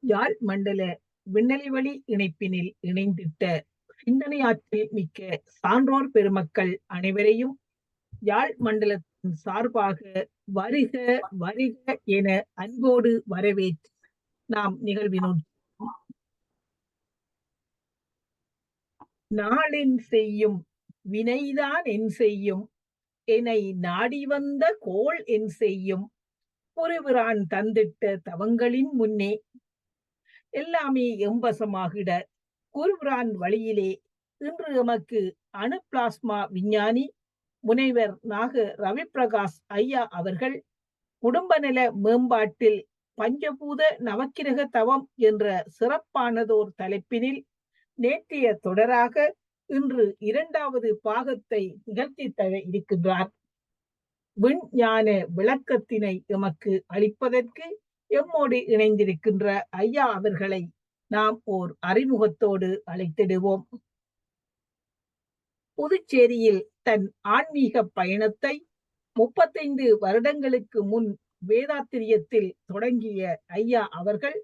யாழ் மண்டல விண்ணலைவழி இணைப்பினில் இணைந்திட்ட சிந்தனையாற்றல் மிக்க சான்றோர் பெருமக்கள் அனைவரையும் யாழ் மண்டலத்தின் சார்பாக வருக வருக என அன்போடு வரவேற்று நாம் நிகழ்வினோம். நாளென் செய்யும் வினைதான் என் செய்யும் என்னை நாடி வந்த கோள் என் செய்யும் புரிவிரான் தந்திட்ட தவங்களின் முன்னே எல்லாமே எம்பசமாகிட குருபிரான் வழியிலே இன்று எமக்கு அணு பிளாஸ்மா விஞ்ஞானி முனைவர் நாக ரவிப்பிரகாஷ் ஐயா அவர்கள் குடும்ப நல மேம்பாட்டில் பஞ்சபூத நவக்கிரக தவம் என்ற சிறப்பானதோர் தலைப்பினில் நேற்றைய தொடராக இன்று 2வது பாகத்தை நிகழ்த்தி தர இருக்கின்றார். விஞ்ஞான விளக்கத்தினை எமக்கு அளிப்பதற்கு எம்மோடு இணைந்திருக்கின்ற ஐயா அவர்களை நாம் ஓர் அறிமுகத்தோடு அழைத்திடுவோம். புதுச்சேரியில் தன் ஆன்மீக பயணத்தை 35 வருடங்களுக்கு முன் வேதாத்திரியத்தில் தொடங்கிய ஐயா அவர்கள்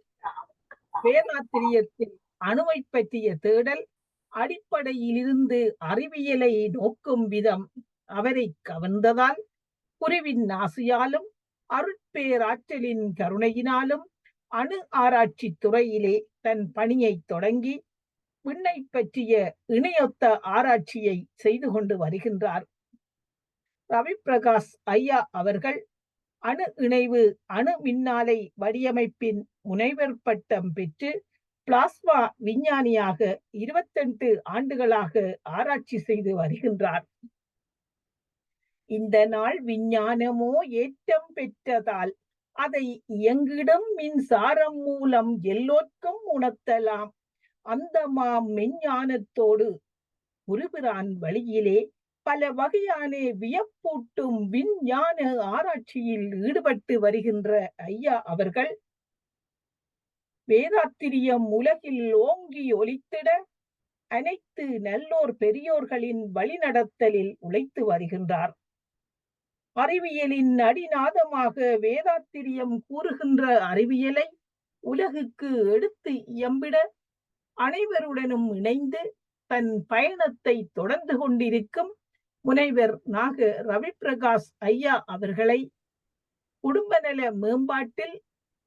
வேதாத்திரியத்தில் அணுவை பற்றிய தேடல் அடிப்படையிலிருந்து அறிவியலை நோக்கும் விதம் அவரை கவர்ந்ததால் குருவின் ஆசையாலும் அருட்பேராற்றலின் கருணையினாலும் அணு ஆராய்ச்சி துறையிலே தன் பணியை தொடங்கி விண்ணை பற்றிய இணையொத்த ஆராய்ச்சியை செய்து கொண்டு வருகின்றார். ரவிப்பிரகாஷ் ஐயா அவர்கள் அணு இணைவு அணு மின்னாலை வடிவமைப்பின் முனைவர் பட்டம் பெற்று பிளாஸ்மா விஞ்ஞானியாக 28 ஆண்டுகளாக ஆராய்ச்சி செய்து வருகின்றார். இந்த நாள் விஞ்ஞானமோ ஏற்றம் பெற்றதால் அதை இயங்கிடும் மின்சாரம் மூலம் எல்லோருக்கும் உணர்த்தலாம். அந்த மெஞ்ஞானத்தோடு குருபிரான் வழியிலே பல வகையான வியப்பூட்டும் விஞ்ஞான ஆராய்ச்சியில் ஈடுபட்டு வருகின்ற ஐயா அவர்கள் வேதாத்திரியம் உலகில் ஓங்கி ஒலித்திட அனைத்து நல்லோர் பெரியோர்களின் வழிநடத்தலில் உழைத்து வருகின்றார். அறிவியலின் அடிநாதமாக வேதாத்திரியம் கூறுகின்ற அறிவியலை உலகுக்கு எடுத்து இயம்பிட அனைவருடனும் இணைந்து தன் பயணத்தை தொடர்ந்து கொண்டிருக்கும் முனைவர் நாக ரவிப்பிரகாஷ் ஐயா அவர்களை குடும்ப நல மேம்பாட்டில்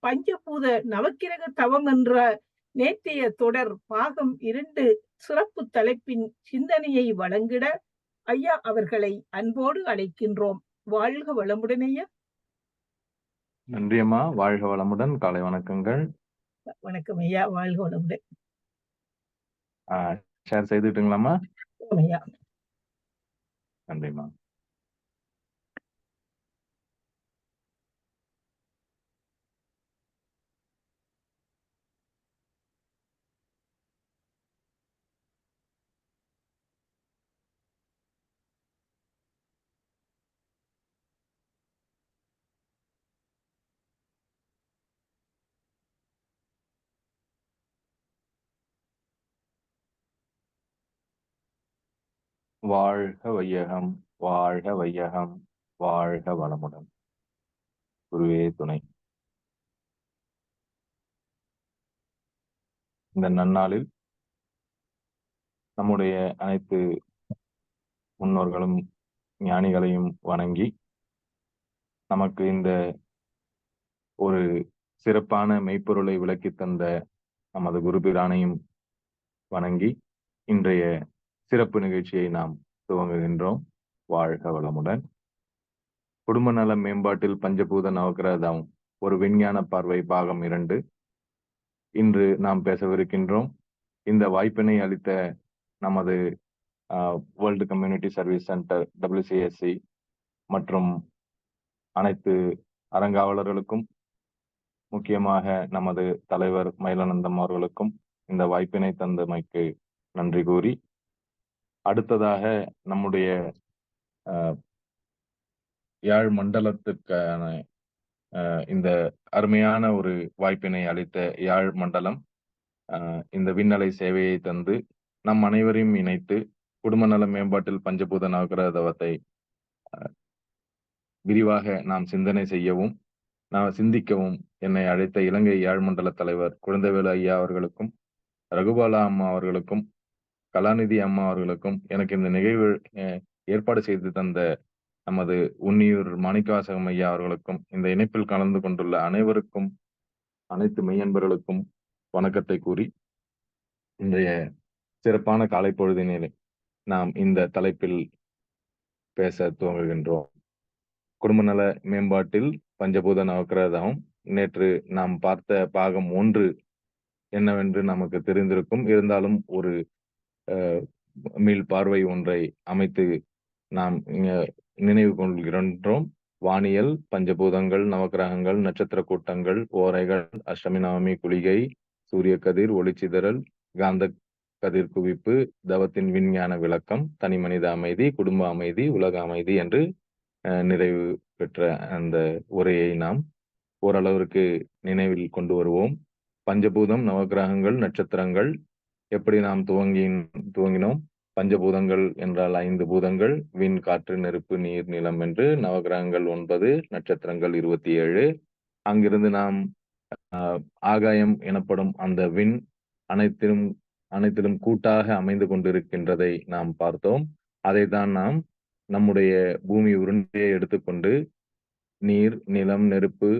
பஞ்சபூத நவக்கிரக தவம் என்ற நேற்றைய தொடர் பாகம் 2 சிறப்பு தலைப்பின் சிந்தனையை வழங்கிட ஐயா அவர்களை அன்போடு அழைக்கின்றோம். வாழ்க வளமுடன் ஐயா. நன்றி அம்மா. வாழ்க வளமுடன். காலை வணக்கங்கள். வணக்கம் ஐயா. வாழ்க வளமுடன். ஷேர் செய்துட்டுங்களாம்மா? ஐயா நன்றிம்மா. வாழ்க வையகம், வாழ்க வையகம், வாழ்க வளமுடன். குருவே துணை. இந்த நன்னாளில் நம்முடைய அனைத்து முன்னோர்களும் ஞானிகளையும் வணங்கி நமக்கு இந்த ஒரு சிறப்பான மெய்ப்பொருளை விளக்கி தந்த நமது குருபிரானையும் வணங்கி இன்றைய சிறப்பு நிகழ்ச்சியை நாம் துவங்குகின்றோம். வாழ்க வளமுடன். குடும்ப நல மேம்பாட்டில் பஞ்சபூத நவக்கிரகம் ஒரு விஞ்ஞான பார்வை பாகம் 2 இன்று நாம் பேசவிருக்கின்றோம். இந்த வாய்ப்பினை அளித்த நமது world community service centre WCSC மற்றும் அனைத்து அறங்காவலர்களுக்கும் முக்கியமாக நமது தலைவர் மயிலானந்தம் அவர்களுக்கும் இந்த வாய்ப்பினை தந்தமைக்கு நன்றி கூறி, அடுத்ததாக நம்முடைய யாழ் மண்டலத்திற்கான இந்த அருமையான ஒரு வாய்ப்பினை அளித்த யாழ் மண்டலம் இந்த விண்ணலை சேவையை தந்து நம் அனைவரையும் இணைத்து குடும்ப நல மேம்பாட்டில் பஞ்சபூத நவக்கிரக தவத்தை விரிவாக நாம் சிந்தனை செய்யவும் நான் சிந்திக்கவும் என்னை அழைத்த இலங்கை யாழ் மண்டல தலைவர் குழந்தைவேலு ஐயா அவர்களுக்கும், ரகுபாலா அம்மா அவர்களுக்கும், கலாநிதி அம்மா அவர்களுக்கும், எனக்கு இந்த நிகழ்வு ஏற்பாடு செய்து தந்த நமது உன்னியூர் மாணிக்கவாசகம் ஐயா அவர்களுக்கும், இந்த இணைப்பில் கலந்து கொண்டுள்ள அனைவருக்கும், அனைத்து மெய்யன்பர்களுக்கும் வணக்கத்தை கூறி, இன்றைய சிறப்பான காலை பொழுதினிலே நாம் இந்த தலைப்பில் பேச துவங்குகின்றோம். குடும்ப நல மேம்பாட்டில் பஞ்சபூத நவக்கிரகம். நேற்று நாம் பார்த்த பாகம் 1 என்னவென்று நமக்கு தெரிந்திருக்கும். இருந்தாலும் ஒரு மீள் பார்வை ஒன்றை அமைத்து நாம் நினைவு கொள்கின்றோம். வானியல், பஞ்சபூதங்கள், நவக்கிரகங்கள், நட்சத்திர கூட்டங்கள், ஓரைகள், அஷ்டமி நவமி குளிகை, சூரிய கதிர், ஒளிச்சிதறல், காந்த கதிர் குவிப்பு, தவத்தின் விஞ்ஞான விளக்கம், தனி மனித அமைதி, குடும்ப அமைதி, உலக அமைதி என்று நிறைவு பெற்ற அந்த உரையை நாம் ஓரளவிற்கு நினைவில் கொண்டு வருவோம். பஞ்சபூதம், நவக்கிரகங்கள், நட்சத்திரங்கள் எப்படி நாம் துவங்கினோம். பஞ்சபூதங்கள் என்றால் 5 பூதங்கள், விண், காற்று, நெருப்பு, நீர், நிலம் என்று. நவக்கிரகங்கள் 9, நட்சத்திரங்கள் 27. அங்கிருந்து நாம் ஆகாயம் எனப்படும் அந்த விண் அனைத்திலும் கூட்டாக அமைந்து கொண்டிருக்கின்றதை நாம் பார்த்தோம். அதைத்தான் நாம் நம்முடைய பூமி உருண்டையை எடுத்துக்கொண்டு நீர், நிலம், நெருப்பு,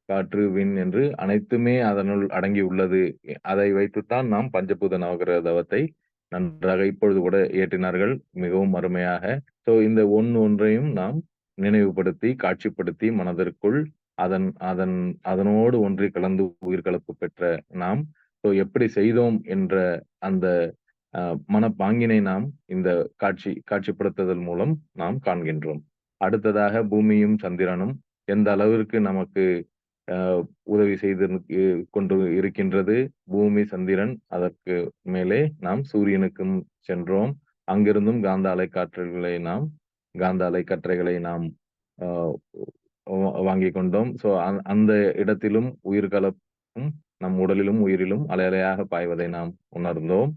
காற்று, விண் என்று அனைத்துமே அதனுள் அடங்கி உள்ளது. அதை வைத்துத்தான் நாம் பஞ்சபூத நவக்கிரக தவத்தை நன்றாக இப்பொழுது கூட ஏற்றினார்கள், மிகவும் அருமையாக. இந்த ஒன்றையும் நாம் நினைவுபடுத்தி, காட்சிப்படுத்தி, மனதிற்குள் அதனோடு ஒன்றி கலந்து உயிர்கலப்பு பெற்ற நாம் எப்படி செய்தோம் என்ற அந்த மனப்பாங்கினை நாம் இந்த காட்சிப்படுத்துதல் மூலம் நாம் காண்கின்றோம். அடுத்ததாக பூமியும் சந்திரனும் எந்த அளவிற்கு நமக்கு உதவி செய்து கொண்டு இருக்கின்றது. பூமி, சந்திரன், அதற்கு மேலே நாம் சூரியனுக்கும் சென்றோம். அங்கிருந்தும் காந்த அலைக்கற்றைகளை நாம் வாங்கிக் கொண்டோம். அந்த இடத்திலும் உயிர்கலப்பும் நம் உடலிலும் உயிரிலும் அலையாக பாய்வதை நாம் உணர்ந்தோம்.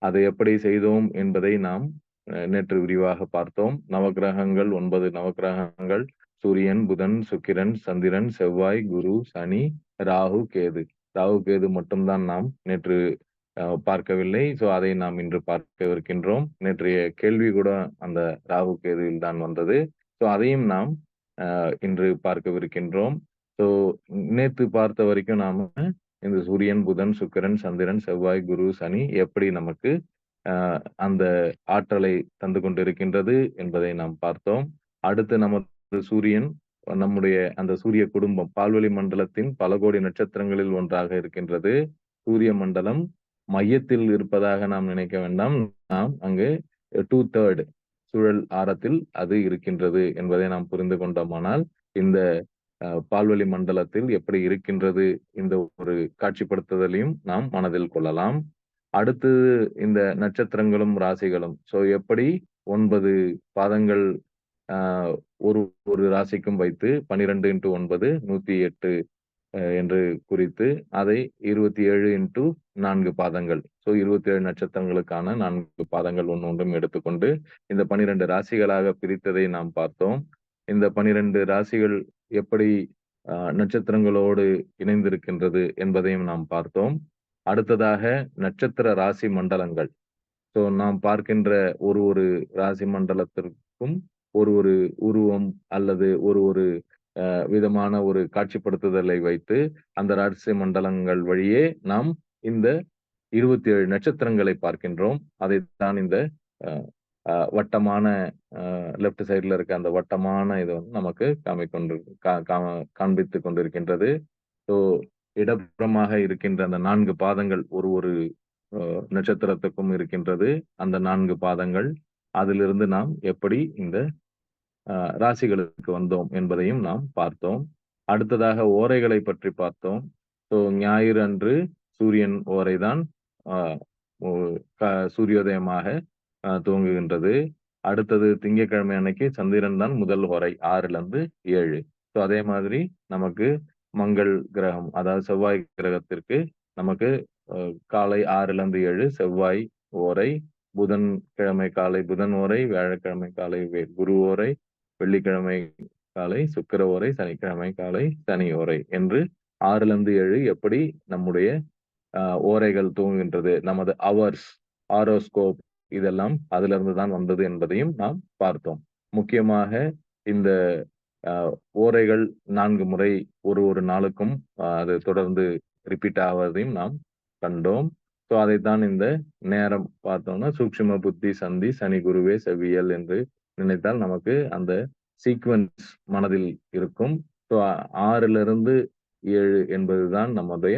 அதை எப்படி செய்தோம் என்பதை நாம் நேற்று விரிவாக பார்த்தோம். நவக்கிரகங்கள் 9 நவக்கிரகங்கள்: சூரியன், புதன், சுக்கிரன், சந்திரன், செவ்வாய், குரு, சனி, ராகு, கேது. ராகு, கேது மட்டும்தான் நாம் நேற்று பார்க்கவில்லை. அதை நாம் இன்று பார்க்கவிருக்கின்றோம். நேற்றைய கேள்வி கூட அந்த ராகு, கேதுவில் தான் வந்தது. அதையும் நாம் இன்று பார்க்கவிருக்கின்றோம். நேற்று பார்த்த வரைக்கும் நாம இந்த சூரியன், புதன், சுக்கிரன், சந்திரன், செவ்வாய், குரு, சனி எப்படி நமக்கு அந்த ஆற்றலை தந்து கொண்டிருக்கின்றது என்பதை நாம் பார்த்தோம். அடுத்து நமது சூரியன், நம்முடைய அந்த சூரிய குடும்பம் பால்வெளி மண்டலத்தின் பல கோடி நட்சத்திரங்களில் ஒன்றாக இருக்கின்றது. சூரிய மண்டலம் மையத்தில் இருப்பதாக நாம் நினைக்க வேண்டாம். நாம் அங்கு 2/3 சுழல் ஆரத்தில் அது இருக்கின்றது என்பதை நாம் புரிந்து கொண்டோமானால், இந்த பால்வெளி மண்டலத்தில் எப்படி இருக்கின்றது இந்த ஒரு காட்சிப்படுத்துதலையும் நாம் மனதில் கொள்ளலாம். அடுத்து இந்த நட்சத்திரங்களும் ராசிகளும் எப்படி 9 பாதங்கள் ஒரு ராசிக்கும் வைத்து 12 × 9 108 என்று குறித்து அதை 27 × 4 பாதங்கள் 27 நட்சத்திரங்களுக்கான 4 பாதங்கள் ஒன்றும் எடுத்துக்கொண்டு இந்த 12 ராசிகளாக பிரித்ததை நாம் பார்த்தோம். இந்த 12 ராசிகள் எப்படி நட்சத்திரங்களோடு இணைந்திருக்கின்றது என்பதையும் நாம் பார்த்தோம். அடுத்ததாக நட்சத்திர ராசி மண்டலங்கள். நாம் பார்க்கின்ற ஒரு ராசி மண்டலத்திற்கும் ஒரு உருவம் அல்லது ஒரு விதமான ஒரு காட்சிப்படுத்துதலை வைத்து அந்த ராசி மண்டலங்கள் வழியே நாம் இந்த 27 நட்சத்திரங்களை பார்க்கின்றோம். அதைத்தான் இந்த வட்டமான லெப்ட் சைட்ல இருக்க அந்த வட்டமான இது நமக்கு காண்பித்துக் கொண்டிருக்கின்றது. இடப்புறமாக இருக்கின்ற அந்த 4 பாதங்கள் ஒரு நட்சத்திரத்துக்கும் இருக்கின்றது. அந்த 4 பாதங்கள், அதிலிருந்து நாம் எப்படி இந்த ராசிகளுக்கு வந்தோம் என்பதையும் நாம் பார்த்தோம். அடுத்ததாக ஓரைகளை பற்றி பார்த்தோம். ஞாயிறு அன்று சூரியன் ஓரைதான் சூரியோதயமாக துவங்குகின்றது. அடுத்தது திங்கட்கிழமை அன்னைக்கு சந்திரன் தான் முதல் ஓரை 6லிருந்து 7. அதே மாதிரி நமக்கு மங்கள் கிரகம், அதாவது செவ்வாய் கிரகத்திற்கு நமக்கு காலை 6லிருந்து 7 செவ்வாய் ஓரை, புதன்கிழமை காலை புதன் ஓரை, வியாழக்கிழமை காலை குரு ஓரை, வெள்ளிக்கிழமை காலை, சுக்கிர ஓரை, சனிக்கிழமை காலை, சனி ஓரை என்று 6லிருந்து 7 எப்படி நம்முடைய ஓரைகள் தூங்குகின்றது. நமது ஹவர்ஸ், ஹாரோஸ்கோப் இதெல்லாம் அதிலிருந்து தான் வந்தது என்பதையும் நாம் பார்த்தோம். முக்கியமாக இந்த அ ஓரைகள் 4 முறை ஒரு நாளுக்கும் அது தொடர்ந்து ரிப்பீட் ஆவதையும் நாம் கண்டோம். ஸோ அதைத்தான் இந்த நேரம் பார்த்தோம்னா, சூக்ஷ்ம புத்தி சந்தி சனி குருவே செவ்வியல் என்று நினைத்தால் நமக்கு அந்த சீக்வென்ஸ் மனதில் இருக்கும். ஸோ 6லிருந்து 7 என்பதுதான் நம்முடைய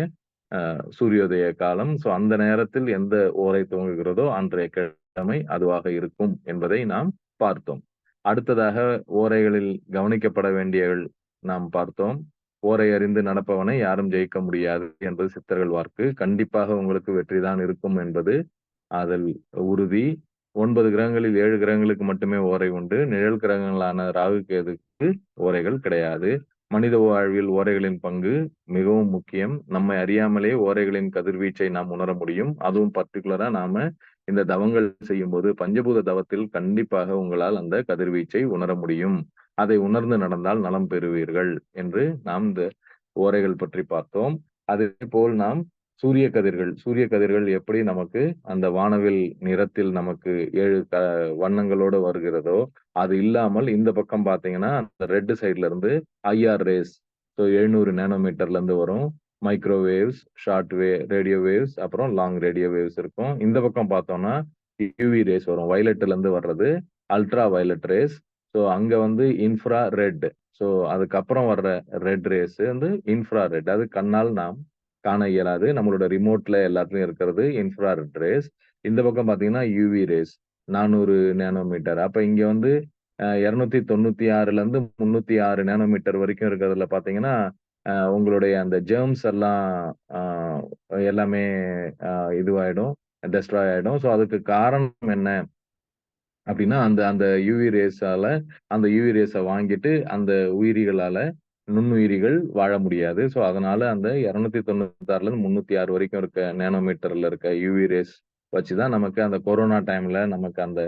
சூரியோதய காலம். ஸோ அந்த நேரத்தில் எந்த ஓரை துவங்குகிறதோ அன்றைய கிழமை அதுவாக இருக்கும் என்பதை நாம் பார்த்தோம். அடுத்ததாக ஓரைகளில் கவனிக்கப்பட வேண்டியவைகள் நாம் பார்த்தோம். ஓரை அறிந்து நடப்பவனை யாரும் ஜெயிக்க முடியாது என்பது சித்தர்கள் வாக்கு. கண்டிப்பாக உங்களுக்கு வெற்றிதான் இருக்கும் என்பது அதில் உறுதி. 9 கிரகங்களில் 7 கிரகங்களுக்கு மட்டுமே ஓரை உண்டு. நிழல் கிரகங்களான ராகு, கேதுக்கு ஓரைகள் கிடையாது. மனித வாழ்வில் ஓரைகளின் பங்கு மிகவும் முக்கியம். நம்மை அறியாமலே ஓரைகளின் கதிர்வீச்சை நாம் உணர முடியும். அதுவும் பர்ட்டிகுலரா நாம இந்த தவங்கள் செய்யும்போது பஞ்சபூத தவத்தில் கண்டிப்பாக உங்களால் அந்த கதிர்வீச்சை உணர முடியும். அதை உணர்ந்து நடந்தால் நலம் பெறுவீர்கள் என்று நாம் இந்த ஓரைகள் பற்றி பார்த்தோம். அதேபோல் நாம் சூரிய கதிர்கள் எப்படி நமக்கு அந்த வானவில் நிறத்தில் நமக்கு 7 வண்ணங்களோட வருகிறதோ, அது இல்லாமல் இந்த பக்கம் பார்த்தீங்கன்னா, அந்த ரெட் சைட்ல இருந்து ஐஆர் ரேஸ் 700 நேனோமீட்டர்ல இருந்து வரும். மைக்ரோவேவ்ஸ், ஷார்ட் ரேடியோ வேவ்ஸ், அப்புறம் லாங் ரேடியோ வேவ்ஸ் இருக்கும். இந்த பக்கம் பார்த்தோம்னா, யுவி ரேஸ் வரும். வயலட்ல இருந்து வர்றது அல்ட்ரா வயலட் ரேஸ். அங்க வந்து இன்ஃப்ரா ரெட். அதுக்கப்புறம் வர்ற ரெட் ரேஸ் வந்து இன்ஃப்ரா ரெட். அது கண்ணால் நாம் காண இயலாது. நம்மளோட ரிமோட்ல எல்லாத்துலயும் இருக்கிறது இன்ஃப்ராரெட் ரேஸ். இந்த பக்கம் பார்த்தீங்கன்னா, யுவி ரேஸ் 400 நேனோமீட்டர். அப்ப இங்க வந்து 296லேருந்து 306 நேனோமீட்டர் வரைக்கும் இருக்கிறதுல பார்த்தீங்கன்னா, உங்களுடைய அந்த ஜெர்ம்ஸ் எல்லாம் அ எல்லாமே அ இதுவாயிடும், டெஸ்ட்ராய் ஆயிடும். அதுக்கு காரணம் என்ன? அப்படின்னா, அந்த அந்த யுவி ரேஸால அந்த யுவி ரேஸ வாங்கிட்டு அந்த உயிரிகளால நுண்ணுயிரிகள் வாழ முடியாது. அதனால அந்த 296லேருந்து 306 வரைக்கும் இருக்க நேனோமீட்டர்ல இருக்க யுவி ரேஸ் வச்சு தான் நமக்கு அந்த கொரோனா டைம்ல நமக்கு அந்த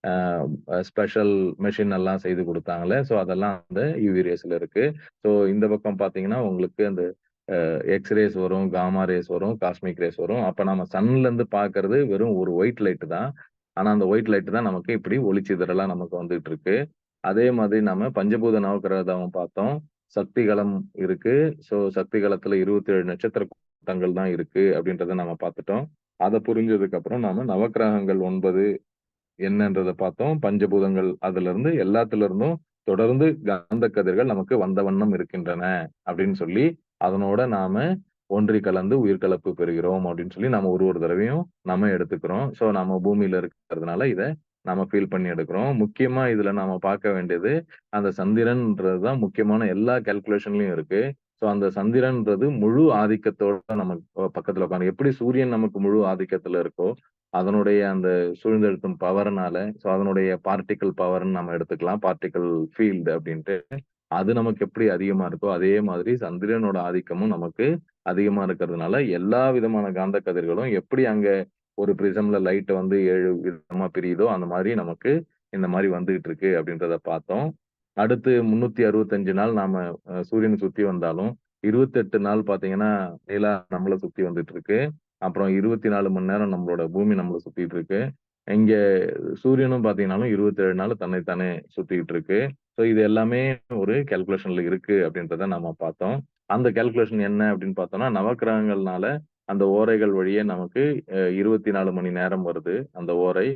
அ ஸ்பெஷல் மெஷின் எல்லாம் செய்து குடுத்தாங்கல்ல. அதெல்லாம் அந்த யுவி ரேஸ்ல இருக்கு. இந்த பக்கம் பார்த்தீங்கன்னா, உங்களுக்கு அந்த எக்ஸ் ரேஸ் வரும், காமா ரேஸ் வரும், காஸ்மிக் ரேஸ் வரும். அப்ப நம்ம சன்ல இருந்து பார்க்கறது வெறும் ஒரு ஒயிட் லைட் தான். ஆனா, அந்த ஒயிட் லைட் தான் நமக்கு இப்படி ஒளிச்சிதறலா நமக்கு வந்துட்டு இருக்கு. அதே மாதிரி நாம பஞ்சபூத நவக்கிரக தவம் பார்த்தோம். சக்தி களம் இருக்கு. சக்தி களத்துல 27 நட்சத்திர கூட்டங்கள் தான் இருக்கு அப்படின்றத நம்ம பார்த்துட்டோம். அத புரிஞ்சதுக்கு அப்புறம் நாம நவக்கிரகங்கள் 9 என்னன்றத பார்த்தோம். பஞ்சபூதங்கள் அதிலிருந்து எல்லாத்துல இருந்தும் தொடர்ந்து காந்த கதிர்கள் நமக்கு வந்த வண்ணம் இருக்கின்றன அப்படின்னு சொல்லி, அதனோட நாம ஒன்றி கலந்து உயிர் கலப்பு பெறுகிறோம் அப்படின்னு சொல்லி நாம ஒரு தடவையும் நாம எடுத்துக்கிறோம். நாம பூமியில இருக்கிறதுனால இத நாம ஃபீல் பண்ணி எடுக்கிறோம். முக்கியமா இதுல நாம பார்க்க வேண்டியது, அந்த சந்திரன்ன்றது தான் முக்கியமான எல்லா கால்குலேஷன்லயும் இருக்கு. அந்த சந்திரன்ன்றது முழு ஆதிக்கத்தோட நமக்கு பக்கத்துல உட்கார்ந்து எப்படி சூரியன் நமக்கு முழு ஆதிக்கத்துல இருக்கோ, அதனுடைய அந்த சூழ்ந்தெழுத்தும் பவர்னால, அதனுடைய பார்ட்டிக்கிள் பவர்ன்னு நம்ம எடுத்துக்கலாம். பார்ட்டிக்கிள் ஃபீல்ட் அப்படின்ட்டு. அது நமக்கு எப்படி அதிகமா இருக்கோ, அதே மாதிரி சந்திரனோட ஆதிக்கமும் நமக்கு அதிகமா இருக்கிறதுனால, எல்லா விதமான காந்த கதிர்களும் எப்படி அங்க ஒரு ப்ரிஸம்ல லைட் வந்து 7 விதமா பிரியுதோ, அந்த மாதிரி நமக்கு இந்த மாரி வந்துகிட்டு இருக்கு அப்படின்றத பார்த்தோம். அடுத்து 365 நாள் நாம சூரியன சுத்தி வந்தாலும், 28 நாள் பார்த்தீங்கன்னா, நிலா நம்மள சுத்தி வந்துட்டு இருக்கு. அப்புறம் 24 மணி நேரம் நம்மளோட பூமி நம்மள சுத்திட்டு இருக்கு. இங்க சூரியனும் பார்த்தீங்கன்னாலும் 27 நாள் தன்னை தானே சுத்திக்கிட்டு இருக்கு. இது எல்லாமே ஒரு கால்குலேஷன்ல இருக்கு அப்படின்றத நாம பார்த்தோம். அந்த கால்குலேஷன் என்ன அப்படின்னு பார்த்தோம்னா, நவக்கிரகங்கள்னால அந்த ஓரைகள் வழியே நமக்கு 24 மணி நேரம் வருது அந்த ஓரை.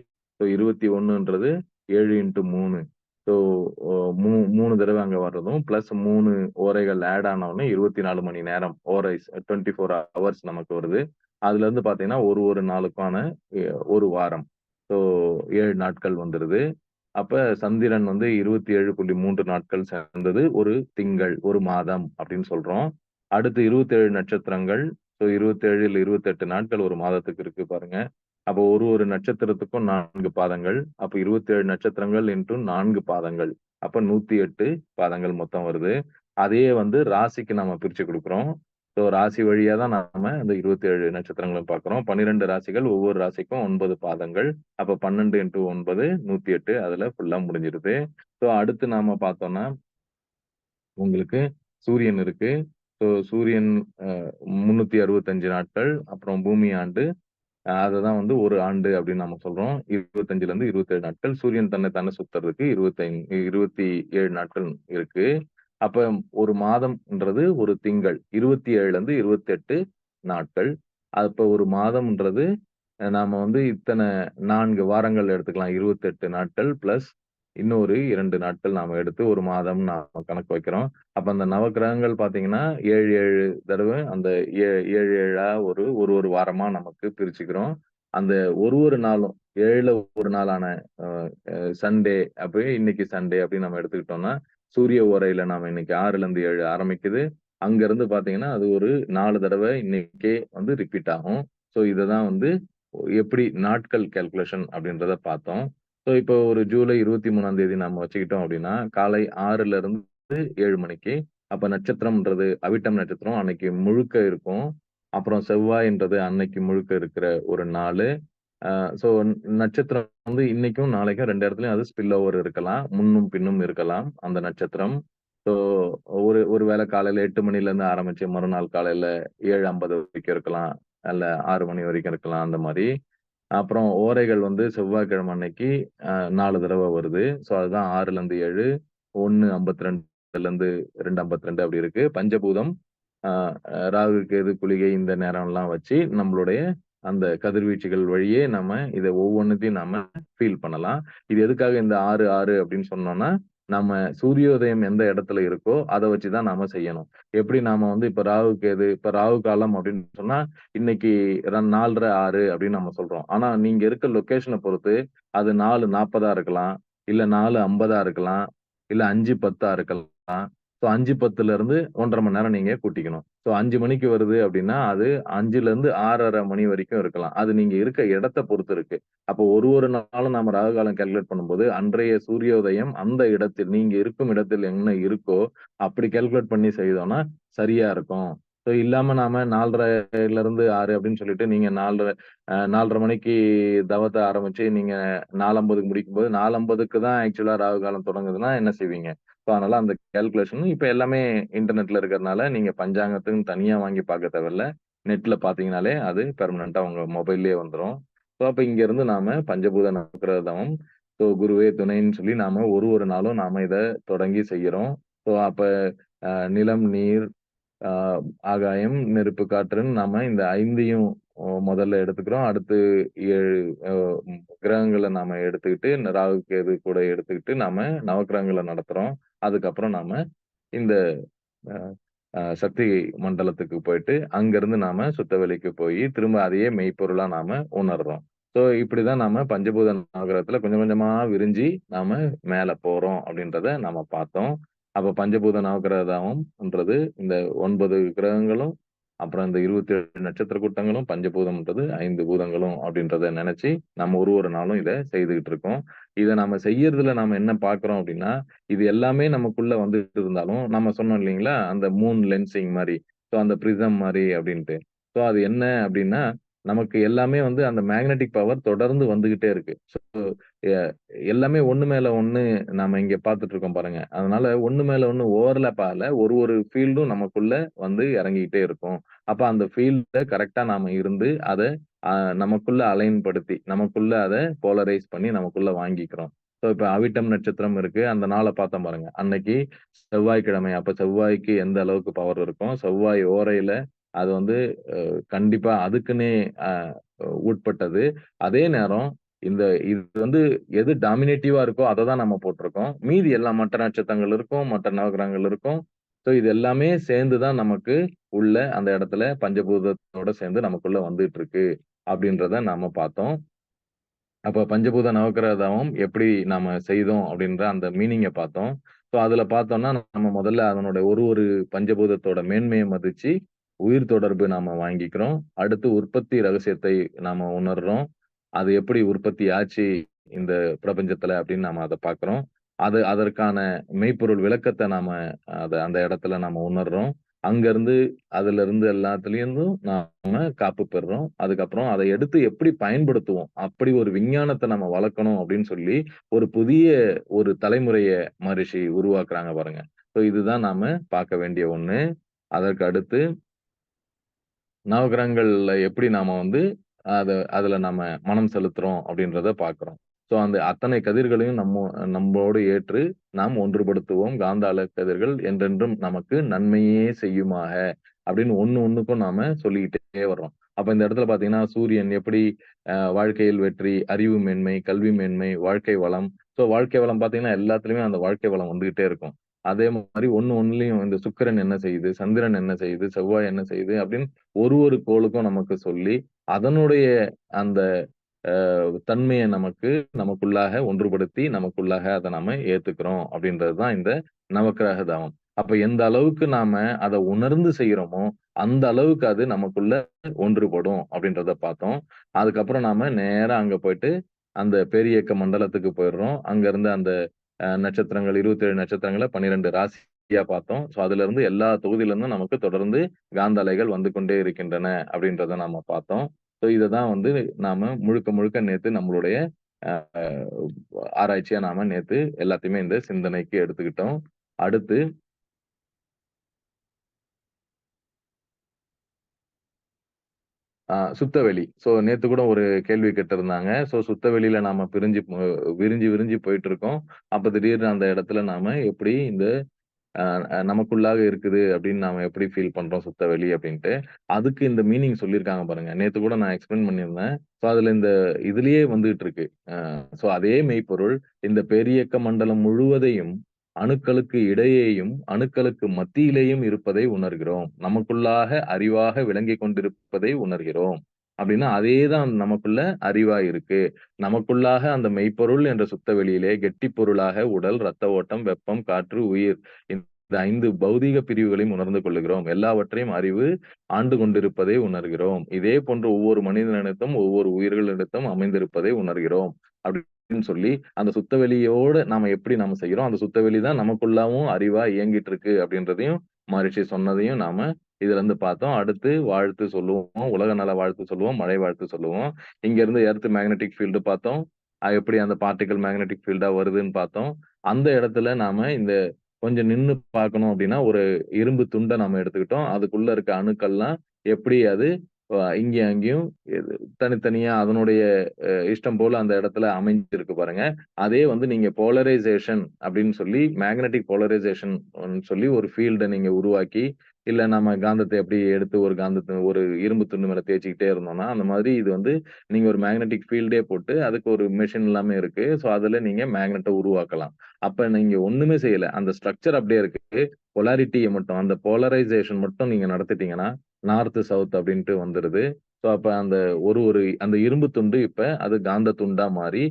21ன்றது 7 இன்டு 3. ஸோ ஒ 3 தடவ அங்க வர்றதும், பிளஸ் 3 ஓரைகள் ஆட் ஆன உடனே 24 மணி நேரம் ஓரைஸ் 24 ஹவர்ஸ் நமக்கு வருது. அதுலருந்து பார்த்தீங்கன்னா, ஒரு நாளுக்கான எ 1 வாரம். ஸோ 7 நாட்கள் வந்துருது. அப்ப சந்திரன் வந்து 27.3 நாட்கள் சேர்ந்தது ஒரு திங்கள், ஒரு மாதம் அப்படின்னு சொல்றோம். அடுத்து 27 நட்சத்திரங்கள். 27 28 நாட்கள் ஒரு மாதத்துக்கு இருக்கு பாருங்க. அப்போ ஒரு நட்சத்திரத்துக்கும் 4 பாதங்கள். அப்ப 27 நட்சத்திரங்கள் இன்டு 4 பாதங்கள். அப்ப 108 பாதங்கள் மொத்தம் வருது. அதையே வந்து ராசிக்கு நாம பிரிச்சு குடுக்குறோம். ராசி வழியா தான் நாம அந்த 27 நட்சத்திரங்களும் பார்க்கிறோம். 12 ராசிகள், ஒவ்வொரு ராசிக்கும் 9 பாதங்கள். அப்ப 12 இன்டு 9 108 அதுல ஃபுல்லா முடிஞ்சிருது. அடுத்து நாம பார்த்தோம்னா, உங்களுக்கு சூரியன் இருக்கு. ஸோ சூரியன் 365 நாட்கள், அப்புறம் பூமி ஆண்டு. அததான் வந்து 1 ஆண்டு அப்படின்னு நம்ம சொல்றோம். 25லேருந்து 27 நாட்கள். சூரியன் தன்னை தானே சுத்துறதுக்கு 27 நாட்கள் இருக்கு. அப்ப ஒரு மாதம்ன்றது ஒரு திங்கள். 27லேருந்து 28 நாட்கள். அப்ப ஒரு மாதம்ன்றது நாம வந்து இத்தன 4 வாரங்கள் எடுத்துக்கலாம். 28 நாட்கள் பிளஸ் இன்னொரு 2 நாட்கள் நாம எடுத்து ஒரு மாதம் நாம கணக்கு வைக்கிறோம். அப்ப அந்த நவக்கிரகங்கள் பார்த்தீங்கன்னா, 7, 7 தடவ அந்த 7, 7ஆ ஒரு வாரமா நமக்கு பிரிச்சுக்கிறோம். அந்த ஒரு நாளும் 7ல ஒரு நாளான அ அ சண்டே இன்னைக்கு சண்டே அப்படின்னு நம்ம எடுத்துக்கிட்டோம்னா, சூரிய ஓரையில நாம இன்னைக்கு 6லேருந்து 7 ஆரம்பிக்குது. அங்கருந்து பார்த்தீங்கன்னா, அது ஒரு 4 தடவ இன்னைக்கே வந்து ரிப்பீட் ஆகும். ஸோ இததான் வந்து எப்படி நாட்கள் கால்குலேஷன் அப்படின்றத பார்த்தோம். ஸோ இப்போ ஒரு ஜூலை 23ஆம் தேதி நம்ம வச்சுக்கிட்டோம் அப்படின்னா, காலை 6லிருந்து 7 மணிக்கு. அப்ப நட்சத்திரம்ன்றது அவிட்டம் நட்சத்திரம் அன்னைக்கு முழுக்க இருக்கும். அப்புறம் செவ்வாய்ன்றது அன்னைக்கு முழுக்க இருக்கிற ஒரு நாளு. அ ஸோ நட்சத்திரம் வந்து இன்னைக்கும், நாளைக்கும் 2 இடத்துலயும் அது ஸ்பில் ஓவர் இருக்கலாம். முன்னும், பின்னும் இருக்கலாம் அந்த நட்சத்திரம். ஸோ ஒரு வேளை காலையில 8 மணிலேருந்து ஆரம்பிச்சு மறுநாள் காலையில 7:50 வரைக்கும் இருக்கலாம். இல்ல 6 மணி வரைக்கும் இருக்கலாம் அந்த மாரி. அப்புறம் ஓரைகள் வந்து செவ்வாய்க்கிழமை அன்னைக்கு 4 தடவ வருது. ஸோ அதுதான் 6லேருந்து 7, 1:52லேருந்து 2:52 அப்படி இருக்கு. பஞ்சபூதம் அ ராகு, கேது, குளிகை இந்த நேரம்லாம் வச்சு நம்மளுடைய அந்த கதிர்வீச்சுகள் வழியே நம்ம இத ஒவ்வொன்னத்தையும் நாம ஃபீல் பண்ணலாம். இது எதுக்காக இந்த 6, 6 அப்படின்னு சொன்னோம்னா, நம்ம சூரியோதயம் எந்த இடத்துல இருக்கோ, அத வச்சு தான் நாம செய்யணும். எப்படி நாம வந்து இப்ப ராகு காலம் அப்படின்னு சொன்னா, இன்னைக்கு 4:30, 6 அப்படின்னு நம்ம சொல்றோம். ஆனா நீங்க இருக்க லொகேஷன பொறுத்து அது 4:40 இருக்கலாம், இல்ல 4:50 இருக்கலாம், இல்ல 5:10 இருக்கலாம். ஸோ 5:10லிருந்து 1 1/2 மணி நேரம் நீங்க கூட்டிக்கணும். ஸோ 5 மணிக்கு வருது அப்படின்னா, அது 5லிருந்து 6:30 மணி வரைக்கும் இருக்கலாம். அது நீங்க இருக்க இடத்த பொறுத்து இருக்கு. அப்போ ஒரு நாளும் நம்ம ராகு காலம் கால்குலேட் பண்ணும்போது, அன்றைய சூரியோதயம் அந்த இடத்தில் நீங்க இருக்கும் இடத்தில் என்ன இருக்கோ, அப்படி கால்குலேட் பண்ணி செய்தோம்னா சரியா இருக்கும். ஸோ இல்லாம நாம 4:30லிருந்து 6 அப்படின்னு சொல்லிட்டு நீங்க 4:30 மணிக்கு தவத்த ஆரம்பிச்சு நீங்க 4:50க்கு முடிக்கும்போது 4:50க்கு தான் ஆக்சுவலா ராகு காலம் தொடங்குதுன்னா என்ன செய்வீங்க? ஸோ அதனால அந்த கால்குலேஷன் இப்ப எல்லாமே இன்டர்நெட்ல இருக்கிறதுனால, நீங்க பஞ்சாங்கத்துக்குன்னு தனியா வாங்கி பார்க்க தேவையில்ல. நெட்ல பார்த்தீங்கனாலே அது பெர்மனன்ட்டா உங்க மொபைல்லயே வந்துரும். ஸோ அப்ப இங்கருந்து நாம பஞ்சபூத நவக்கிரகம், ஸோ குருவே துணைன்னு சொல்லி நாம ஒரு நாளும் நாம இத தொடங்கி செய்யறோம். ஸோ அப்ப நிலம், நீர், ஆ ஆகாயம், நெருப்பு, காற்றுன்னு நாம இந்த 5யும் முதல்ல எடுத்துக்கிறோம். அடுத்து 7 அ கிரகங்கள நாம எடுத்துக்கிட்டு, இந்த ராகு, கேது கூட எடுத்துக்கிட்டு நாம நவக்கிரகங்கள நடத்துறோம். அதுக்கப்புறம் நாம இந்த அ அ சக்தி மண்டலத்துக்கு போயிட்டு, அங்கருந்து நாம சுத்தவெளிக்கு போயி, திரும்ப அதையே மெய்ப்பொருளா நாம உணர்றோம். ஸோ இப்படிதான் நாம பஞ்சபூத நவகிரகத்துல கொஞ்சம் கொஞ்சமா விரிஞ்சு நாம மேல போறோம் அப்படின்றத நாம பார்த்தோம். அப்ப பஞ்சபூத நவகிரகம்ன்றது இந்த 9 கிரகங்களும், அப்புறம் இந்த 27 நட்சத்திர கூட்டங்களும், பஞ்சபூதம்ன்றது 5 பூதங்களும் அப்படின்றத நெனச்சு, நம்ம ஒரு நாளும் இத செய்துகிட்டு இருக்கோம். இத நாம செய்யறதுல நாம என்ன பார்க்கிறோம் அப்படின்னா, இது எல்லாமே நமக்குள்ள வந்துட்டு இருந்தாலும், நம்ம சொன்னோம் இல்லீங்களா? அந்த மூன் லென்சிங் மாரி. ஸோ அந்த ப்ரிஸம் மாரி அப்டின்ட்டு. ஸோ அது என்ன அப்டின்னா, நமக்கு எல்லாமே வந்து அந்த மேக்னெட்டிக் பவர் தொடர்ந்து வந்துகிட்டே இருக்கு. ஸோ எ எல்லாமே ஒண்ணு மேல ஒண்ணு நாம இங்க பார்த்துட்டு இருக்கோம் பாருங்க. அதனால ஒண்ணு மேல ஒண்ணு ஓவர்லேப் ஆகல. ஒரு ஃபீல்டும் நமக்குள்ள வந்து இறங்கிக்கிட்டே இருக்கும். அப்ப அந்த ஃபீல்ட கரெக்ட்டா நாம இருந்து, அத அ நமக்குள்ள அலைன் படுத்தி, நமக்குள்ள அத போலரைஸ் பண்ணி நமக்குள்ள வாங்கிக்கிறோம். ஸோ இப்ப அவிட்டம் நட்சத்திரம் இருக்கு. அந்த நாள பார்த்தோம் பாருங்க. அன்னைக்கு செவ்வாய்க்கிழமை. அப்ப செவ்வாய்க்கு எந்த அளவுக்கு பவர் இருக்கும். செவ்வாய் ஓரையில அது வந்து கண்டிப்பா அதுக்குன்னே அ உட்பட்டது. அதே நேரம் இது வந்து எது டாமினேட்டிவா இருக்கோ அத தான் நம்ம போட்டிருக்கோம். மீதி எல்லாம் மற்ற நட்சத்திரங்கள் இருக்கும், மற்ற நவகிரகங்கள் இருக்கும். ஸோ இது எல்லாமே சேர்ந்து தான் நமக்கு உள்ள அந்த இடத்துல பஞ்சபூதத்தோட சேர்ந்து நமக்குள்ள வந்துட்டு இருக்கு. அப்படின்றத நாம பார்த்தோம். அப்ப பஞ்சபூத நவக்கிரக எப்படி நாம செய்தோம் அப்படின்ற அந்த மீனிங்க பார்த்தோம். ஸோ அதுல பார்த்தோம்னா, நம்ம முதல்ல அதனுடைய ஒரு பஞ்சபூதத்தோட மேன்மைய மதிச்சு, உயிர் தொடர்பு நாம வாங்கிக்கிறோம். அடுத்து உற்பத்தி ரகசியத்தை நாம உணர்றோம். அது எப்படி உற்பத்தி ஆச்சு இந்த பிரபஞ்சத்துல அப்படின்னு நாம அத பார்க்கிறோம். அதற்கான மெய்ப்பொருள் விளக்கத்த நாம அந்த இடத்துல நாம உணர்றோம். அங்கருந்து அதிலிருந்து எல்லாத்துலயிருந்தும் நாம காப்பு பெறுறோம். அதுக்கப்புறம் அத எடுத்து எப்படி பயன்படுத்துவோம்? அப்படி ஒரு விஞ்ஞானத்த நம்ம வளர்க்கணும் அப்படின்னு சொல்லி, ஒரு புதிய தலைமுறைய மகரிஷி உருவாக்குறாங்க பாருங்க. ஸோ இதுதான் நாம பார்க்க வேண்டிய ஒண்ணு. அதற்கு அடுத்து நவகிரகங்கள்ல எப்படி நாம வந்து அதுல நம்ம மனம் செலுத்துறோம் அப்படின்றத பார்க்கிறோம். ஸோ அந்த அத்தனை கதிர்களையும் நம்மோடு ஏற்று நாம் ஒன்றுபடுத்துவோம். காந்த அலைக் கதிர்கள் என்றென்றும் நமக்கு நன்மையே செய்யுமாக அப்படின்னு ஒண்ணுக்கும் நாம சொல்லிக்கிட்டே வர்றோம். அப்ப இந்த இடத்துல பார்த்தீங்கன்னா, சூரியன் எப்படி வாழ்க்கையில் வெற்றி, அறிவு மேன்மை, கல்வி மேன்மை, வாழ்க்கை வளம். ஸோ வாழ்க்கை வளம் பார்த்தீங்கன்னா, எல்லாத்துலயுமே அந்த வாழ்க்கை வளம் வந்துகிட்டே இருக்கும். அதே மாரி ஒண்ணுலயும் இந்த சுக்கிரன் என்ன செய்யுது, சந்திரன் என்ன செய்யுது, செவ்வாய் என்ன செய்யுது அப்படின்னு ஒரு கோளுக்கும் நமக்கு சொல்லி, அதனுடைய அந்த தன்மைய நமக்குள்ளாக ஒன்றுபடுத்தி, நமக்குள்ளாக அத நாம ஏத்துக்கிறோம் அப்படின்றது தான் இந்த நவக்கிரக தவம். அப்ப எந்த அளவுக்கு நாம அத உணர்ந்து செய்றோமோ, அந்த அளவுக்கு அது நமக்குள்ள ஒன்றுபடும் அப்படின்றத பார்த்தோம். அதுக்கப்புறம் நாம நேரா அங்க போயிட்டு, அந்த பேரியக்க மண்டலத்துக்கு போயிடுறோம். அங்கருந்து அந்த நட்சத்திரங்கள் 27 நட்சத்திரங்கள 12 ராசியா பார்த்தோம். ஸோ அதிலிருந்து எல்லா தொகுதியிலிருந்தும் நமக்கு தொடர்ந்து காந்த அலைகள் வந்து கொண்டே இருக்கின்றன அப்படின்றத நாம பார்த்தோம். ஸோ இததான் வந்து நாம முழுக்க நேத்து நம்மளுடைய அ ஆராய்ச்சியா நாம நேத்து எல்லாத்தையுமே இந்த சிந்தனைக்கு எடுத்துக்கிட்டோம். அடுத்து சுத்தவெளி. ஸோ நேத்து கூட ஒரு கேள்வி கேட்டிருந்தாங்க. ஸோ சுத்தவெளியில நாம விரிஞ்சு விரிஞ்சு போயிட்டுருக்கோம். அப்ப திடீர்னு அந்த இடத்துல நாம எப்படி இந்த அ அ நமக்குள்ளாக இருக்குது அப்படின்னு நாம எப்படி ஃபீல் பண்றோம் சுத்தவெளி அப்படின்ட்டு. அதுக்கு இந்த மீனிங் சொல்லியிருக்காங்க பாருங்க. நேத்து கூட நான் எக்ஸ்பிளைன் பண்ணியிருந்தேன். ஸோ அதுல இந்த இதுலயே வந்துகிட்டு இருக்கு. ஸோ அதே மெய்ப்பொருள் இந்த பேரியக்க மண்டலம் முழுவதையும் அணுக்களுக்கு இடையேயும், அணுக்களுக்கு மத்தியிலேயும் இருப்பதை உணர்கிறோம். நமக்குள்ளாக அறிவாக விளங்கிக் கொண்டிருப்பதை உணர்கிறோம். அப்படின்னா அதே தான் நமக்குள்ள அறிவா இருக்கு. நமக்குள்ளாக அந்த மெய்ப்பொருள் என்ற சுத்த வெளியிலே கெட்டிப் பொருளாக உடல், ரத்த ஓட்டம், வெப்பம், காற்று, உயிர் இந்த 5 பௌதீக பிரிவுகளையும் உணர்ந்து கொள்ளுகிறோம். எல்லாவற்றையும் அறிவு ஆண்டு கொண்டிருப்பதை உணர்கிறோம். இதே போன்று ஒவ்வொரு மனிதனிடத்தும், ஒவ்வொரு உயிர்களிடத்தும் அமைந்திருப்பதை உணர்கிறோம். அப்படின்னு சொல்லி, அந்த சுத்தவெளியோட நாம செய்றோம். அந்த சுத்தவெளி தான் நமக்குள்ளாவும் அறிவா இயங்கிட்டு இருக்கு அப்படின்றதையும் மகரிஷி சொன்னதையும் நாம இதிலிருந்து பார்த்தோம். அடுத்து வாழ்த்து சொல்லுவோம். உலக நல வாழ்த்து சொல்லுவோம். மழை வாழ்த்து சொல்லுவோம். இங்கிருந்து எர்த் மேக்னெட்டிக் ஃபீல்டு பார்த்தோம். எப்படி அந்த பார்ட்டிகிள் மேக்னெட்டிக் ஃபீல்டா வருதுன்னு பார்த்தோம். அந்த இடத்துல நாம இந்த கொஞ்சம் நின்னு பார்க்கணும் அப்படின்னா, ஒரு இரும்பு துண்ட நம்ம எடுத்துக்கிட்டோம். அதுக்குள்ள இருக்க அணுக்கள்லாம் எப்படி அது இங்கேயும் அங்கேயும் தனித்தனியா அதனுடைய இஷ்டம் போல அந்த இடத்துல அமைஞ்சிருக்கு பாருங்க. அதே வந்து நீங்க போலரைசேஷன் அப்படின்னு சொல்லி மேக்னெட்டிக் போலரைசேஷன் சொல்லி ஒரு ஃபீல்ட நீங்க உருவாக்கி, இல்ல நம்ம காந்தத்த எப்படி எடுத்து ஒரு இரும்பு துண்டு மேல தேய்ச்சுக்கிட்டே இருந்தோம்னா, அந்த மாதிரி இது வந்து நீங்க ஒரு மேக்னெட்டிக் ஃபீல்டே போட்டு அதுக்கு ஒரு மெஷின் எல்லாமே இருக்கு. ஸோ அதுல நீங்க மேக்னெட்ட உருவாக்கலாம். அப்ப நீங்க ஒண்ணுமே செய்யல. அந்த ஸ்ட்ரக்சர் அப்படியே இருக்கு. பொலாரிட்டிய மட்டும் அந்த போலரைசேஷன் மட்டும் நீங்க நடத்திட்டீங்கன்னா, நார்த், சவுத் அப்படின்ட்டு வந்துருது. ஸோ அப்ப அந்த இரும்பு துண்டு இப்ப அது காந்த துண்டா மாறி,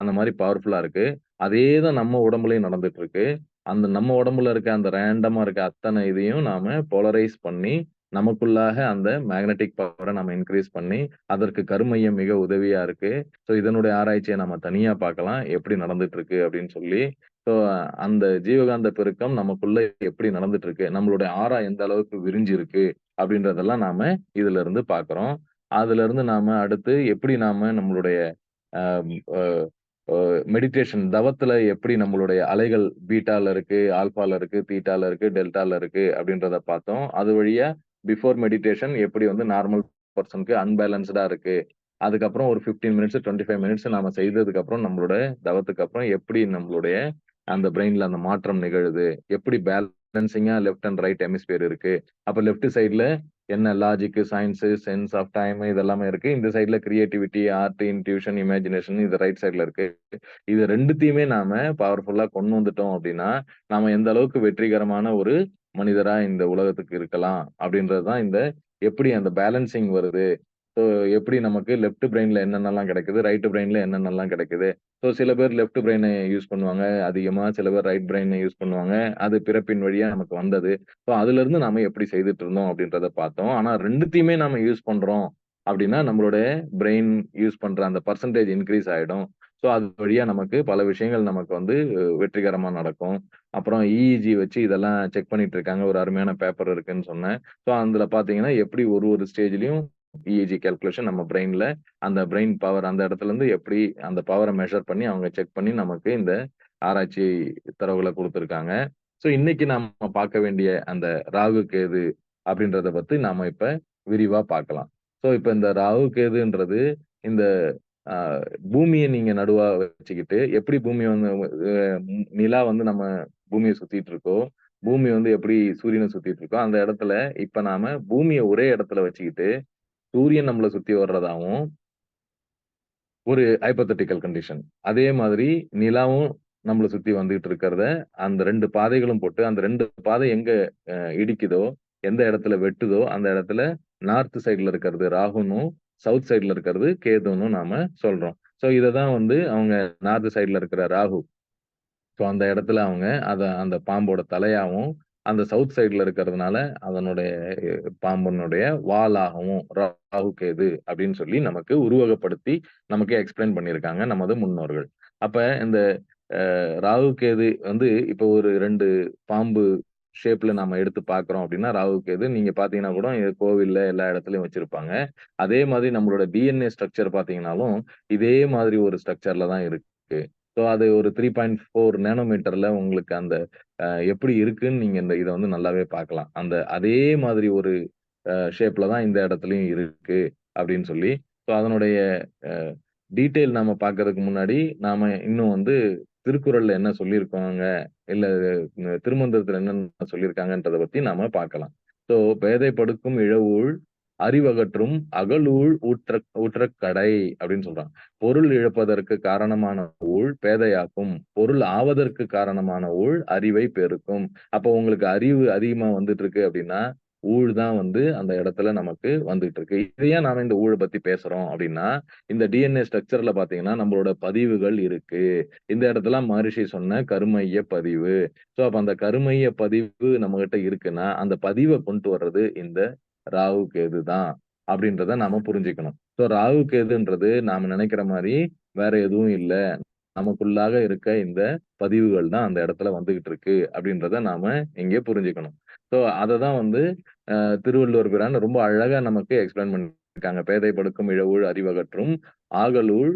அந்த மாரி பவர்ஃபுல்லா இருக்கு. அதே தான் நம்ம உடம்புலயும் நடந்துட்டு இருக்கு. அந்த நம்ம உடம்புல இருக்க அந்த ரேண்டமா இருக்க அத்தனை இதையும் நாம போலரைஸ் பண்ணி, நமக்குள்ளாக அந்த மேக்னெட்டிக் பவர நம்ம இன்கிரீஸ் பண்ணி, அதற்கு கருமையம் மிக உதவியா இருக்கு. ஸோ இதனுடைய ஆராய்ச்சிய நம்ம தனியா பார்க்கலாம். எப்படி நடந்துட்டு இருக்கு அப்படின்னு சொல்லி. ஸோ அந்த ஜீவகாந்த பெருக்கம் நமக்குள்ள எப்படி நடந்துட்டு இருக்கு? நம்மளுடைய ஆறா எந்த அளவுக்கு விரிஞ்சிருக்கு? அப்படின்றதெல்லாம் நாம இதுல இருந்து பார்க்கிறோம். அதுலருந்து நாம அடுத்து எப்படி நாம நம்மளுடைய அ அ அ மெடிடேஷன் தவத்துல எப்படி நம்மளுடைய அலைகள் பீட்டால இருக்கு, ஆல்ஃபால இருக்கு, தீட்டால இருக்கு, டெல்டால இருக்கு அப்படின்றத பார்த்தோம். அது வழியா பிஃபோர் மெடிடேஷன் எப்படி வந்து நார்மல் பெர்சனுக்கு அன்பேலன்ஸ்டா இருக்கு. அதுக்கப்புறம் ஒரு 15 மினிட்ஸ், 25 மினிட்ஸ் நாம செய்ததுக்கு அப்புறம் நம்மளோட தவத்துக்கு அப்புறம் எப்படி நம்மளுடைய அந்த பிரெயின்ல அந்த மாற்றம் நிகழுது? எப்படி பேலன்சிங்கா லெஃப்ட் அண்ட் ரைட் ஹெமிஸ்பியர் இருக்கு? அப்ப லெஃப்ட் சைட்ல என்ன logic, science, sense of time இது எல்லாமே இருக்கு. இந்த சைட்ல கிரியேட்டிவிட்டி, ஆர்ட், இன்ட்யூஷன், இமேஜினேஷன் இது ரைட் சைட்ல இருக்கு. இது 2த்தையுமே நாம பவர்ஃபுல்லா கொண்டு வந்துட்டோம் அப்டின்னா, நாம எந்த அளவுக்கு வெற்றிகரமான ஒரு மனிதரா இந்த உலகத்துக்கு இருக்கலாம் அப்டின்றது தான் எப்படி அந்த பேலன்சிங் வருது? ஸோ எப்படி நமக்கு லெஃப்ட் பிரெயின்ல என்னென்னலாம் கிடைக்குது, ரைட் பிரெயின்ல என்னென்னலாம் கிடைக்குது. ஸோ சில பேர் லெஃப்ட் பிரெயின யூஸ் பண்ணுவாங்க அதிகமா. சில பேர் ரைட் பிரெயின யூஸ் பண்ணுவாங்க. அது பிறப்பின் வழியா நமக்கு வந்தது. ஸோ அதிலிருந்து நாம எப்படி செய்துட்டு இருந்தோம் அப்படின்றத பார்த்தோம். ஆனா 2த்தையுமே நாம யூஸ் பண்றோம் அப்படின்னா, நம்மளுடைய பிரெயின் யூஸ் பண்ற அந்த பெர்சன்டேஜ் இன்கிரீஸ் ஆயிடும். ஸோ அது வழியா நமக்கு பல விஷயங்கள் நமக்கு வந்து வெற்றிகரமா நடக்கும். அப்புறம் இஇஜி வச்சு இதெல்லாம் செக் பண்ணிட்டு இருக்காங்க. ஒரு அருமையான பேப்பர் இருக்குன்னு சொன்னேன். ஸோ அதுல பார்த்தீங்கன்னா, எப்படி ஒரு ஸ்டேஜ்லயும் இஇஜி கால்குலேஷன் நம்ம பிரெயின்ல அந்த பிரெயின் பவர் அந்த இடத்துலருந்து எப்படி அந்த பவர மெஷர் பண்ணி அவங்க செக் பண்ணி நமக்கு இந்த ஆராய்ச்சி தரவுகள குடுத்துருக்காங்க. சோ இன்னைக்கு நாம பார்க்க வேண்டிய அந்த ராகு கேது அப்படின்றத பத்தி நாம இப்ப விரிவா பார்க்கலாம். சோ இப்ப இந்த ராகு கேதுன்றது இந்த அ பூமிய நீங்க நடுவா வச்சுக்கிட்டு, எப்படி பூமிய வந்து நிலா வந்து நம்ம பூமிய சுத்திட்டு இருக்கோ, பூமி வந்து எப்படி சூரியன சுத்திட்டு இருக்கோ, அந்த இடத்துல இப்ப நாம பூமிய ஒரே இடத்துல வச்சுக்கிட்டு, சூரியன் நம்மள சுத்தி வர்றதாவும், ஒரு ஹைப்போதெட்டிக்கல் கண்டிஷன். அதே மாதிரி நிலாவும் நம்மள சுத்தி வந்துகிட்டு இருக்கிறத, அந்த 2 பாதைகளும் போட்டு, அந்த 2 பாதை எங்க இடிக்குதோ, எந்த இடத்துல வெட்டுதோ, அந்த இடத்துல நார்த் சைட்ல இருக்கிறது ராகுன்னும், சவுத் சைட்ல இருக்கிறது கேதுன்னும் நாம சொல்றோம். சோ இத தான் வந்து அவங்க நார்த் சைட்ல இருக்கிற ராகு, சோ அந்த இடத்துல அவங்க அந்த பாம்போட தலையாவும், அந்த சவுத் சைட்ல இருக்கிறதுனால அதனுடைய பாம்புனுடைய வாலாகவும் ராகு கேது அப்படின்னு சொல்லி நமக்கு உருவகப்படுத்தி நமக்கு எக்ஸ்பிளைன் பண்ணியிருக்காங்க நமது முன்னோர்கள். அப்ப இந்த ராகு கேது வந்து இப்போ ஒரு 2 பாம்பு ஷேப்ல நாம எடுத்து பார்க்குறோம் அப்படின்னா, ராகு கேது நீங்க பார்த்தீங்கன்னா கூட கோவில்ல எல்லா இடத்துலயும் வச்சிருப்பாங்க. அதே மாதிரி நம்மளோட டிஎன்ஏ ஸ்ட்ரக்சர் பார்த்தீங்கன்னாலும், இதே மாதிரி ஒரு ஸ்ட்ரக்சர்ல தான் இருக்கு. ஸோ அது ஒரு 3.4 நேனோமீட்டர்ல உங்களுக்கு அந்த எப்படி இருக்குன்னு நீங்க இத வந்து நல்லாவே பார்க்கலாம். அதே மாதிரி ஒரு ஷேப்ல தான் இந்த இடத்துலயும் இருக்கு அப்படின்னு சொல்லி. ஸோ அதனுடைய அ டீட்டெயில் நாம பார்க்கறதுக்கு முன்னாடி, நாம இன்னும் வந்து திருக்குறள்ல என்ன சொல்லியிருக்காங்க, இல்ல திருமந்திரத்துல என்னென்ன சொல்லியிருக்காங்கன்றத பத்தி நாம பார்க்கலாம். ஸோ "பேதை படுக்கும் இழவூழ் அறிவகற்றும் அகலூழ் ஊற்றக் கடை" அப்படின்னு சொல்றாங்க. பொருள் இழப்பதற்கு காரணமான ஊழ் பேதையாக்கும். பொருள் ஆவதற்கு காரணமான ஊழ் அறிவை பெருக்கும். அப்போ உங்களுக்கு அறிவு அதிகமா வந்துட்டு இருக்கு அப்படின்னா, ஊழ் தான் வந்து அந்த இடத்துல நமக்கு வந்துட்டு இருக்கு. இத ஏன் நாம இந்த ஊழ பத்தி பேசுறோம் அப்படின்னா, இந்த டிஎன்ஏ ஸ்ட்ரக்சர்ல பார்த்தீங்கன்னா, நம்மளோட பதிவுகள் இருக்கு. இந்த இடத்துல மகரிஷி சொன்ன கருமைய பதிவு. சோ, அப்ப அந்த கருமைய பதிவு நம்மகிட்ட இருக்குன்னா, அந்த பதிவ கொண்டு வர்றது இந்த ராகு, கேது தான் அப்படின்றத நாம புரிஞ்சுக்கணும். சோ, ராகு, கேதுன்றது நாம நினைக்கிற மாரி வேற எதுவும் இல்ல. நமக்குள்ளாக இருக்க இந்த பதிவுகள் தான் அந்த இடத்துல வந்துகிட்டு இருக்கு அப்படின்றத நாம இங்கே புரிஞ்சுக்கணும். சோ, அததான் வந்து திருவள்ளுவர் பிரான் ரொம்ப அழகா நமக்கு எக்ஸ்பிளைன் பண்ணியிருக்காங்க. "பேதை படுக்கும் இழவூழ் அறிவகற்றும் ஆகலூழ்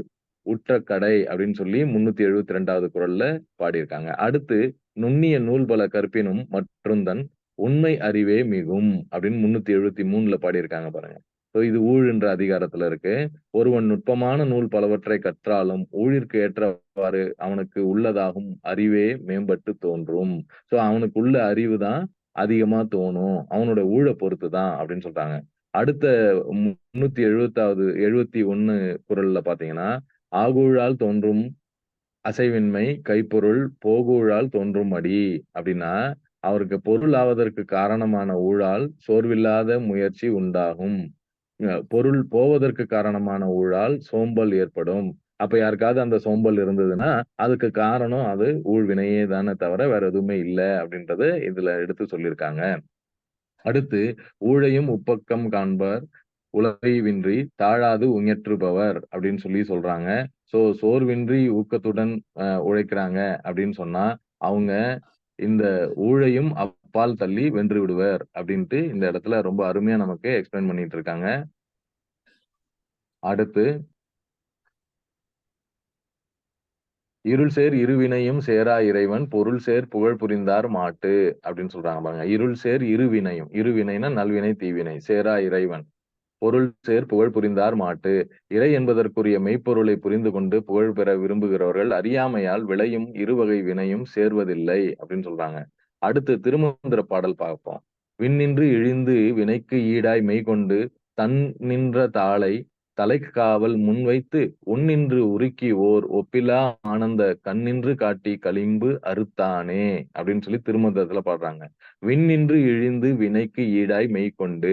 உற்ற கடை" அப்படின்னு சொல்லி 372வது குறள்ல பாடியிருக்காங்க. அடுத்து "நுண்ணிய நூல் பல கற்பினும் மற்றுந்தன் உண்மை அறிவே மிகும்" அப்படின்னு 373ல பாடியிருக்காங்க பாருங்க. சோ இது ஊழ்ன்ற அதிகாரத்துல இருக்கு. "ஒருவன் நுட்பமான நூல் பலவற்றைக் கற்றாலும் ஊழிற்கு ஏற்றவாறு அவனுக்கு உள்ளதாகும் அறிவே மேம்பட்டு தோன்றும்." சோ அவனுக்கு உள்ள அறிவு தான் அதிகமா தோணும். அவனோட ஊழ பொறுத்து தான் அப்படின்னு சொல்றாங்க. அடுத்த 371 குறள்ல பார்த்தீங்கன்னா, "ஆகூழால் தோன்றும் அசைவின்மை கைப்பொருள் போகூழால் தோன்றும் மடி" அப்படின்னா, அவருக்கு பொருள் ஆவதற்கு காரணமான ஊழால் சோர்வில்லாத முயற்சி உண்டாகும். பொருள் போவதற்கு காரணமான ஊழால் சோம்பல் ஏற்படும். அப்ப யாருக்காவது அந்த சோம்பல் இருந்ததுன்னா, அதுக்கு காரணம் அது ஊழ்வினையே தானே தவிர வேற எதுவுமே இல்ல அப்படின்றத இதுல எடுத்து சொல்லியிருக்காங்க. அடுத்து "ஊழையும் உப்பக்கம் காண்பார் உளறிவின்றி தாழாது உஞற்றுபவர்" அப்படின்னு சொல்லி சொல்றாங்க. சோ சோர்வின்றி ஊக்கத்துடன் உழைக்கிறாங்க அப்படின்னு சொன்னா, அவங்க இந்த ஊழையும் அப்பால் தள்ளி வென்று விடுவர் அப்படின்ட்டு இந்த இடத்துல ரொம்ப அருமையா நமக்கு எக்ஸ்பிளைன் பண்ணிட்டு இருக்காங்க. அடுத்து "இருள் சேர் இருவினையும் சேரா இறைவன் பொருள் சேர் புகழ் புரிந்தார் மாட்டு" அப்படின்னு சொல்றாங்க பாருங்க. இருள் சேர் இருவினையும். இருவினைனா நல்வினை, தீவினை. சேரா இறைவன். பொருள் சேர் புகழ் புரிந்தார் மாட்டு. இறை என்பதற்குரிய மெய்ப்பொருளை புரிந்து கொண்டு புகழ் பெற விரும்புகிறவர்கள் அறியாமையால் விளையும் இருவகை வினையும் சேர்வதில்லை அப்படின்னு சொல்றாங்க. அடுத்து திருமந்திர பாடல் பார்ப்போம். "விண்ணின்று இழிந்து வினைக்கு ஈடாய் மெய்கொண்டு தன் நின்ற தாளை தலைக்காவல் முன்வைத்து உன்னின்று உருக்கி ஓர் ஒப்பிலா ஆனந்த கண்ணின்று காட்டி களிம்பு அறுத்தானே" அப்படின்னு சொல்லி திருமந்திரத்துல பாடுறாங்க. "விண்ணின்று இழிந்து வினைக்கு ஈடாய் மெய்கொண்டு"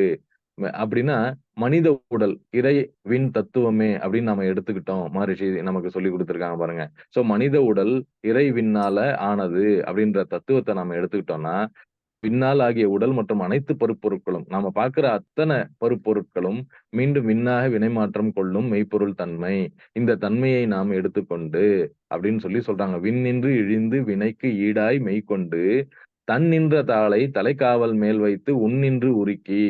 அப்படின்னா மனித உடல், இறை விண் தத்துவமே அப்படின்னு நம்ம எடுத்துக்கிட்டோம். மகரிஷி நமக்கு சொல்லிக் குடுத்திருக்காங்க பாருங்க. சோ மனித உடல் இறை விண்ணால ஆனது அப்படின்ற தத்துவத்த நம்ம எடுத்துக்கிட்டோம்னா, விண்ணால் ஆகிய உடல் மற்றும் அனைத்து பருப்பொருட்களும், நாம பார்க்கிற அத்தன பருப்பொருட்களும் மீண்டும் விண்ணாக வினைமாற்றம் கொள்ளும் மெய்ப்பொருள் தன்மை. இந்த தன்மையை நாம் எடுத்துக்கொண்டு அப்படின்னு சொல்லி சொல்றாங்க. "விண்ணின்று இழிந்து வினைக்கு ஈடாய் மெய்கொண்டு தன்னின்ற தாளை தலைக்காவல் மேல் வைத்து உன்னின்று உருக்கி.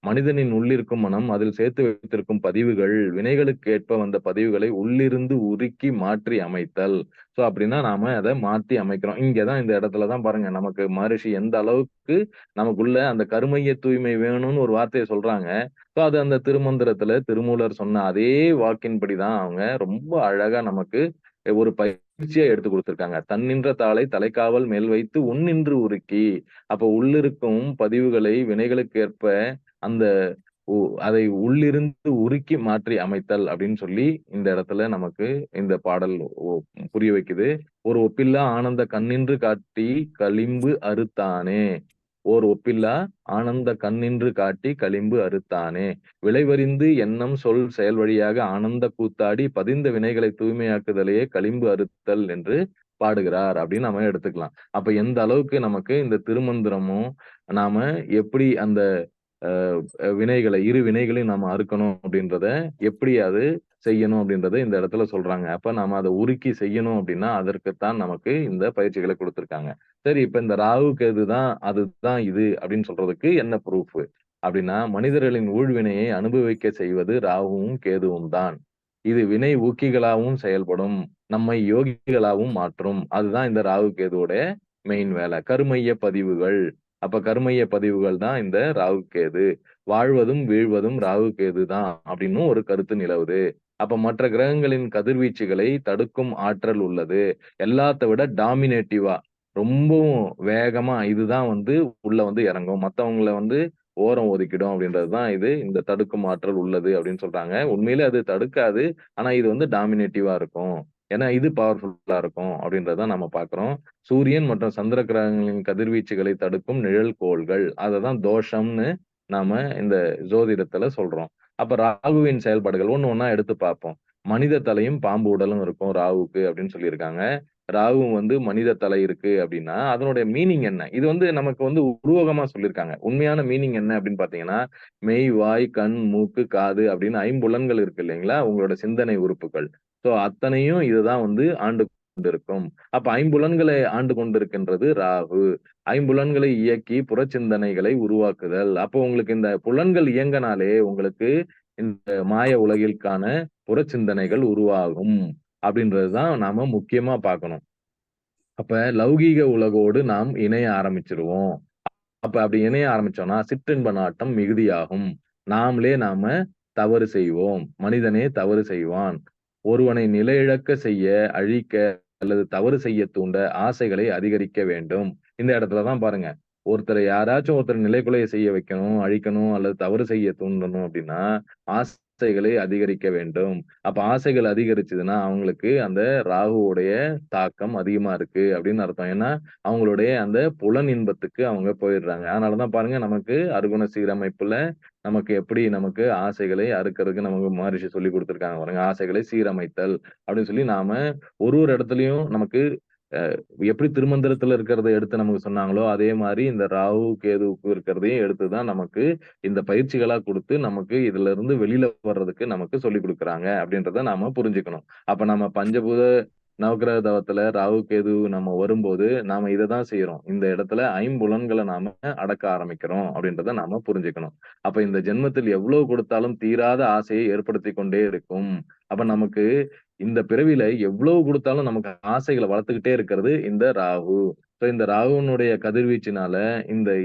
மனிதனின் உள்ளிருக்கும் மனம் அதில் சேர்த்து வைத்திருக்கும் பதிவுகள், வினைகளுக்கு ஏற்ப வந்த பதிவுகளை உள்ளிருந்து உருக்கி மாற்றி அமைத்தல். சோ அப்படின்னா நாம அதை மாத்தி அமைக்கிறோம். இங்கதான் இந்த இடத்துலதான் பாருங்க நமக்கு மகரிஷி எந்த அளவுக்கு நமக்குள்ள அந்த கருமைய தூய்மை வேணும்னு ஒரு வார்த்தையை சொல்றாங்க. சோ அது அந்த திருமந்திரத்துல திருமூலர் சொன்ன அதே வாக்கின்படிதான் அவங்க ரொம்ப அழகா நமக்கு ஒரு பயிற்சியா எடுத்து கொடுத்திருக்காங்க. தன்னின்ற தாளை தலைக்காவல் மேல் வைத்து உன்னின்று உருக்கி. அப்ப உள்ளிருக்கும் பதிவுகளை வினைகளுக்கு ஏற்ப அந்த அதை உள்ளிருந்து உருக்கி மாற்றி அமைத்தல் அப்படின்னு சொல்லி இந்த இடத்துல நமக்கு இந்த பாடல் புரிய வைக்குது. ஒரு ஒப்பில்லா ஆனந்த கண்ணின்று காட்டி களிம்பு அறுத்தானே. ஓர் ஒப்பில்லா ஆனந்த கண்ணின்று காட்டி களிம்பு அறுத்தானே. விளைவறிந்து எண்ணம் சொல் செயல் வழியாக ஆனந்த கூத்தாடி பதிந்த வினைகளை தூய்மையாக்குதலையே களிம்பு அறுத்தல் என்று பாடுகிறார் அப்படின்னு நம்ம எடுத்துக்கலாம். அப்ப எந்த அளவுக்கு நமக்கு இந்த திருமந்திரமும் நாம எப்படி அந்த வினைகளை இரு வினைகளையும் நாம அறுக்கணும் அப்படின்றத எப்படி அது செய்யணும் அப்படின்றத இந்த இடத்துல சொல்றாங்க. அப்ப நாம அதை உருக்கி செய்யணும் அப்படின்னா அதற்குத்தான் நமக்கு இந்த பயிற்சிகளை கொடுத்திருக்காங்க. சரி, இப்ப இந்த ராகு கேது தான் அதுதான் இது அப்படின்னு சொல்றதுக்கு என்ன ப்ரூஃப் அப்படின்னா, மனிதர்களின் ஊழ்வினையை அனுபவிக்க செய்வது ராகுவும் கேதுவும் தான். இது வினை ஊக்கிகளாகவும் செயல்படும், நம்மை யோகிகளாகவும் மாற்றும். அதுதான் இந்த ராகு கேதுவோட மெயின் வேலை. கருமைய பதிவுகள். அப்ப கருமைய பதிவுகள் தான் இந்த ராகு கேது. வாழ்வதும் வீழ்வதும் ராகு கேது தான் அப்படின்னும் ஒரு கருத்து நிலவுது. அப்ப மற்ற கிரகங்களின் கதிர்வீச்சுகளை தடுக்கும் ஆற்றல் உள்ளது. எல்லாத்த விட டாமினேட்டிவா ரொம்பவும் வேகமா இதுதான் உள்ள இறங்கும். மத்தவங்கள ஓரம் ஒதுக்கிடும் அப்படின்றதுதான் இது இந்த தடுக்கும் ஆற்றல் உள்ளது அப்படின்னு சொல்றாங்க. உண்மையிலே அது தடுக்காது. ஆனா இது டாமினேட்டிவா இருக்கும். ஏன்னா இது பவர்ஃபுல்லா இருக்கும் அப்படின்றத நம்ம பார்க்கிறோம். சூரியன் மற்றும் சந்திர கிரகங்களின் கதிர்வீச்சுகளை தடுக்கும் நிழல் கோள்கள். அததான் தோஷம்னு நாம இந்த ஜோதிடத்துல சொல்றோம். அப்ப ராகுவின் செயல்பாடுகள் ஒண்ணு ஒண்ணா எடுத்து பார்ப்போம். மனித தலையும் பாம்பு உடலும் இருக்கும் ராகுவுக்கு அப்படின்னு சொல்லியிருக்காங்க. ராகு மனித தலை இருக்கு அப்படின்னா அதனுடைய மீனிங் என்ன? இது நமக்கு உருவகமா சொல்லியிருக்காங்க. உண்மையான மீனிங் என்ன அப்படின்னு பார்த்தீங்கன்னா, மெய், வாய், கண், மூக்கு, காது அப்படின்னு ஐம்புலன்கள் இருக்கு இல்லைங்களா? உங்களோட சிந்தனை உறுப்புகள். சோ அத்தனையும் இதுதான் ஆண்டு கொண்டிருக்கும். அப்ப ஐம்புலன்களை ஆண்டு கொண்டிருக்கின்றது ராகு. ஐம்புலன்களை இயக்கி புறச்சிந்தனைகளை உருவாக்குதல். அப்போ உங்களுக்கு இந்த புலன்கள் இயங்கினாலே உங்களுக்கு இந்த மாய உலகிற்கான புறச்சிந்தனைகள் உருவாகும் அப்படின்றதுதான் நாம முக்கியமா பார்க்கணும். அப்ப லௌகீக உலகோடு நாம் இணைய ஆரம்பிச்சிருவோம். அப்ப அப்படி இணைய ஆரம்பிச்சோம்னா சிற்றின்ப நாட்டம் மிகுதியாகும். நாம தவறு செய்வோம். மனிதனே தவறு செய்வான். ஒருவனை நிலையிழக்க செய்ய, அழிக்க அல்லது தவறு செய்ய தூண்ட ஆசைகளை அதிகரிக்க வேண்டும். இந்த இடத்துலதான் பாருங்க. யாராச்சும் ஒருத்தர் நிலைகுலைய செய்ய வைக்கணும், அழிக்கணும் அல்லது தவறு செய்ய தூண்டணும் அப்படின்னா, ஆசைகளை அதிகரிக்க வேண்டும். அப்ப ஆசைகள் அதிகரிச்சதுன்னா, அவங்களுக்கு அந்த ராகுவுடைய தாக்கம் அதிகமா இருக்கு அப்படின்னு அர்த்தம். ஏன்னா, அவங்களுடைய அந்த புலன் இன்பத்துக்கு அவங்க போயிடுறாங்க. அதனாலதான் பாருங்க நமக்கு அருகுண சீரமைப்புல நமக்கு எப்படி நமக்கு ஆசைகளை அறுக்கறதுக்கு நமக்கு மகரிஷி சொல்லிக் குடுத்திருக்காங்க பாருங்க. ஆசைகளை சீரமைத்தல் அப்படின்னு சொல்லி நாம ஒரு இடத்துலயும் நமக்கு எப்படி திருமந்திரத்துல இருக்கிறத எடுத்து நமக்கு சொன்னாங்களோ, அதே மாரி இந்த ராகு, கேதுவுக்கு இருக்கிறதையும் எடுத்துதான் நமக்கு இந்த பயிற்சிகளா குடுத்து, நமக்கு இதுல இருந்து வெளியில வர்றதுக்கு நமக்கு சொல்லிக் குடுக்குறாங்க அப்படின்றத நாம புரிஞ்சுக்கணும். அப்ப நம்ம பஞ்சபூத நவக்கிரக தவத்துல ராகு, கேது நம்ம வரும்போது, நாம இததான் செய்றோம். இந்த இடத்துல ஐம்புலன்கள நாம அடக்க ஆரம்பிக்கிறோம் அப்படின்றத நாம புரிஞ்சுக்கணும். அப்ப இந்த ஜென்மத்தில் எவ்வளவு கொடுத்தாலும் தீராத ஆசையை ஏற்படுத்திக் கொண்டே இருக்கும். அப்ப நமக்கு இந்த பிறவியில எவ்வளவு குடுத்தாலும் நமக்கு ஆசைகள வளர்த்துக்கிட்டே இருக்கிறது இந்த ராகு. சோ இந்த ராகுவினுடைய கதிர்வீச்சினால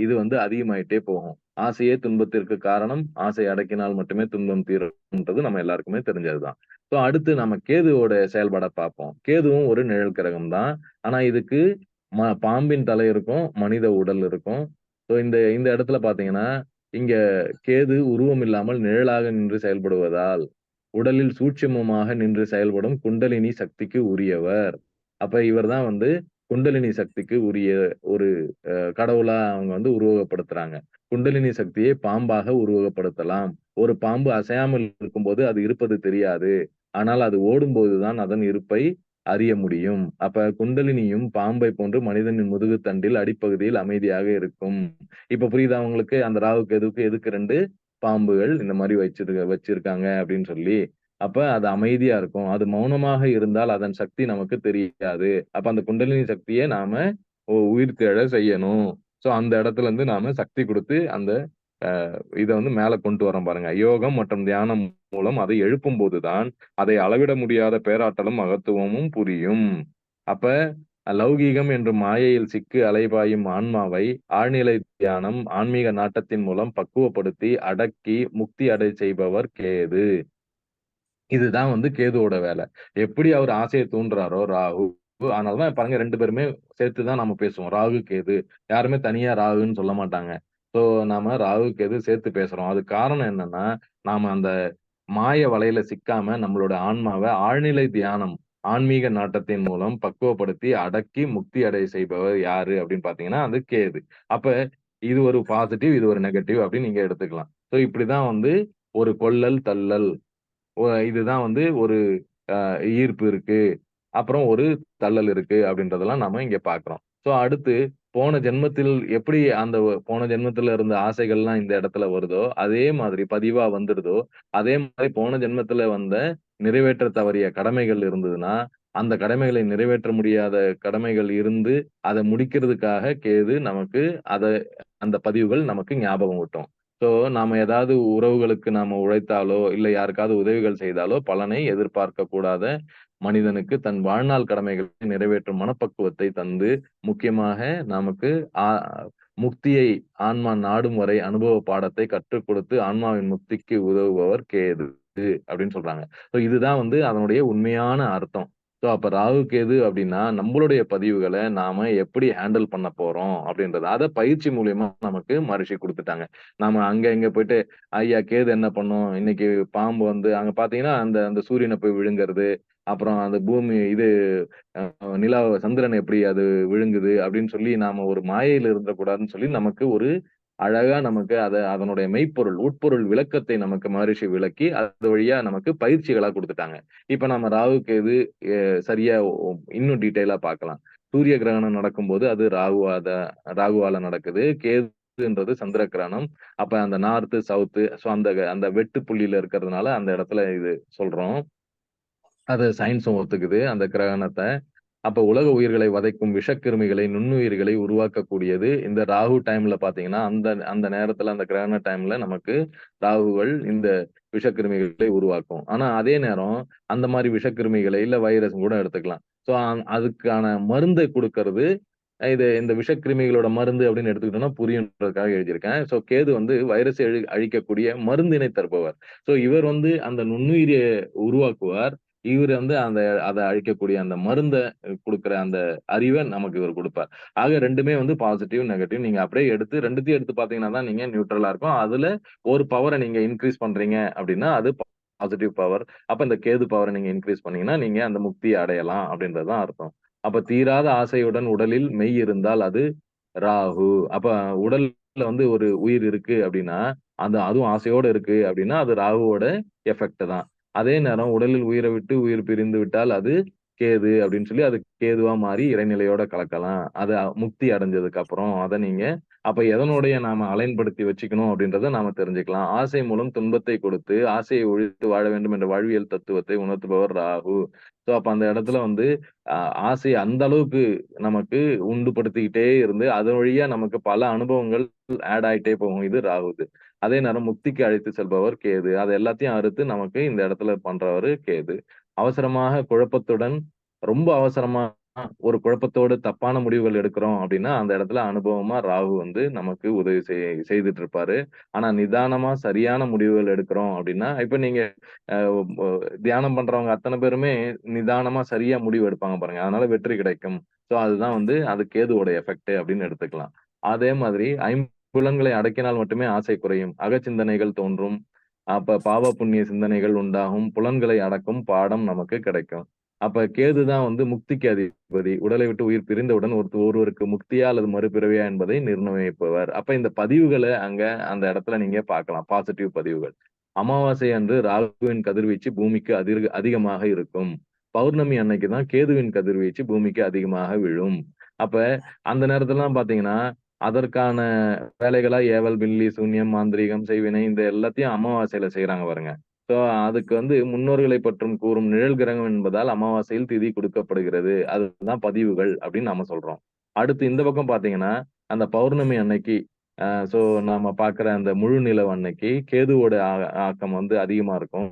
இது அதிகமாயிட்டே போகும். ஆசையே துன்பத்திற்கு காரணம். ஆசை அடக்கினால் மட்டுமே துன்பம் தீரும்ன்றது நம்ம எல்லாருக்குமே தெரிஞ்சதுதான். சோ அடுத்து நம்ம கேதுவோட செயல்பாட பார்ப்போம். கேதுவும் ஒரு நிழல் கிரகம் தான். ஆனா இதுக்கு பாம்பின் தலை இருக்கும், மனித உடல் இருக்கும். சோ இந்த இந்த இடத்துல பார்த்தீங்கன்னா, இங்க கேது உருவம் இல்லாமல் நிழலாக நின்று செயல்படுவதால் உடலில் சூட்சுமமாக நின்று செயல்படும் குண்டலினி சக்திக்கு உரியவர். அப்ப இவர் தான் குண்டலினி சக்திக்கு உரிய ஒரு கடவுளா அவங்க உருவகப்படுத்துறாங்க. குண்டலினி சக்தியை பாம்பாக உருவகப்படுத்தலாம். ஒரு பாம்பு அசையாமல் இருக்கும்போது அது இருப்பது தெரியாது. ஆனால் அது ஓடும்போது தான் அதன் இருப்பை அறிய முடியும். அப்ப குண்டலினியும் பாம்பை போன்று மனிதனின் முதுகுத்தண்டில் அடிப்பகுதியில் அமைதியாக இருக்கும். இப்ப புரியுதா உங்களுக்கு? அந்த ராகு கேதுவுக்கு எதுக்கு 2 பாம்புகள் இந்த மாரி வச்சிருக்காங்க அப்படின்னு சொல்லி. அப்ப அது அமைதியா இருக்கும். அது மௌனமாக இருந்தால் அதன் சக்தி நமக்கு தெரியாது. அப்ப அந்த குண்டலினி சக்திய நாம உயிர்த்தெழ செய்யணும். சோ அந்த இடத்துல இருந்து நாம சக்தி குடுத்து அந்த இத வந்து மேல கொண்டு வரோம் பாருங்க. யோகம் மற்றும் தியானம் மூலம் அதை எழுப்பும்போது தான், அதை அளவிட முடியாத பேராற்றலும், மகத்துவமும் புரியும். அப்ப லௌகீகம் என்று மாயையில் சிக்கி அலைபாயும் ஆன்மாவை ஆழ்நிலை தியானம், ஆன்மீக நாட்டத்தின் மூலம் பக்குவப்படுத்தி, அடக்கி, முக்தி அடையச் செய்பவர் கேது. இதுதான் வந்து கேதுவோட வேலை. எப்படி அவரு ஆசைய தூண்டுறாரோ ராகு, அதனால தான் பாருங்க 2 பேருமே சேர்த்து தான் நம்ம பேசுவோம். ராகு, கேது. யாருமே தனியா ராகுன்னு சொல்ல மாட்டாங்க. ஸோ நாம ராகு, கேது சேர்த்து பேசுறோம். அதுக்கு காரணம் என்னன்னா, நாம அந்த மாய வலையில சிக்காம நம்மளோட ஆன்மாவ ஆழ்நிலை தியானம், ஆன்மீக நாட்டத்தின் மூலம் பக்குவப்படுத்தி, அடக்கி, முக்தி அடைய செய்பவர் யாரு அப்படின்னு பார்த்தீங்கன்னா, அது கேது. அப்ப இது ஒரு பாசிட்டிவ், இது ஒரு நெகட்டிவ் அப்படின்னு நீங்க எடுத்துக்கலாம். ஸோ இப்படிதான் வந்து ஒரு கொள்ளல், தள்ளல் இதுதான் வந்து ஒரு ஈர்ப்பு இருக்கு. அப்புறம் ஒரு தள்ளல் இருக்கு அப்படின்றதெல்லாம் நாம இங்க பார்க்கிறோம். ஸோ அடுத்து போன ஜென்மத்தில் எப்படி அந்த போன ஜென்மத்தில இருந்த ஆசைகள்லாம் இந்த இடத்துல வருதோ, அதே மாதிரி பதிவா வந்துடுதோ, அதே மாரி போன ஜென்மத்தில வந்த நிறைவேற்ற தவறிய கடமைகள் இருந்ததுன்னா, அந்த கடமைகளை நிறைவேற்ற முடியாத கடமைகள் இருந்து, அத முடிக்கிறதுக்காக கேது நமக்கு அத அந்த பதிவுகள் நமக்கு ஞாபகம் ஊட்டும். ஸோ நாம ஏதாவது உறவுகளுக்கு நாம உழைத்தாலோ, இல்ல யாருக்காவது உதவிகள் செய்தாலோ, பலனை எதிர்பார்க்கக் கூடாத மனிதனுக்கு தன் வாழ்நாள் கடமைகளை நிறைவேற்றும் மனப்பக்குவத்தை தந்து, முக்கியமாக நமக்கு ஆ முக்தியை ஆன்மா நாடும் வரை அனுபவ பாடத்தை கற்றுக் கொடுத்து, ஆன்மாவின் முக்திக்கு உதவுபவர் கேது அப்படின்னு சொல்றாங்க. ஸோ இதுதான் வந்து அதனுடைய உண்மையான அர்த்தம். ஸோ அப்ப ராகு, கேது அப்படின்னா, நம்மளுடைய பதிவுகள நாம எப்படி ஹேண்டில் பண்ண போறோம் அப்படின்றது. அத பயிற்சி மூலியமா நமக்கு மகரிஷி குடுத்துட்டாங்க. நாம அங்க இங்க போயிட்டு, ஐயா கேது என்ன பண்ணும்? இன்னைக்கு பாம்பு வந்து அங்க பார்த்தீங்கன்னா, அந்த அந்த சூரியன போய் விழுங்குறது. அப்புறம் அந்த பூமி இது நிலாவ சந்திரன் எப்படி அது விழுங்குது அப்படின்னு சொல்லி நாம ஒரு மாயையில இருந்துறக்கூடாதுன்னு சொல்லி நமக்கு ஒரு அழகா நமக்கு அதனுடைய மெய்ப்பொருள், உட்பொருள் விளக்கத்தை நமக்கு மகரிஷி விளக்கி, அது வழியா நமக்கு பயிற்சிகளா குடுத்துட்டாங்க. இப்ப நம்ம ராகு, கேது சரியா இன்னும் டீட்டெயிலா பார்க்கலாம். சூரிய கிரகணம் நடக்கும்போது அது ராகுவால நடக்குது. கேதுன்றது சந்திர கிரகணம். அப்ப அந்த நார்த், சவுத் சோ அந்த அந்த வெட்டு புள்ளியில இருக்கிறதுனால அந்த இடத்துல இது சொல்றோம். அது சயின்ஸும் ஒத்துக்குது, அந்த கிரகணத்த. அப்ப உலக உயிர்களை வதைக்கும் விஷக்கிருமிகளை, நுண்ணுயிர்களை உருவாக்கக்கூடியது இந்த ராகு டைம்ல பார்த்தீங்கன்னா, அந்த அந்த நேரத்துல அந்த கிரகண டைம்ல நமக்கு ராகுகள் இந்த விஷக்கிருமிகளை உருவாக்கும். ஆனா அதே நேரம் அந்த மாரி விஷக்கிருமிகளை இல்ல வைரஸ் கூட எடுத்துக்கலாம். ஸோ அதுக்கான மருந்தை குடுக்கறது இந்த விஷக்கிருமிகளோட மருந்து அப்படின்னு எடுத்துக்கிட்டோம்னா புரியுன்றதுக்காக எழுதியிருக்கேன். ஸோ கேது வந்து வைரஸை அழிக்கக்கூடிய மருந்தினை தருபவர். ஸோ இவர் வந்து அந்த நுண்ணுயிரிய உருவாக்குவார். இவரு வந்து அத அழிக்கக்கூடிய அந்த மருந்த குடுக்குற அந்த அறிவ நமக்கு இவர் குடுப்பார். ஆக 2மே வந்து பாசிட்டிவ், நெகட்டிவ். நீங்க அப்படியே எடுத்து 2த்தையும் எடுத்து பார்த்தீங்கன்னா தான் நீங்க நியூட்ரலா இருக்கும். அதுல ஒரு பவர நீங்க இன்கிரீஸ் பண்றீங்க அப்படின்னா, அது பாசிட்டிவ் பவர். அப்ப இந்த கேது பவர நீங்க இன்கிரீஸ் பண்ணீங்கன்னா, நீங்க அந்த முக்திய அடையலாம் அப்படின்றது தான் அர்த்தம். அப்ப தீராத ஆசையுடன் உடலில் மெய் இருந்தால் அது ராகு. அப்ப உடல்ல வந்து ஒரு உயிர் இருக்கு அப்படின்னா, அதுவும் ஆசையோட இருக்கு அப்படின்னா, அது ராகுவோட எஃபெக்ட் தான். அதே நேரம் உடலில் உயிர விட்டு உயிர் பிரிந்து விட்டால் அது கேது அப்படின்னு சொல்லி அது கேதுவா மாறி இறைநிலையோட கலக்கலாம். அது முக்தி அடைஞ்சதுக்கு அப்புறம் அத நீங்க அப்ப எதனுடைய நாம அலைன்படுத்தி வச்சுக்கணும் அப்படின்றத நாம தெரிஞ்சுக்கலாம். ஆசை மூலம் துன்பத்தை கொடுத்து, ஆசையை ஒழித்து வாழ வேண்டும் என்ற வாழ்வியல் தத்துவத்தை உணர்த்துபவர் ராகு. ஸோ அப்ப அந்த இடத்துல வந்து அ ஆசைய அந்த அளவுக்கு நமக்கு உண்டுபடுத்திக்கிட்டே இருந்து, அதன் வழியா நமக்கு பல அனுபவங்கள் ஆட் ஆயிட்டே போகும். இது ராகுது. அதே நேரம் முக்திக்கு அழைத்து செல்பவர் கேது. அது எல்லாத்தையும் அறுத்து நமக்கு இந்த இடத்துல பண்றவரு கேது. அவசரமாக குழப்பத்துடன் ரொம்ப அவசரமா ஒரு குழப்பத்தோடு தப்பான முடிவுகள் எடுக்கிறோம் அப்படின்னா, அந்த இடத்துல அனுபவமா ராகு வந்து நமக்கு உதவி செய்துட்டு இருப்பாரு. ஆனா நிதானமா சரியான முடிவுகள் எடுக்கிறோம் அப்படின்னா, இப்ப நீங்க அ ஒ தியானம் பண்றவங்க அத்தன பேருமே நிதானமா சரியா முடிவு எடுப்பாங்க பாருங்க. அதனால வெற்றி கிடைக்கும். ஸோ அதுதான் வந்து அது கேதுவோட எஃபெக்ட் அப்படின்னு எடுத்துக்கலாம். அதே மாதிரி ஐம்புலன்களை அடக்கினால் மட்டுமே ஆசை குறையும். அகச்சிந்தனைகள் தோன்றும். அப்ப பாவ புண்ணிய சிந்தனைகள் உண்டாகும். புலன்களை அடக்கும் பாடம் நமக்கு கிடைக்கும். அப்ப கேது தான் வந்து முக்திக்கு அதிபதி. உடலை விட்டு உயிர் பிரிந்தவுடன் ஒருவருக்கு முக்தியா அல்லது மறுபிறவியா என்பதை நிர்ணயிப்பவர். அப்ப இந்த பதிவுகள அங்க அந்த இடத்துல நீங்க பார்க்கலாம். பாசிட்டிவ் பதிவுகள். அமாவாசை அன்று ராகுவின் கதிர்வீச்சு பூமிக்கு அதிகமாக இருக்கும். பௌர்ணமி அன்னைக்கு தான் கேதுவின் கதிர்வீச்சு பூமிக்கு அதிகமாக விழும். அப்ப அந்த நேரத்துலலாம் பார்த்தீங்கன்னா, அதற்கான வேலைகளா ஏவல், பில்லி, சூனியம், மாந்திரீகம், செய்வினை இந்த எல்லாத்தையும் அமாவாசையில செய்றாங்க பாருங்க. ஸோ அதுக்கு வந்து முன்னோர்களை பற்றும் கூறும் நிழல் கிரகம் என்பதால் அமாவாசையில் திதி கொடுக்கப்படுகிறது. அதுதான் பதிவுகள் அப்படின்னு நாம சொல்றோம். அடுத்து இந்த பக்கம் பார்த்தீங்கன்னா, அந்த பௌர்ணமி அன்னைக்கு சோ நாம பார்க்குற அந்த முழு நிலவு அன்னைக்கு கேதுவோட ஆக்கம் வந்து அதிகமா இருக்கும்.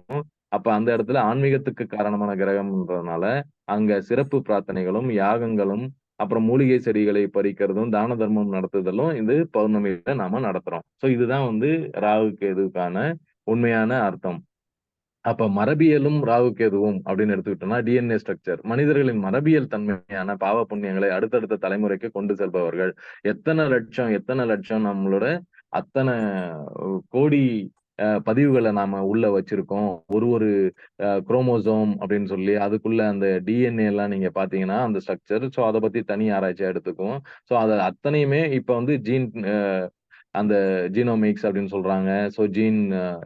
அப்ப அந்த இடத்துல ஆன்மீகத்துக்கு காரணமான கிரகம்ன்றதுனால, அங்க சிறப்பு பிரார்த்தனைகளும், யாகங்களும், அப்புறம் மூலிகை செடிகளை பறிக்கிறதும், தான தர்மம் நடத்துதலும் இது பௌர்ணமியில நாம நடத்துறோம். சோ இதுதான் வந்து ராகு, கேதுவுக்கான உண்மையான அர்த்தம். அப்ப மரபியலும் ராகு கேதுவும் அப்படின்னு எடுத்துக்கிட்டோம்னா, டிஎன்ஏ ஸ்ட்ரக்சர். மனிதர்களின் மரபியல் தன்மையான பாவ புண்ணியங்களை அடுத்தடுத்த தலைமுறைக்கு கொண்டு செல்பவர்கள். எத்தன லட்சம் நம்மளோட அத்தன கோடி பதிவுகள நாம உள்ள வச்சிருக்கோம். ஒரு ஒரு குரோமோசோம் அப்படின்னு சொல்லி, அதுக்குள்ள அந்த டிஎன்ஏ எல்லாம் நீங்க பார்த்தீங்கன்னா, அந்த ஸ்ட்ரக்சர். ஸோ அத பத்தி தனி ஆராய்ச்சியா எடுத்துக்குவோம். ஸோ அத அத்தனையுமே இப்ப வந்து அ அந்த ஜீனோமிக்ஸ் அப்படின்னு சொல்றாங்க. So gene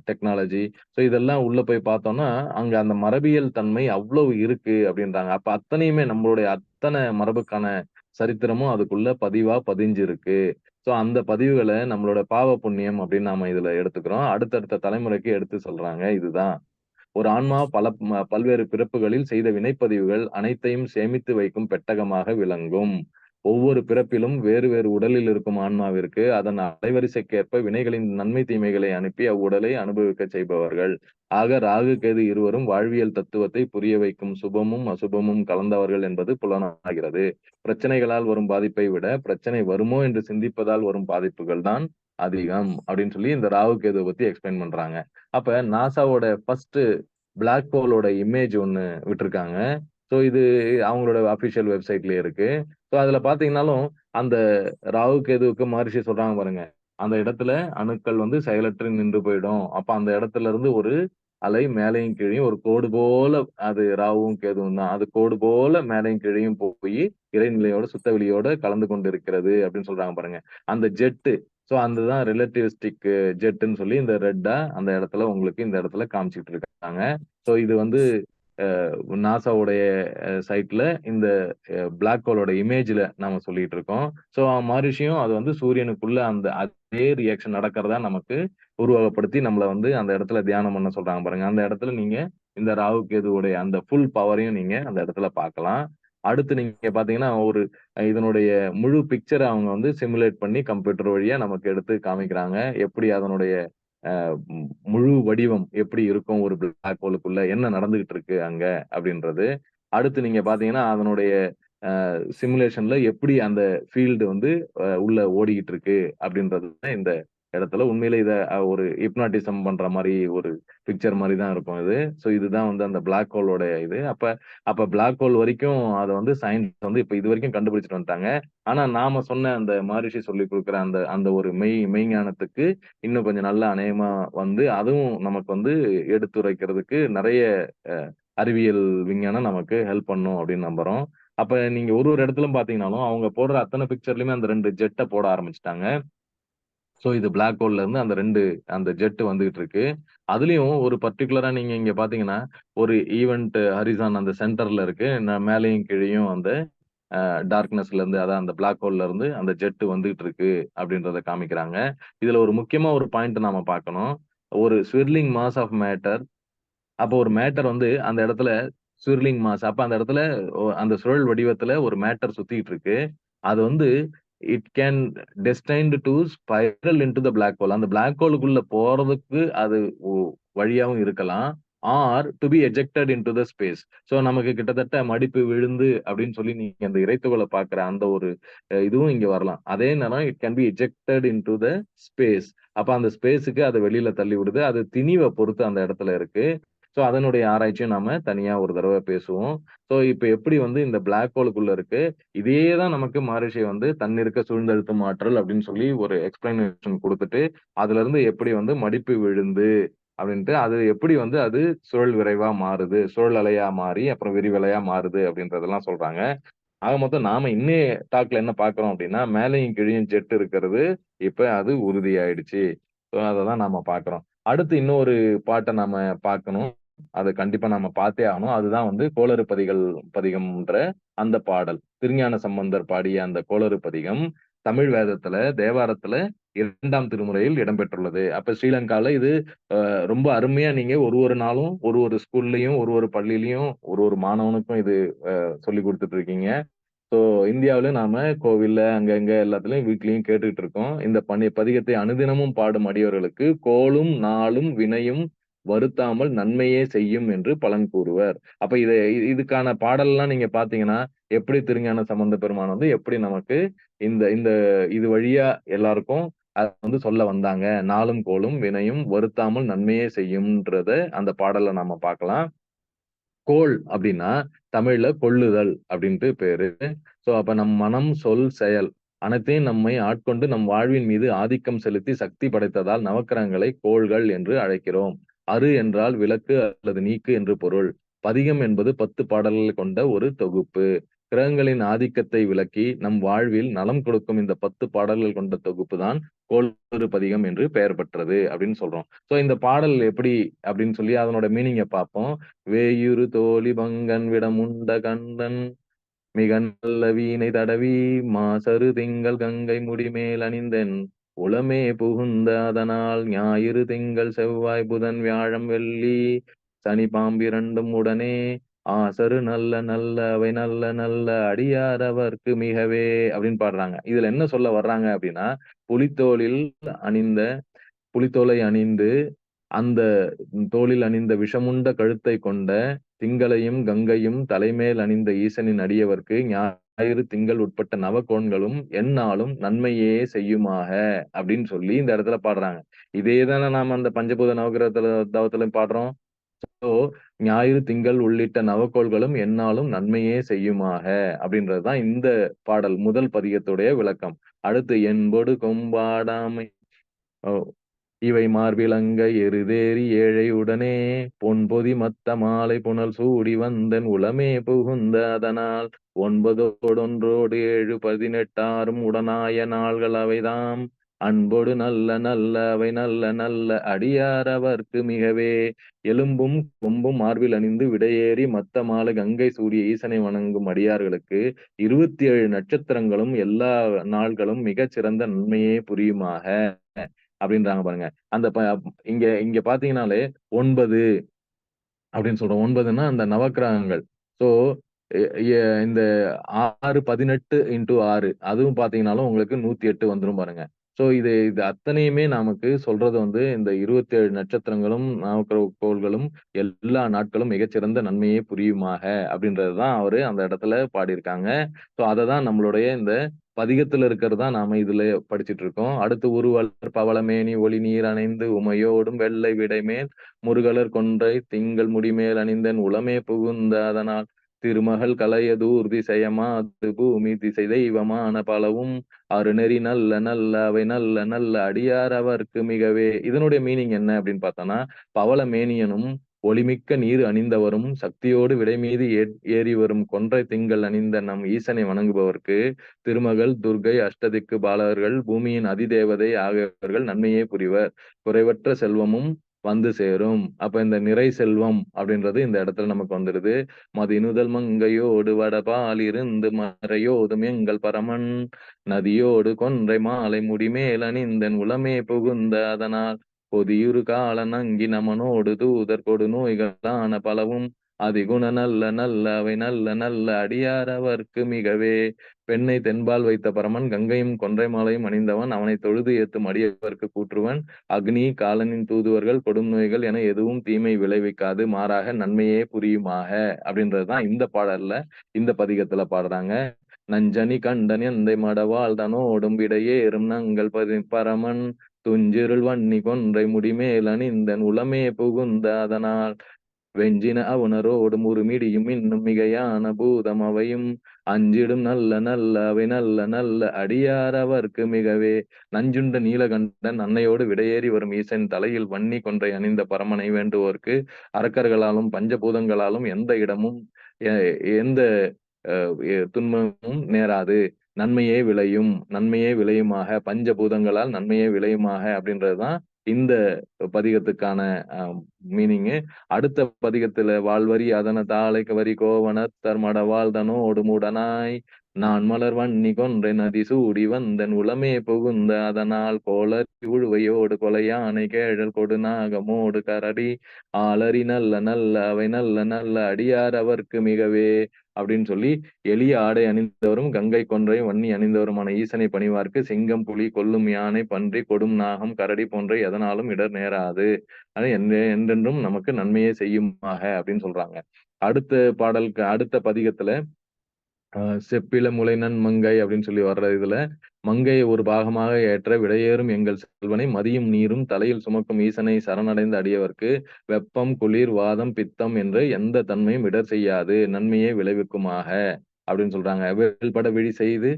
technology. ஸோ இதெல்லாம் உள்ள போய் பார்த்தோம்னா, அங்க அந்த மரபியல் தன்மை அவ்வளவு இருக்கு அப்படின்றாங்க. அப்ப அத்தனையுமே நம்மளுடைய அத்தன மரபுக்கான சரித்திரமும் அதுக்குள்ள பதிவா பதிஞ்சிருக்கு. ஸோ அந்த பதிவுகள நம்மளோட பாவ புண்ணியம் அப்படின்னு நாம இதுல எடுத்துக்கிறோம். அடுத்தடுத்த தலைமுறைக்கு எடுத்து சொல்றாங்க. இதுதான். ஒரு ஆன்மா பல்வேறு பிறப்புகளில் செய்த வினைப்பதிவுகள் அனைத்தையும் சேமித்து வைக்கும் பெட்டகமாக விளங்கும். ஒவ்வொரு பிறப்பிலும் வேறு வேறு உடலில் இருக்கும் ஆன்மாவிற்கு அதன் அலைவரிசைக்கேற்ப வினைகளின் நன்மை தீமைகளை அனுப்பி அவ்வுடலை அனுபவிக்கச் செய்பவர்கள். ஆக ராகு, கேது இருவரும் வாழ்வியல் தத்துவத்தை புரிய வைக்கும் சுபமும், அசுபமும் கலந்தவர்கள் என்பது புலனாகிறது. பிரச்சனைகளால் வரும் பாதிப்பை விட பிரச்சனை வருமோ என்று சிந்திப்பதால் வரும் பாதிப்புகள் தான் அதிகம். அப்படின்னு சொல்லி இந்த ராகு, கேதுவ பத்தி எக்ஸ்பிளைன் பண்றாங்க. அப்ப நாசாவோட ஃபர்ஸ்ட் பிளாக் ஹோலோட இமேஜ் ஒண்ணு விட்டிருக்காங்க. ஸோ இது அவங்களோட அபிஷியல் வெப்சைட்லயே இருக்கு. ஸோ அதுல பார்த்தீங்கன்னாலும், அந்த ராகு, கேதுவுக்கு மகரிஷி சொல்றாங்க பாருங்க. அந்த இடத்துல அணுக்கள் வந்து செயலற்று நின்று போயிடும். அப்ப அந்த இடத்துல இருந்து ஒரு அலை மேலயும் கீழயும் ஒரு கோடு போல அது ராகுவும், கேதுவும் தான். அது கோடு போல மேலயும் கீழயும் போயி இறைநிலையோட, சுத்தவெளியோட கலந்து கொண்டிருக்கிறது அப்படின்னு சொல்றாங்க பாருங்க. அந்த ஜெட் ஸோ அதுதான் ரிலேட்டிவிஸ்டிக் ஜெட்ன்னு சொல்லி இந்த ரெட்டா அந்த இடத்துல உங்களுக்கு இந்த இடத்துல காமிச்சுட்டு இருக்காங்க. ஸோ இது வந்து அ நாசாவுடைய சைட்ல இந்த பிளாக் ஹோலோட இமேஜ்ல நாம சொல்லிட்டு இருக்கோம். ஸோ மகரிஷியும் அது வந்து சூரியனுக்குள்ள அந்த அதே ரியாக்ஷன் நடக்கிறதா நமக்கு உருவகப்படுத்தி நம்மள வந்து அந்த இடத்துல தியானம் பண்ண சொல்றாங்க பாருங்க. அந்த இடத்துல நீங்க இந்த ராகு, கேதுவுடைய அந்த ஃபுல் பவரையும் நீங்க அந்த இடத்துல பார்க்கலாம். அடுத்து நீங்க பார்த்தீங்கன்னா, ஒரு இதனுடைய முழு பிக்சர அவங்க வந்து சிமுலேட் பண்ணி கம்ப்யூட்டர் வழியா நமக்கு எடுத்து காமிக்கிறாங்க. எப்படி அதனுடைய முழு வடிவம் எப்படி இருக்கும் ஒரு பிளாக் ஹோலுக்குள்ள, என்ன நடந்துகிட்டு இருக்கு அங்க அப்படின்றது. அடுத்து நீங்க பார்த்தீங்கன்னா, அதனுடைய சிமுலேஷன்ல எப்படி அந்த ஃபீல்டு வந்து உள்ள ஓடிக்கிட்டு இருக்கு அப்படின்றது தான் இந்த இடத்துல. உண்மையிலே இத ஒரு ஹிப்னாட்டிசம் பண்ற மாரி ஒரு பிக்சர் மாரி தான் இருக்கும் இது. ஸோ இதுதான் வந்து அந்த பிளாக் ஹோலோட இது. அப்ப அப்ப பிளாக் ஹோல் வரைக்கும் அத வந்து சயின்ஸ் வந்து இப்ப இதுவரைக்கும் கண்டுபிடிச்சுட்டு வந்துட்டாங்க. ஆனா நாம சொன்ன அந்த மகரிஷி சொல்லிக் குடுக்குற அந்த அந்த ஒரு மெய்ஞானத்துக்கு இன்னும் கொஞ்சம் நல்லா அநேகமா வந்து அதுவும் நமக்கு வந்து எடுத்துரைக்கிறதுக்கு நெறைய அ அறிவியல் விஞ்ஞானம் நமக்கு ஹெல்ப் பண்ணும் அப்படின்னு நம்புறோம். அப்ப நீங்க ஒரு ஒரு இடத்திலும் பார்த்தீங்கன்னாலும், அவங்க போடுற அத்தன பிக்சர்லயுமே அந்த 2 ஜெட்ட போட ஆரம்பிச்சுட்டாங்க. ஸோ இது பிளாக் ஹோல்ல இருந்து அந்த 2 அந்த ஜெட் வந்துகிட்டு இருக்கு. அதுலயும் ஒரு பர்ட்டிகுலரா நீங்க இங்க பார்த்தீங்கன்னா, ஒரு ஈவன்ட் ஹரிசான் அந்த சென்டர்ல இருக்கு. மேலயும் கீழயும் அந்த டார்க்னஸ்ல இருந்து அதான் அந்த பிளாக் ஹோல்ல இருந்து அந்த ஜெட் வந்துகிட்டு இருக்கு அப்படின்றத காமிக்கிறாங்க. இதுல ஒரு முக்கியமா ஒரு பாயிண்ட் நாம பார்க்கணும். ஒரு ஸ்விர்லிங் மாஸ் ஆஃப் மேட்டர் அப்போ ஒரு மேட்டர் வந்து அந்த இடத்துல ஸ்விர்லிங் மாஸ். அப்ப அந்த இடத்துல அந்த சுழல் வடிவத்துல ஒரு மேட்டர் சுத்திட்டு இருக்கு. அது வந்து it can destined to spiral into the black hole. அந்த பிளாக் ஹோலுக்குள்ள போறதுக்கு அது ஒ வழியாவும் இருக்கலாம். Or to be ejected into the space. So நமக்கு கிட்டத்தட்ட மடிப்பு விழுந்து அப்படின்னு சொல்லி நீங்க அந்த இரைத்துகள பார்க்கிற அந்த ஒரு இதுவும் இங்க வரலாம். அதே நேரம் it can be ejected into the space. அப்ப அந்த ஸ்பேஸ்க்கு அத வெளியில தள்ளி விடுது. அது திணிவ பொறுத்து அந்த இடத்துல இருக்கு. ஸோ அதனுடைய ஆராய்ச்சியும் நாம தனியா ஒரு தடவ பேசுவோம். ஸோ இப்ப எப்படி வந்து இந்த பிளாக் ஹோலுக்குள்ள இருக்கு. இதே தான் நமக்கு மகரிஷி வந்து தன்னிருக்க சூழ்ந்தழுத்தும் ஆற்றல் அப்படின்னு சொல்லி ஒரு எக்ஸ்பிளனேஷன் குடுத்துட்டு, அதுலருந்து எப்படி வந்து மடிப்பு விழுந்து அப்படின்ட்டு, அது எப்படி வந்து அது சுழல் விரைவா மாறுது, சுழல் அலையா மாறி அப்புறம் விரிவலையா மாறுது அப்படின்றதெல்லாம் சொல்றாங்க. ஆக மொத்தம் நாம இன்னைய டாக்ல என்ன பார்க்கிறோம் அப்படின்னா, மேலயும் கீழயும் ஜெட் இருக்கிறது, இப்ப அது உறுதியாயிடுச்சு. ஸோ அததான் நாம பார்க்கிறோம். அடுத்து இன்னொரு பாட்ட நாம பார்க்கணும். அத கண்டிப்பா நாம பார்த்தே ஆகணும். அதுதான் வந்து கோளறு பதிகம்ன்ற அந்த பாடல். திருஞான சம்பந்தர் பாடிய அந்த கோளறு பதிகம், தமிழ் வேதத்துல, தேவாரத்துல 2ஆம் திருமுறையில் இடம்பெற்றுள்ளது. அப்ப ஸ்ரீலங்கால இது ரொம்ப அருமையா நீங்க ஒரு ஒரு நாளும், ஒரு ஒரு ஸ்கூல்லயும், ஒரு ஒரு பள்ளியிலயும், ஒரு ஒரு மாணவனுக்கும் இது சொல்லிக் குடுத்துட்டு இருக்கீங்க. ஸோ இந்தியாவுல நாம கோவில்ல அங்க இங்க எல்லாத்துலயும் வீட்லயும் கேட்டுட்டு இருக்கோம். இந்த பதிகத்தை அனுதினமும் பாடும் அடியவர்களுக்கு கோலும் நாளும் வினையும் வருத்தாமல் நன்மையே செய்யும் என்று பலன் கூறுவர். அப்ப இதுக்கான பாடல்லாம் நீங்க பார்த்தீங்கன்னா, எப்படி திருஞான சம்பந்த பெருமான் வந்து எப்படி நமக்கு இந்த இந்த இது வழியா எல்லாருக்கும் அத வந்து சொல்ல வந்தாங்க. நாளும் கோலும் வினையும் வருத்தாமல் நன்மையே செய்யும்ன்றத அந்த பாடல்ல நாம பார்க்கலாம். கோள் அப்படின்னா தமிழ்ல கொல்லுதல் அப்படின்ட்டு பேரு. சோ அப்ப நம் மனம், சொல், செயல் அனைத்தையும் நம்மை ஆட்கொண்டு நம் வாழ்வின் மீது ஆதிக்கம் செலுத்தி சக்தி படைத்ததால் நவக்கிரகங்களை கோள்கள் என்று அழைக்கிறோம். அரு என்றால் விளக்கு அல்லது நீக்கு என்று பொருள். பதிகம் என்பது 10 பாடல்கள் கொண்ட ஒரு தொகுப்பு. கிரகங்களின் ஆதிக்கத்தை விளக்கி நம் வாழ்வில் நலம் கொடுக்கும் இந்த 10 பாடல்கள் கொண்ட தொகுப்பு தான் கோளறு பதிகம் என்று பெயர் பெற்றது அப்படின்னு சொல்றோம். சோ இந்த பாடல் எப்படி அப்படின்னு சொல்லி அதனோட மீனிங்க பார்ப்போம். வேயுறு தோழி பங்கன் விடமுண்ட கண்டன் மிக நல்ல வீணை தடவி மாசறு திங்கள் கங்கை முடிமேல் அணிந்தென் உளமே புகுந்த அதனால் ஞாயிறு திங்கள் செவ்வாய் புதன் வியாழம் வெள்ளி சனி பாம்பிரண்டும் உடனே ஆசரு நல்ல நல்ல அவை நல்ல நல்ல அடியார் அவர்க்கு மிகவே அப்படின்னு பாடுறாங்க. இதுல என்ன சொல்ல வர்றாங்க அப்படின்னா, புலித்தோலில் அணிந்த புலித்தோலை அணிந்து அந்த தோளில் அணிந்த விஷமுண்ட கழுத்தை கொண்ட திங்களையும் கங்கையும் தலைமேல் அணிந்த ஈசனின் அடியவர்க்கு ஞாயிறு திங்கள் உட்பட்ட நவகோள்களும் எந்நாளும் நன்மையே செய்யுமாக அப்படின்னு சொல்லி இந்த இடத்துல பாடுறாங்க. இதே தானே நாம அந்த பஞ்சபூத நவகிரகத்துல தவத்திலும் பாடுறோம். ஸோ ஞாயிறு திங்கள் உள்ளிட்ட நவகோள்களும் எந்நாளும் நன்மையே செய்யுமாக அப்படின்றதுதான் இந்த பாடல் முதல் பதிகத்துடைய விளக்கம். அடுத்து என்பொடு கொம்பாடாமை இவை மார்பிலங்க எருதேறி ஏழை உடனே பொன்பொதி மத்த மாலை புனல் சூடி வந்தன் உளமே புகுந்த அதனால் 9 7 18 உடனாய நாள்கள் அவைதாம் அன்பொடு நல்ல நல்ல அவை நல்ல நல்ல அடியார் அவர்க்கு மிகவே எலும்பும் கொம்பும் மார்பில் அணிந்து விடையேறி மத்த மாலை கங்கை சூரிய ஈசனை வணங்கும் அடியார்களுக்கு 27 நட்சத்திரங்களும் எல்லா நாள்களும் மிகச் சிறந்த நன்மையே புரியுமாக அப்படின்றாங்க பாருங்க. அந்த இங்க இங்க பார்த்தீங்கன்னாலே 9 அப்படின்னு சொல்றோம். 9ன்னா அந்த நவக்கிரகங்கள். ஸோ எ எ இந்த 6 18 இன்டூ 6 அதுவும் பார்த்தீங்கன்னாலும் உங்களுக்கு 108 வந்துரும் பாருங்க. ஸோ இது இது அத்தனையுமே நமக்கு சொல்றது வந்து இந்த 27 நட்சத்திரங்களும், நவக்கிரக கோள்களும் எல்லா நாட்களும் மிகச்சிறந்த நன்மையே புரியுமாக அப்படின்றது தான் அவரு அந்த இடத்துல பாடியிருக்காங்க. ஸோ அததான் நம்மளுடைய இந்த பதிகத்துல இருக்கிறது தான் நாம இதுல படிச்சுட்டு இருக்கோம். அடுத்து உருவலர் பவளமேனி ஒளி நீர் அணைந்து உமையோடும் வெள்ளை விடைமேல் முருகலர் கொன்றை திங்கள் முடிமேல் அணிந்தன் உளமே புகுந்த அதனால் திருமகள் கலையதூர் திசையமா பூமி திசை தெய்வமான பலவும் அருநெறி நல்ல நல்ல அவை நல்ல நல்ல அடியார் அவர்க்கு மிகவே இதனுடைய மீனிங் என்ன அப்படின்னு பார்த்தோம்னா பவள மேனியனும் ஒளிமிக்க நீர் அணிந்தவரும் சக்தியோடு விடைமீது ஏறி வரும் கொன்றை திங்கள் அணிந்த நம் ஈசனை வணங்குபவர்க்கு திருமகள் துர்க்கை அஷ்டதிக்கு பாலகர்கள் பூமியின் அதிதேவதை ஆகியவர்கள் நன்மையே புரிவர் குறைவற்ற செல்வமும் வந்து சேரும். அப்ப இந்த நிறை செல்வம் அப்படின்றது இந்த இடத்துல நமக்கு வந்துடுது. மதினுதல் மங்கையோடு வடபால் இருந்து மறையோதும் எங்கள் பரமன் நதியோடு கொன்றை மாலை முடிமேல் அணிந்தன் உளமே புகுந்த அதனால் பொதியுறு காலன் அங்கி நமனோடு தூதர் கொடு நோய்களான பலவும் அதிகுண நல்ல நல்ல அவை நல்ல நல்ல அடியார் அவர்க்கு மிகவே பெண்ணை தென்பால் வைத்த பரமன் கங்கையும் கொன்றை மாலையும் அணிந்தவன் அவனை தொழுது ஏத்தும் அடியவர்க்கு கூற்றுவன் அக்னி காலனின் தூதுவர்கள் கொடும் நோய்கள் என எதுவும் தீமை விளைவிக்காது மாறாக நன்மையே புரியுமாக அப்படின்றதுதான் இந்த பாடல்ல இந்த பதிகத்துல பாடுறாங்க. நஞ்சனி கண்டன் எந்தை மடவாள் தனோடும் விடையேறும் நங்கள் பரமன் துஞ்சிருள் வன்னி கொன்றை முடிமேல் அணிந்தன் உளமே புகுந்த அதனால் வெஞ்சின அவுணரோடும் உருமிடியும் இன்னும் மிகையான பூதம் அவையும் அஞ்சிடும் நல்ல நல்ல அவை நல்ல நல்ல அடியார் அவர்க்கு மிகவே நஞ்சுண்ட நீலகண்டன் அன்னையோடு விடையேறி வரும் ஈசன் தலையில் வன்னி கொன்றை அணிந்த பரமனை வேண்டுவோர்க்கு அரக்கர்களாலும் பஞ்சபூதங்களாலும் எந்த இடமும் எந்த துன்பமும் நேராது நன்மையே விளையும் நன்மையே விளையுமாக பஞ்சபூதங்களால் நன்மையே விளையுமாக அப்படின்றதுதான் இந்த பதிகத்துக்கான மீனிங்கு. அடுத்த பதிகத்துல வாழ்வரி அதன தாளைக்கு வரி கோவன தர்மட வாழ்தனோடு மூடனாய் நான் மலர் வன்னி கொன்றை நதி சூடி வந்தன் உளமே புகுந்த அதனால் கோளரி உழுவையோடு கொலையானை கேழல் கொடு நாகமோடு கரடி ஆளரி நல்ல நல்ல அவை நல்ல நல்ல அடியார் அவர்க்கு மிகவே அப்படின்னு சொல்லி எளிய ஆடை அணிந்தவரும் கங்கை கொன்றை வன்னி அணிந்தவருமான ஈசனை பணிவார்க்கு சிங்கம் புலி கொல்லும் யானை பன்றி கொடும் நாகம் கரடி போன்ற எதனாலும் இடர் நேராது அது என்றென்றும் நமக்கு நன்மையே செய்யுமாக அப்படின்னு சொல்றாங்க. அடுத்த பாடலுக்கு அடுத்த பதிகத்துல செப்பில முலைநன் மங்கை அப்படின்னு சொல்லி வர்ற இதுல மங்கையை ஒரு பாகமாக ஏற்ற விடையேறும் எங்கள் செல்வனை மதியும் நீரும் தலையில் சுமக்கும் ஈசனை சரணடைந்த அடியவர்க்கு வெப்பம் குளிர் வாதம் பித்தம் என்று எந்த தன்மையும் இடர் செய்யாது நன்மையை விளைவிக்குமாக அப்படின்னு சொல்றாங்க. வேல்பட விழி செய்து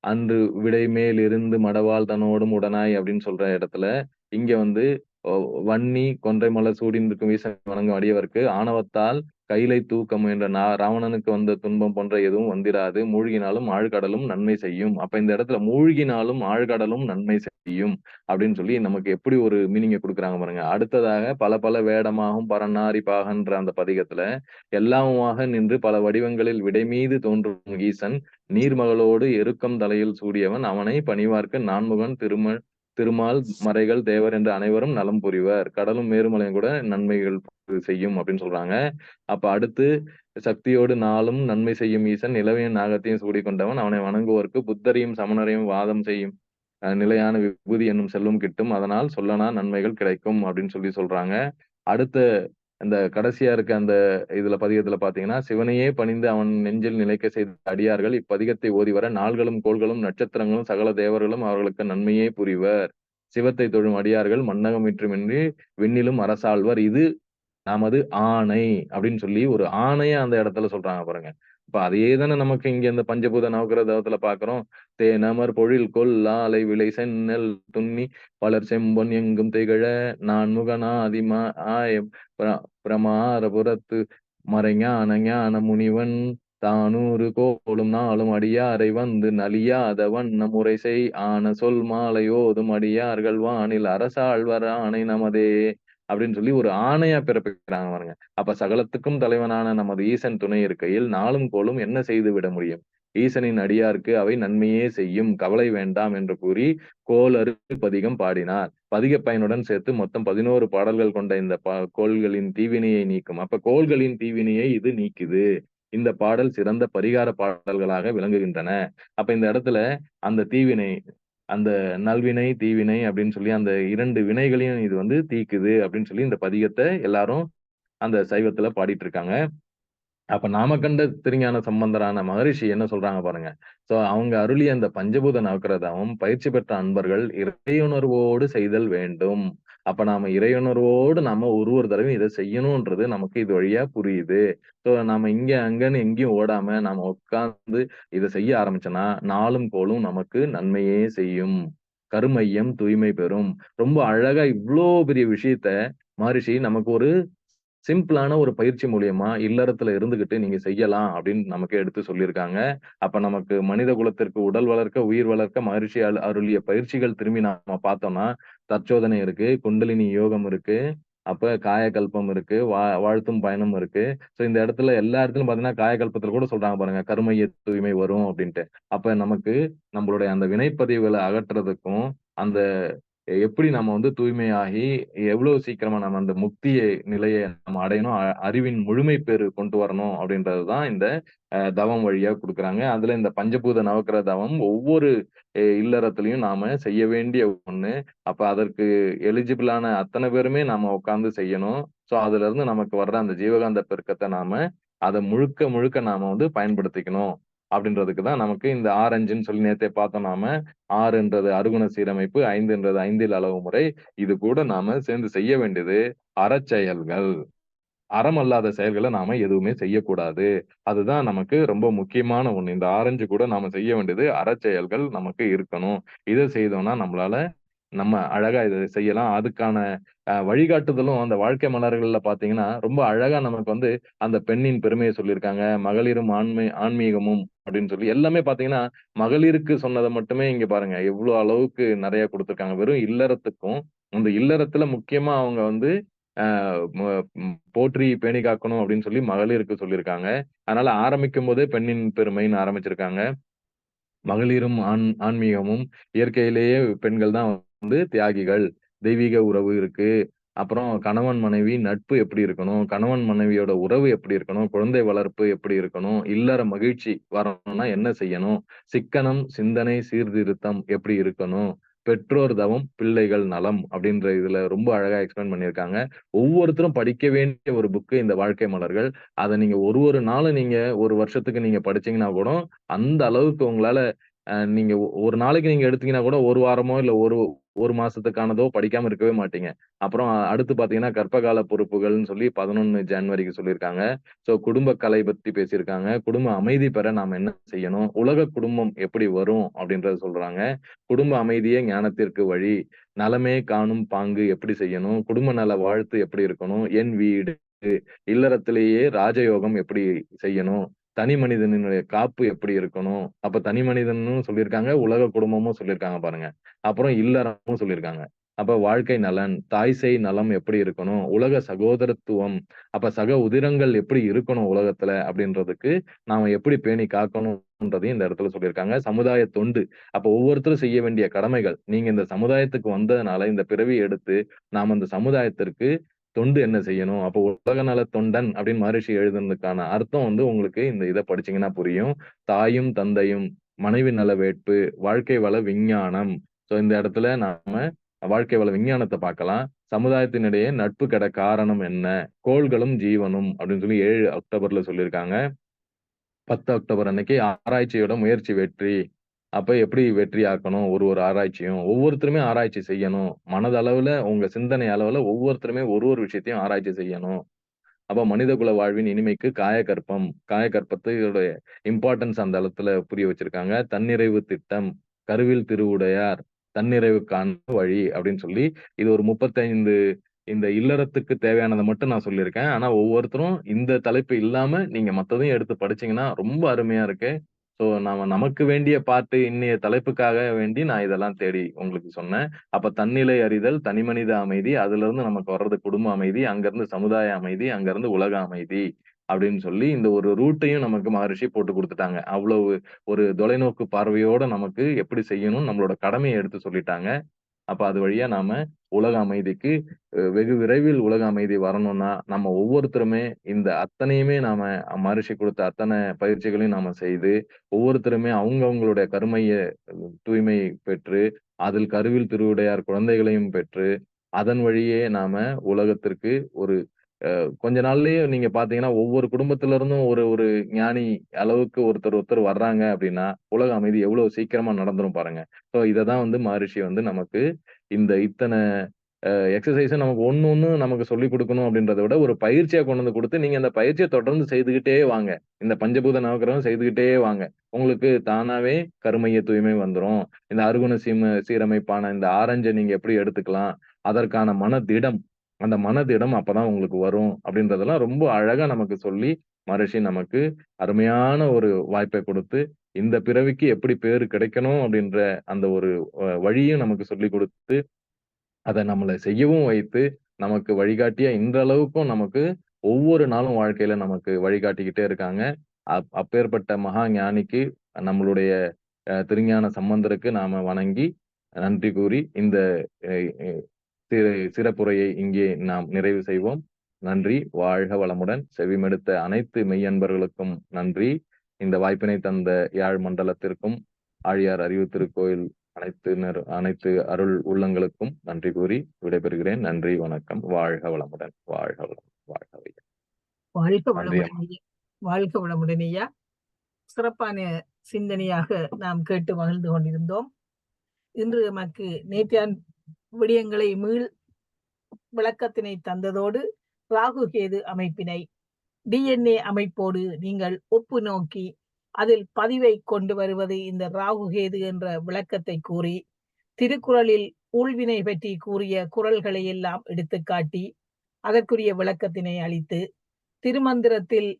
அன்று விடை மேல் இருந்து மடவாள் தன்னோடும் உடனாய் அப்படின்னு சொல்ற இடத்துல இங்க வந்து வன்னி கொன்றை மலர் சூடிந்திருக்கும் ஈசனை வணங்கும் அடியவர்க்கு ஆணவத்தால் கையிலை தூக்கம் என்ற ராவணனுக்கு வந்த துன்பம் போன்ற எதுவும் வந்திராது மூழ்கினாலும் ஆழ்கடலும் நன்மை செய்யும். அப்ப இந்த இடத்துல மூழ்கினாலும் ஆழ்கடலும் நன்மை செய்யும் அப்படின்னு சொல்லி நமக்கு எப்படி ஒரு மீனிங்க கொடுக்குறாங்க பாருங்க. அடுத்ததாக பல பல வேடமாகும் பரநாரி பாகன்ற அந்த பதிகத்துல எல்லாமுமாக நின்று பல வடிவங்களில் விடை மீது தோன்றும் ஈசன் நீர்மகளோடு எருக்கம் தலையில் சூடியவன் அவனை பணிவார்க்கு நான்முகன் திருமால் மறைகள் தேவர் என்று அனைவரும் நலம் புரிவர் கடலும் மேருமலையும் கூட நன்மைகள் செய்யும் அப்படின்னு சொல்றாங்க. அப்ப அடுத்து சக்தியோடு நாளும் நன்மை செய்யும் ஈசன் நிலவையும் நாகத்தையும் சூடி கொண்டவன் அவனை வணங்குவோர்க்கு புத்தரையும் சமணரையும் வாதம் செய்யும் நிலையான விபூதி என்னும் செல்வம் கிட்டும் அதனால் சொல்லனா நன்மைகள் கிடைக்கும் அப்படின்னு சொல்லி சொல்றாங்க. அடுத்த இந்த கடைசியா இருக்க அந்த இதுல பதிகத்துல பாத்தீங்கன்னா சிவனையே பணிந்து அவன் நெஞ்சில் நிலைக்க செய்த அடியார்கள் இப்பதிகத்தை ஓதி வர நாள்களும் கோள்களும் நட்சத்திரங்களும் சகல தேவர்களும் அவர்களுக்கு நன்மையே புரிவர் சிவத்தை தொழும் அடியார்கள் மன்னகம் இற்றுமின்றி விண்ணிலும் அரசாழ்வர் இது நமது ஆணை அப்படின்னு சொல்லி ஒரு ஆணைய அந்த இடத்துல சொல்றாங்க பாருங்க. இப்ப அதே தானே நமக்கு இங்க இந்த பஞ்சபூத நவகிரகத்துல பாக்குறோம். தேனமர் பொழில் கொல்லாலை விளை சென்னல் துண்ணி பலர் செம்பொன் எங்கும் திகழ நான்முகனாதிமா ஆயம் பிரமாரபுரத்து மறைஞான ஞான முனிவன் தானூறு கோலும் நாளும் அடியாரை வந்து நலியாத வண்ண முறை செய் ஆன சொல் மாலையோதும் அடியார்கள் வானில் அரசாழ்வர் ஆணை நமதே அப்படின்னு சொல்லி ஒரு ஆணையா பிறப்பிக்கிறாங்க பாருங்க. அப்ப சகலத்துக்கும் தலைவனான நமது ஈசன் துணை இருக்கையில் நாளும் கோலும் என்ன செய்து விட முடியும் ஈசனின் அடியாருக்கு அவை நன்மையே செய்யும் கவலை வேண்டாம் என்று கூறி கோளறு பதிகம் பாடினார். பதிக பயனுடன் சேர்த்து மொத்தம் 11 பாடல்கள் கொண்ட இந்த கோள்களின் தீவினையை நீக்கும். அப்ப கோள்களின் தீவினையை இது நீக்குது. இந்த பாடல் சிறந்த பரிகார பாடல்களாக விளங்குகின்றன. அப்ப இந்த இடத்துல அந்த தீவினை அந்த நல்வினை தீவினை அப்படின்னு சொல்லி அந்த 2 வினைகளையும் இது வந்து தீக்குது அப்படின்னு சொல்லி இந்த பதிகத்தை எல்லாரும் அந்த சைவத்துல பாடிட்டு இருக்காங்க. அப்ப நாம கண்ட திருஞான சம்பந்தரான மகரிஷி என்ன சொல்றாங்க பாருங்க. சோ அவங்க அருளிய அந்த பஞ்சபூத நவக்கிரதமும் பயிற்சி பெற்ற அன்பர்கள் இறையுணர்வோடு செய்தல் வேண்டும். அப்ப நாம இறையுணர்வோடு நாம ஒரு தடவையும் இதை செய்யணும்ன்றது நமக்கு இது வழியா புரியுது. சோ நாம இங்க அங்கன்னு எங்கேயும் ஓடாம நாம உட்கார்ந்து இதை செய்ய ஆரம்பிச்சோம்னா நாளும் கோளும் நமக்கு நன்மையே செய்யும். கருமையம் தூய்மை பெறும். ரொம்ப அழகா இவ்வளோ பெரிய விஷயத்த மகரிஷி நமக்கு ஒரு சிம்பிளான ஒரு பயிற்சி மூலியமா இல்லறத்துல இருந்துகிட்டு நீங்க செய்யலாம் அப்படின்னு நமக்கு எடுத்து சொல்லியிருக்காங்க. அப்ப நமக்கு மனித குலத்திற்கு உடல் வளர்க்க உயிர் வளர்க்க மகரிஷி அருளிய பயிற்சிகள் திரும்பி நாம பார்த்தோம்னா தற்சோதனை இருக்கு குண்டலினி யோகம் இருக்கு அப்ப காயகல்பம் இருக்கு வாழ்த்தும் பயணம் இருக்கு. சோ இந்த இடத்துல எல்லா இடத்துலயும் பாத்தீங்கன்னா காயகல்பத்துல கூட சொல்றாங்க பாருங்க கருமைய தூய்மை வரும் அப்படின்ட்டு. அப்ப நமக்கு நம்மளுடைய அந்த வினைப்பதிவுகளை அகற்றுறதுக்கும் அந்த எப்படி நம்ம வந்து தூய்மையாகி எவ்வளவு சீக்கிரமா நம்ம அந்த முக்தியை நிலையை நம்ம அடையணும் அறிவின் முழுமை பேரு கொண்டு வரணும் அப்படின்றதுதான் இந்த தவம் வழியா கொடுக்குறாங்க. அதுல இந்த பஞ்சபூத நவக்கிரக தவம் ஒவ்வொரு இல்லறத்திலையும் நாம செய்ய வேண்டிய ஒண்ணு. அப்ப அதற்கு எலிஜிபிளான அத்தனை பேருமே நாம உட்கார்ந்து செய்யணும். சோ அதுல இருந்து நமக்கு வர்ற அந்த ஜீவகாந்த பெருக்கத்தை நாம அதை முழுக்க முழுக்க நாம வந்து பயன்படுத்திக்கணும் அப்படின்றதுக்கு தான் நமக்கு இந்த 6-5ன்னு சொல்லி நேத்தே பார்த்தோம் நாம. 6ன்றது அருகுண சீரமைப்பு, 5ன்றது 5ல் அளவு முறை. இது கூட நாம சேர்ந்து செய்ய வேண்டியது அறச்செயல்கள். அறம் அல்லாத செயல்களை நாம எதுவுமே செய்யக்கூடாது. அதுதான் நமக்கு ரொம்ப முக்கியமான ஒண்ணு. இந்த 6 கூட நாம செய்ய வேண்டியது அறச்செயல்கள் நமக்கு இருக்கணும். இதை செய்தோம்னா நம்மளால நம்ம அழகா இதை செய்யலாம். அதுக்கான வழிகாட்டுதலும் அந்த வாழ்க்கை மலர்கள்ல பார்த்தீங்கன்னா, ரொம்ப அழகா நமக்கு வந்து அந்த பெண்ணின் பெருமையை சொல்லியிருக்காங்க. மகளிரும் ஆன்மீகமும் அப்படின்னு சொல்லி எல்லாமே பார்த்தீங்கன்னா, மகளிருக்கு சொன்னதை மட்டுமே இங்க பாருங்க. எவ்வளோ அளவுக்கு நெறைய குடுத்துருக்காங்க. வெறும் இல்லறத்துக்கும், அந்த இல்லறத்துல முக்கியமா அவங்க வந்து போற்றி பேணி காக்கணும் அப்படின்னு சொல்லி மகளிருக்கு சொல்லியிருக்காங்க. அதனால ஆரம்பிக்கும் போதே பெண்ணின் பெருமைன்னு ஆரம்பிச்சிருக்காங்க. மகளிரும் ஆன்மீகமும் இயற்கையிலேயே பெண்கள் தான் வந்து தியாகிகள். தெய்வீக உறவு இருக்கு. அப்புறம் கணவன், மனைவி நட்பு எப்படி இருக்கணும்? கணவன், மனைவியோட உறவு எப்படி இருக்கணும்? குழந்தை வளர்ப்பு எப்படி இருக்கணும்? இல்லற மகிழ்ச்சி வரணும்னா என்ன செய்யணும்? சிக்கனம், சிந்தனை, சீர்திருத்தம் எப்படி இருக்கணும்? பெற்றோர் தவம், பிள்ளைகள் நலம் அப்படின்ற இதுல ரொம்ப அழகா எக்ஸ்பிளைன் பண்ணியிருக்காங்க. ஒவ்வொருத்தரும் படிக்க வேண்டிய ஒரு புக்கு இந்த வாழ்க்கை மலர்கள். அத நீங்க ஒரு ஒரு நாளும் நீங்க 1 வருஷத்துக்கு நீங்க படிச்சீங்கன்னா கூட, அந்த அளவுக்கு உங்களால நீங்க ஒரு நாளைக்கு நீங்க எடுத்தீங்கன்னா கூட 1 வாரமோ, இல்ல 1 மாசத்துக்கானதோ படிக்காம இருக்கவே மாட்டீங்க. அப்புறம் அடுத்து பார்த்தீங்கன்னா, கர்ப்பகால பொறுப்புகள்ன்னு சொல்லி 11 ஜான்வரிக்கு சொல்லியிருக்காங்க. குடும்ப கலை பத்தி பேசியிருக்காங்க. குடும்ப அமைதி பெற நாம என்ன செய்யணும்? உலக குடும்பம் எப்படி வரும்? அப்படின்றத சொல்றாங்க. குடும்ப அமைதியே ஞானத்திற்கு வழி. நலமே காணும் பாங்கு எப்படி செய்யணும்? குடும்ப நல வாழ்த்து எப்படி இருக்கணும்? என் வீடு. இல்லறத்திலேயே ராஜயோகம் எப்படி செய்யணும்? தனி மனிதனுடைய காப்பு எப்படி இருக்கணும்? அப்ப தனி மனிதனும் சொல்லியிருக்காங்க. உலக குடும்பமும் சொல்லியிருக்காங்க பாருங்க. அப்புறம் இல்லறமும் சொல்லியிருக்காங்க. அப்ப வாழ்க்கை நலன், தாய் சேய் நலம் எப்படி இருக்கணும்? உலக சகோதரத்துவம், அப்ப சக உதிரங்கள் எப்படி இருக்கணும் உலகத்துல அப்படின்றதுக்கு நாம எப்படி பேணி காக்கணும்ன்றதையும் இந்த இடத்துல சொல்லியிருக்காங்க. சமுதாய தொண்டு, அப்ப ஒவ்வொருத்தரும் செய்ய வேண்டிய கடமைகள். நீங்க இந்த சமுதாயத்துக்கு வந்ததுனால இந்த பிறவி எடுத்து நாம இந்த சமுதாயத்திற்கு தொண்டு என்ன செய்யணும்? அப்போ உலக நல தொண்டன் அப்படின்னு மகரிஷி எழுதுனதுக்கான அர்த்தம் வந்து உங்களுக்கு இந்த இத படிச்சீங்கன்னா புரியும். தாயும், தந்தையும், மனைவி நல வேட்பு, வாழ்க்கை வள விஞ்ஞானம். இந்த இடத்துல நாம வாழ்க்கை வள விஞ்ஞானத்த பார்க்கலாம். சமுதாயத்தினிடையே நட்பு கெட காரணம் என்ன? கோள்களும் ஜீவனும் அப்படின்னு சொல்லி 7 அக்டோபர்ல சொல்லியிருக்காங்க. 10 அக்டோபர் அன்னைக்கு ஆராய்ச்சியோட முயற்சி வெற்றி. அப்ப எப்படி வெற்றியாக்கணும் ஒரு ஆராய்ச்சியும். ஒவ்வொருத்தருமே ஆராய்ச்சி செய்யணும். மனதளவுல உங்க சிந்தனை அளவுல ஒவ்வொருத்தருமே ஒரு விஷயத்தையும் ஆராய்ச்சி செய்யணும். அப்ப மனிதகுல வாழ்வின் இனிமைக்கு காயகற்பம். காயகற்பத்தோட இம்பார்ட்டன்ஸ் அந்த இடத்துல புரிய வச்சிருக்காங்க. தன்னிறைவு திட்டம், கருவில் திருவுடையார், தன்னிறைவுக்கான வழி அப்படின்னு சொல்லி, இது ஒரு 35 இந்த இல்லறத்துக்கு தேவையானத மட்டும் நான் சொல்லியிருக்கேன். ஆனா ஒவ்வொருத்தரும் இந்த தலைப்பு இல்லாம நீங்க மத்ததையும் எடுத்து படிச்சீங்கன்னா, ரொம்ப அருமையா இருக்கு. நாம நமக்கு வேண்டிய பார்ட் இன்னைய தலைப்புக்காக வேண்டி நான் இதெல்லாம் தேடி உங்களுக்கு சொன்னேன். அப்ப தன்னிலை அறிதல், தனிமனித அமைதி, அதிலிருந்து நமக்கு வர்றது குடும்ப அமைதி, அங்கிருந்து சமுதாய அமைதி, அங்கிருந்து உலக அமைதி அப்படின்னு சொல்லி இந்த ஒரு ரூட்டையும் நமக்கு மகரிஷி போட்டு குடுத்துட்டாங்க. அவ்வளவு ஒரு தொலைநோக்கு பார்வையோட நமக்கு எப்படி செய்யணும்னு நம்மளோட கடமைய எடுத்து சொல்லிட்டாங்க. அப்ப அது வழியா நாம உலக அமைதிக்கு வெகு விரைவில் உலக அமைதி வரணும்னா, நம்ம ஒவ்வொருத்தருமே இந்த அத்தனையுமே நாம மகரிஷி குடுத்த அத்தன பயிற்சிகளையும் நாம செய்து, ஒவ்வொருத்தருமே அவங்களுடைய கருமைய தூய்மை பெற்று, அதில் கருவில் திருவுடையார் குழந்தைகளையும் பெற்று, அதன் வழியே நாம உலகத்திற்கு ஒரு கொஞ்ச நாள்லயே நீங்க பார்த்தீங்கன்னா, ஒவ்வொரு குடும்பத்தில இருந்தும் ஒரு ஒரு ஞானி அளவுக்கு ஒருத்தர் வர்றாங்க அப்டின்னா, உலக அமைதி எவ்வளவு சீக்கிரமா நடந்துரும் பாருங்க. இத தான் வந்து மகரிஷி வந்து நமக்கு இந்த இத்தன எக்ஸர்சைஸ நமக்கு ஒண்ணும் நமக்கு சொல்லிக் குடுக்கணும் அப்டின்றத விட, ஒரு பயிற்சியா கொண்டு வந்து குடுத்து, நீங்க அந்த பயிற்சிய தொடர்ந்து செய்துகிட்டே வாங்க. இந்த பஞ்சபூத நவக்கிரகம் செய்துகிட்டே வாங்க. உங்களுக்கு தானாவே கருமைய தூய்மை வந்துரும். இந்த அருகுண சீரமைப்பான இந்த ஆரஞ்ச நீங்க எப்படி எடுத்துக்கலாம்? அதற்கான மனதிடம், அந்த மனதிடம் அப்பதான் உங்களுக்கு வரும். அப்டின்றதெல்லாம் ரொம்ப அழகா நமக்கு சொல்லி, மகரிஷி நமக்கு அருமையான ஒரு வாய்ப்பை குடுத்து, இந்த பிறவிக்கு எப்படி பேறு கிடைக்கணும் அப்டின்ற அந்த ஒரு வழியும் நமக்கு சொல்லிக் குடுத்து அத நம்மள செய்யவும் வைத்து, நமக்கு வழிகாட்டியா இன்றளவுக்கும் நமக்கு ஒவ்வொரு நாளும் வாழ்க்கையில நமக்கு வழிகாட்டிக்கிட்டே இருக்காங்க. அப்பேற்பட்ட மகா ஞானிக்கு நம்மளுடைய திருஞான சம்பந்தருக்கு நாம வணங்கி, நன்றி கூறி இந்த அ அ சிறப்புரையை இங்கே நாம் நிறைவு செய்வோம். நன்றி. வாழ்க வளமுடன். செவிமடுத்த அனைத்து மெய்யன்பர்களுக்கும் நன்றி. இந்த வாய்ப்பினை தந்த யாழ் மண்டலத்திற்கும், ஆழியார் அறிவு திருக்கோயில் அனைத்து அருள் உள்ளங்களுக்கும் நன்றி கூறி விடைபெறுகிறேன். நன்றி, வணக்கம். வாழ்க வளமுடன். வாழ்க வளமுடன். வாழ்க வையகம். வாழ்க நன்றி வளமுடன் அம்மா. ஐயா. வாழ்க வளமுடன் ஐயா. சிறப்பான சிந்தனையாக நாம் கேட்டு மகிழ்ந்து கொண்டிருந்தோம். இன்று எமக்கு நேற்றைய விடயங்களை விளக்கத்தினை தந்ததோடு, ராகு கேது அமைப்பினை DNA அமைப்போடு நீங்கள் ஒப்பு நோக்கி அதில் பதிவை கொண்டு வருவது இந்த ராகு கேது என்ற விளக்கத்தை கூறி, திருக்குறளில் ஊழ்வினை பற்றி கூறிய குறள்களை எல்லாம் எடுத்துக்காட்டி அதற்குரிய விளக்கத்தினை அளித்து, திருமந்திரத்தில்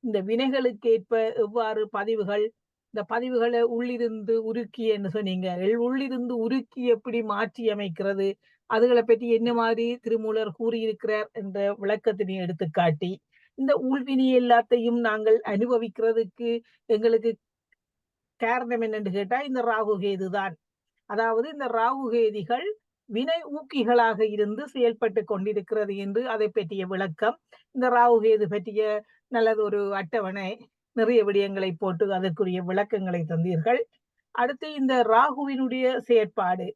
இந்த வினைகளுக்கேற்ப எவ்வாறு பதிவுகள் இந்த பதிவுகளை உள்ளிருந்து உருக்கி என்று சொன்னீங்க. உள்ளிருந்து உருக்கி எப்படி மாற்றி அமைக்கிறது, அதுகளை பற்றி என்ன மாதிரி திருமூலர் கூறியிருக்கிறார் என்ற விளக்கத்தினை எடுத்துக்காட்டி, இந்த உள்வினை எல்லாத்தையும் நாங்கள் அனுபவிக்கிறதுக்கு எங்களுக்கு காரணம் என்னன்னு கேட்டா இந்த ராகு கேது தான். அதாவது இந்த ராகு கேதிகள் வினை ஊக்கிகளாக இருந்து செயல்பட்டு கொண்டிருக்கிறது என்று அதை பற்றிய விளக்கம். இந்த ராகு கேது பற்றிய நல்லது ஒரு அட்டவணை, நிறைய விடயங்களை போட்டு அதற்குரிய விளக்கங்களை தந்தீர்கள். அடுத்து இந்த ராகுவினுடைய செயற்பாடு,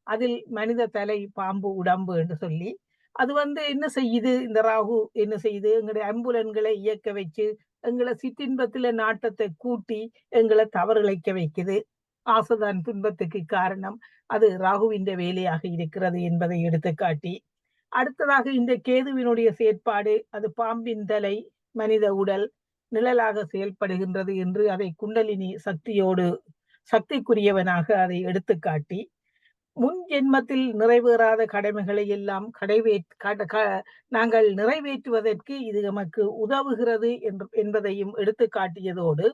அதில் மனித தலை பாம்பு உடம்பு என்று சொல்லி அது என்ன செய்யுது, இந்த ராகு என்ன செய்யுது, எங்களுடைய அம்புலன்களை இயக்க வச்சு எங்களை சிற்றின்பத்துல நாட்டத்தை கூட்டி எங்களை தவறிழைக்க வைக்குது. ஆசைதான் துன்பத்துக்கு காரணம், அது ராகுவின் வேலையாக இருக்கிறது என்பதை எடுத்துக்காட்டி, அடுத்ததாக இந்த கேதுவினுடைய செயற்பாடு, அது பாம்பின் தலை மனித உடல் நிழலாக செயல்படுகின்றது என்று அதை குண்டலினி சக்தியோடு சக்திக்குரியவனாக அதை எடுத்துக்காட்டி, முன் ஜென்மத்தில் நிறைவேறாத கடமைகளை எல்லாம் நாங்கள் நிறைவேற்றுவதற்கு இது நமக்கு உதவுகிறது என்பதையும் எடுத்து காட்டியதோடு,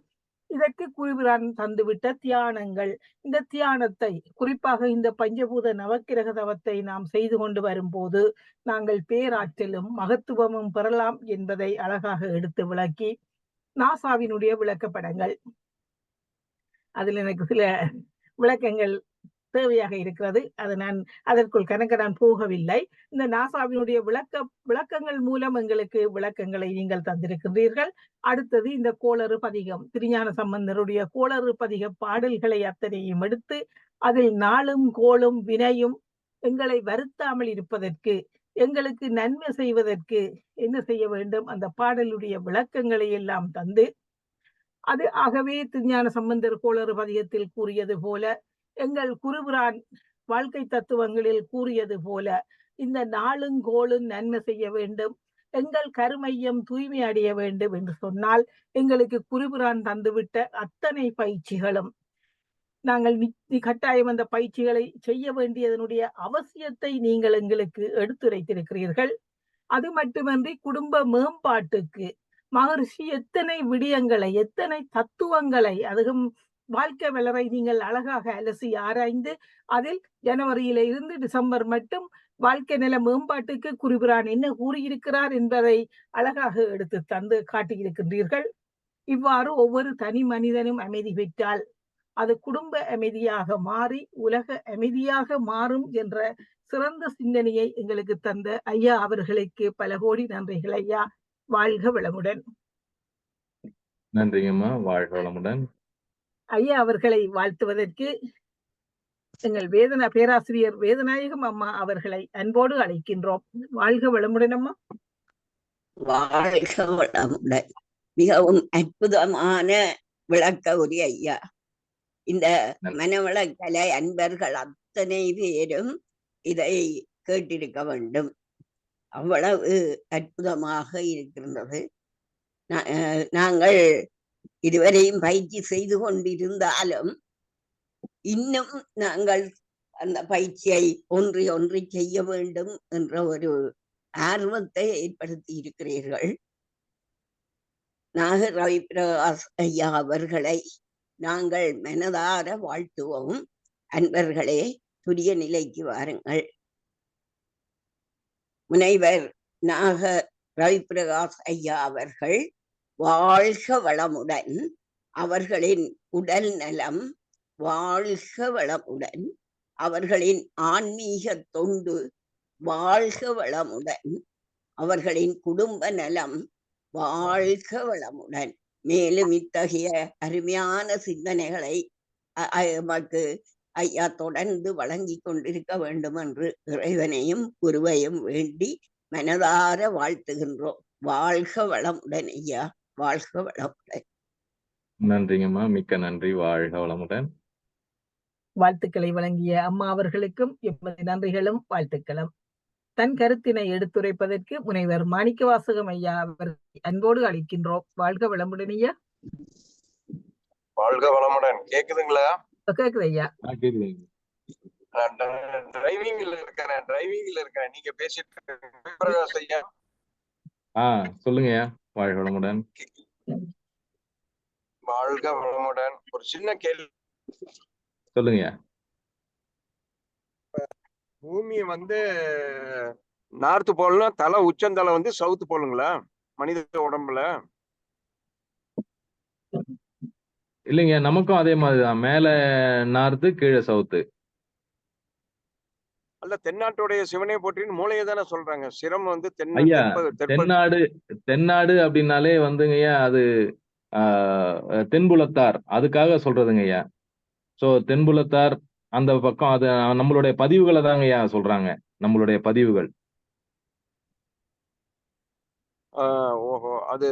இதற்கு குருபிரான் தந்துவிட்ட தியானங்கள், இந்த தியானத்தை குறிப்பாக இந்த பஞ்சபூத நவக்கிரக தவத்தை நாம் செய்து கொண்டு வரும்போது நாங்கள் பேராற்றலும் மகத்துவமும் பெறலாம் என்பதை அழகாக எடுத்து விளக்கி, நாசாவினுடைய விளக்கப்படங்கள், அதில் எனக்கு சில விளக்கங்கள் தேவையாக இருக்கிறது. அது அதற்குள் கணக்க நான் போகவில்லை. இந்த நாசாவினுடைய விளக்கங்கள் மூலம் எங்களுக்கு விளக்கங்களை நீங்கள் தந்திருக்கின்றீர்கள். அடுத்தது இந்த கோளறு பதிகம், திருஞான சம்பந்தருடைய கோளறு பதிக பாடல்களை அத்தனையும் எடுத்து அதில் நாளும் கோளும் வினையும் எங்களை வருத்தாமல் இருப்பதற்கு, எங்களுக்கு நன்மை செய்வதற்கு என்ன செய்ய வேண்டும், அந்த பாடலுடைய விளக்கங்களை எல்லாம் தந்து, அது ஆகவே திருஞான சம்பந்தர் கோளறு பதிகத்தில் கூறியது போல, எங்கள் குருபிரான் வாழ்க்கை தத்துவங்களில் கூறியது போல, இந்த நாளும் கோளும் நன்மை செய்ய வேண்டும், எங்கள் கருமையம் தூய்மை அடைய வேண்டும் என்று சொன்னால், எங்களுக்கு குருபிரான் தந்துவிட்ட அத்தனை பயிற்சிகளும் நாங்கள் கட்டாயம் அந்த பயிற்சிகளை செய்ய வேண்டியதனுடைய அவசியத்தை நீங்கள் எங்களுக்கு எடுத்துரைத்திருக்கிறீர்கள். அது மட்டுமன்றி குடும்ப மேம்பாட்டுக்கு மகர்ஷி எத்தனை விடயங்களை, எத்தனை தத்துவங்களை, அதுவும் வாழ்க்கை வளரை நீங்கள் அழகாக அலசி ஆராய்ந்து, அதில் ஜனவரியில இருந்து டிசம்பர் மட்டும் வாழ்க்கை நில மேம்பாட்டுக்கு குருபிரான் என்ன கூறியிருக்கிறார் என்பதை அழகாக எடுத்து தந்து காட்டியிருக்கின்றீர்கள். இவ்வாறு ஒவ்வொரு தனி மனிதனும் அமைதி பெற்றால் அது குடும்ப அமைதியாக மாறி உலக அமைதியாக மாறும் என்ற சிறந்த சிந்தனையை எங்களுக்கு தந்த ஐயா அவர்களுக்கு பல கோடி நன்றிகள் ஐயா. வாழ்க வளமுடன். நன்றிங்கம்மா, வாழ்க வளமுடன். ஐயா அவர்களை வாழ்த்துவதற்கு எங்கள் பேராசிரியர் வேதநாயகம் அம்மா அவர்களை அன்போடு அழைக்கின்றோம். வாழ்க வளமுடன் அம்மா. வாழ்க வளமுடன். மிகவும் அற்புதமான விளக்க உரை ஐயா. இந்த மனவளக்கலை அன்பர்கள் அத்தனை பேரும் இதை கேட்டிருக்க வேண்டும். அவ்வளவு அற்புதமாக இருக்கின்றது. நாங்கள் இதுவரையும் பயிற்சி செய்து கொண்டிருந்தாலும் இன்னும் நாங்கள் அந்த பயிற்சியை ஒன்றி செய்ய வேண்டும் என்ற ஒரு ஆர்வத்தை ஏற்படுத்தி இருக்கிறீர்கள். நாகர் ரவிபிரகாஷ் ஐயா அவர்களை நாங்கள் மனதார வாழ்த்துவோம். அன்பர்களே, துரிய நிலைக்கு வாருங்கள். முனைவர் நாகர் ரவிபிரகாஷ் ஐயா அவர்கள் வாழ்க வளமுடன். அவர்களின் உடல் நலம் வாழ்க வளமுடன். அவர்களின் ஆன்மீக தொண்டு வாழ்க வளமுடன். அவர்களின் குடும்ப நலம் வாழ்க வளமுடன். மேலும் இத்தகைய அருமையான சிந்தனைகளை நமக்கு ஐயா தொடர்ந்து வழங்கி கொண்டிருக்க வேண்டும் என்று இறைவனையும் குருவையும் வேண்டி மனதார வாழ்த்துகின்றோம். வாழ்க வளமுடன் ஐயா, வாழ்க வளமுடன். நன்றிங்கம்மா, மிக்க நன்றி. வாழ்க வளமுடன். வாழ்த்துக்களை வழங்கிய அம்மா அவர்களுக்கும் எமது நன்றிகளும் வாழ்த்துக்களும். தன் கருத்தினை எடுத்துரைப்பதற்கு முனைவர் மாணிக்கவாசகம் ஐயா அவர்கள் அன்போடு அழைக்கின்றோம். வாழ்க வளமுடன் ஐயா. வாழ்க வளமுடன். கேக்குதுங்களா? கேக்குது ஐயா. டிரைவிங்ல இருக்கிறேன். நீங்க பேசிட்டு ஐயா. சொல்லுங்க ஐயா. வாழ்க வளமுடன். வாழ்க வளமுடன். ஒரு சின்ன கேள்வி. சொல்லுங்க. பூமி வந்து நார்த் போல்னா தலை உச்சந்தலை வந்து சவுத் போலுங்களா மனித உடம்புல? இல்லைங்க, நமக்கும் அதே மாதிரிதான். மேல நார்த்து, கீழே சவுத்து. அல்ல, தென்னாட்டுடைய சிவனே போற்றின்னு மூளையை தானே சொல்றாங்க. சிரம் வந்து ஐயா, தெற்ப தென்னாடு அப்படின்னாலே வந்துங்கய்யா அது தென்புலத்தார், அதுக்காக சொல்றதுங்கய்யா. சோ தென்புலத்தார் அந்த பக்கம், அது நம்மளுடைய பதிவுகளை தாங்கய்யா சொல்றாங்க, நம்மளுடைய பதிவுகள். ஓஹோ. அது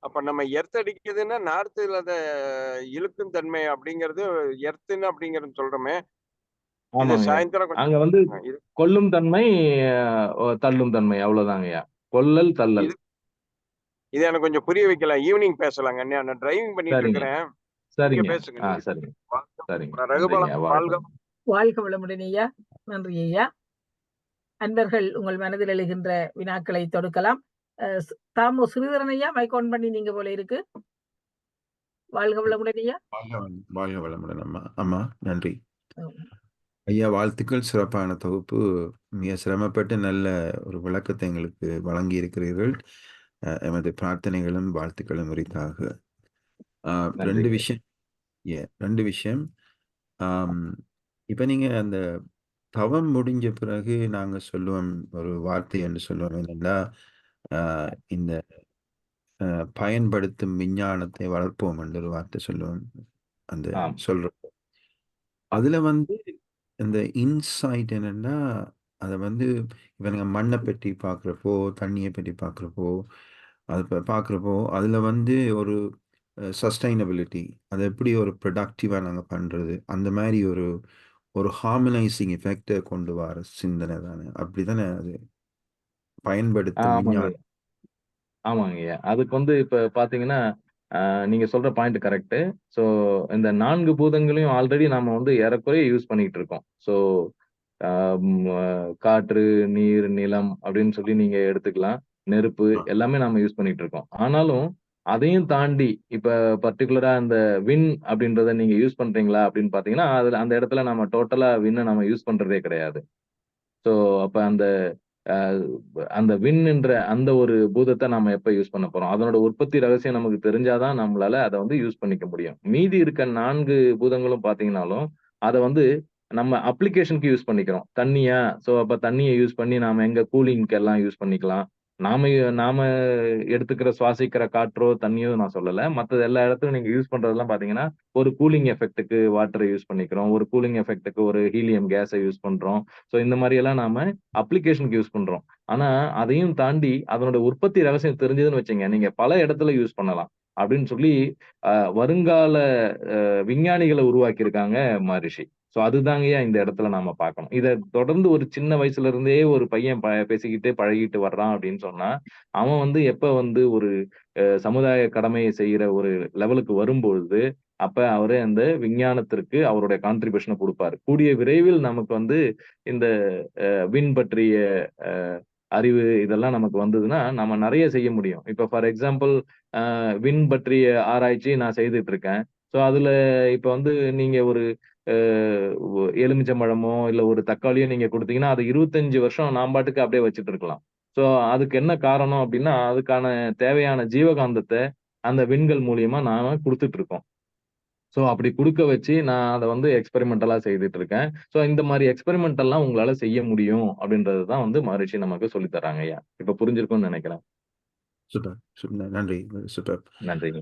அப்ப நம்ம எர்த் அடிக்குதுன்னா நார்த்துல அத இழுக்கும் தன்மை அப்படிங்கிறது எர்த்துன்னு அப்படிங்கறது சொல்றோமே. இது ஆமாங்க. சாயந்தரம் அங்க வந்து இது கொல்லும் தன்மை, தள்ளும் தன்மை, அவ்வளவுதாங்கய்யா. கொல்லல், தள்ளல். இது இது எனக்கு கொஞ்சம் புரிய வைக்கல. ஈவினிங் பேசலாங்க. நான் டிரைவிங் பண்ணிட்டு சரிங்க, இருக்கிறேன். நீங்க சரிங்க. பேசுங்க. நீங்க சரிங்க, சரிங்க. ரகுபாலம் நன்றிங்க. வாழ்க. வாழ்க வளமுடன் ஐயா. நன்றி ஐயா. அன்பர்கள் உங்கள் மனதில் எழுகின்ற வினாக்களை தொடுக்கலாம். தாமோ ஸ்ரீதரன் ஐயா, மைக் ஆன் பண்ணி நீங்க போல இருக்கு. வாழ்க வளமுடன் ஐயா. வாழ்க வளமுடன் அம்மா. அம்மா நன்றி ஐயா. வாழ்த்துக்கள். சிறப்பான தொகுப்பு. மிக சிரமப்பட்டு நல்ல ஒரு விளக்கத்தை எங்களுக்கு வழங்கி இருக்கிறீர்கள். எமது பிரார்த்தனைகளும் வாழ்த்துக்களும் உரித்தாக. ரெண்டு விஷயம். இப்ப நீங்க அந்த தவம் முடிஞ்ச பிறகு நாங்க சொல்லுவோம் ஒரு வார்த்தை என்று சொல்லுவோம் என்னன்னா, இந்த பயன்படுத்தும் விஞ்ஞானத்தை வளர்ப்போம் என்று ஒரு வார்த்தை சொல்லுவோம். அந்த சொல்றோம். அதுல வந்து இந்த இன்சைட் என்னன்னா, அதை வந்து இவங்க மண்ணை பற்றி பார்க்குறப்போ, தண்ணியை பற்றி பார்க்குறப்போ, அதை பார்க்குறப்போ அதில் வந்து ஒரு சஸ்டைனபிலிட்டி, அதை எப்படி ஒரு ப்ரொடக்டிவாக நாங்கள் பண்ணுறது, அந்த மாதிரி ஒரு ஒரு ஹார்மனைசிங் எஃபெக்டை கொண்டு வர சிந்தனை தானே. அப்படி தானே அது பயன்படுத்தும் விஞ்ஞானம். ஆமாங்கய்யா. அதுக்கு வந்து இப்ப பாத்தீங்கன்னா, நீங்க சொல்ற பாயிண்ட் கரெக்ட். சோ இந்த 4 பூதங்களையும் ஆல்ரெடி நாம வந்து ஏறக்குறைய யூஸ் பண்ணிட்டு இருக்கோம். சோ காற்று, நீர், நிலம் அப்படின்னு சொல்லி நீங்க எடுத்துக்கலாம். நெருப்பு எல்லாமே நாம யூஸ் பண்ணிட்டு இருக்கோம். ஆனாலும் அதையும் தாண்டி இப்ப பர்ட்டிகுலரா இந்த வின் அப்படின்றத நீங்க யூஸ் பண்றீங்களா அப்படின்னு பாத்தீங்கன்னா, அதுல அந்த இடத்துல நம்ம டோட்டலா வின்ன நம்ம யூஸ் பண்றதே கிடையாது. சோ அப்ப அந்த அந்த வின் என்ற அந்த ஒரு பூதத்தை நாம எப்ப யூஸ் பண்ண போறோம்? அதனோட உற்பத்தி ரகசியம் நமக்கு தெரிஞ்சாதான் நம்மளால அத வந்து யூஸ் பண்ணிக்க முடியும். மீதி இருக்க 4 பூதங்களும் பார்த்தீங்கன்னாலும், அத வந்து நம்ம அப்ளிகேஷனுக்கு யூஸ் பண்ணிக்கிறோம். தண்ணியா? சோ அப்ப தண்ணிய யூஸ் பண்ணி நாம எங்க கூலிங்க்கு எல்லாம் யூஸ் பண்ணிக்கலாம். நாம நாம எடுத்துக்கிற சுவாசிக்கிற காற்றோ, தண்ணியோ நான் சொல்லல. மத்தது எல்லா இடத்துலயும் நீங்க யூஸ் பண்றதெல்லாம் பார்த்தீங்கன்னா, ஒரு கூலிங் எஃபெக்ட்க்கு வாட்டர யூஸ் பண்ணிக்கிறோம். ஒரு கூலிங் எஃபெக்ட்க்கு ஒரு ஹீலியம் கேஸ யூஸ் பண்றோம். சோ இந்த மாரி எல்லாம் நாம அப்ளிகேஷனுக்கு யூஸ் பண்றோம். ஆனா, அதையும் தாண்டி அதனோட உற்பத்தி ரகசியம் தெரிஞ்சதுன்னு வச்சுங்க, நீங்க பல இடத்துல யூஸ் பண்ணலாம். அப்படின்னு சொல்லி வருங்கால விஞ்ஞானிகள உருவாக்கியிருக்காங்க மகரிஷி. சோ அதுதாங்கய்யா இந்த இடத்துல நாம பார்க்கணும். இத தொடர்ந்து ஒரு சின்ன வயசுல இருந்தே ஒரு பையன் பேசிக்கிட்டு பழகிட்டு வர்றான் அப்படின்னு சொன்னா, அவன் வந்து எப்ப வந்து ஒரு சமுதாய கடமையை செய்யற ஒரு லெவலுக்கு வரும்பொழுது, அப்ப அவரு அந்த விஞ்ஞானத்திற்கு அவருடைய கான்ட்ரிபியூஷன குடுப்பாரு. கூடிய விரைவில் நமக்கு வந்து இந்த விண் பற்றிய அ அறிவு இதெல்லாம் நமக்கு வந்ததுன்னா, நம்ம நெறைய செய்ய முடியும். இப்ப ஃபார் எக்ஸாம்பிள் விண் பற்றிய ஆராய்ச்சி நான் செய்துட்டு இருக்கேன். சோ அதுல இப்ப வந்து நீங்க ஒரு அ எலுமிச்சம்பழமோ, இல்ல ஒரு தக்காளியோ நீங்க குடுத்தீங்கன்னா, அது 25 வருஷம் நான் பாட்டுக்கு அப்படியே வச்சுட்டு இருக்கலாம். சோ அதுக்கு என்ன காரணம் அப்படின்னா, அதுக்கான தேவையான ஜீவகாந்தத்த அந்த விண்கள் மூலியமா நாம குடுத்துட்டு இருக்கோம். சோ அப்படி குடுக்க வச்சு நான் அத வந்து எக்ஸ்பெரிமென்டலா செய்துட்டு இருக்கேன். சோ இந்த மாரி எக்ஸ்பெரிமென்டல்லாம் உங்களால செய்ய முடியும் அப்படின்றது தான் வந்து மகரிஷி நமக்கு சொல்லி தர்றாங்கய்யா. இப்ப புரிஞ்சிருக்கும்னு நெனைக்கிறேன். சூப்பர். நன்றி. சூப்பர். நன்றிங்க.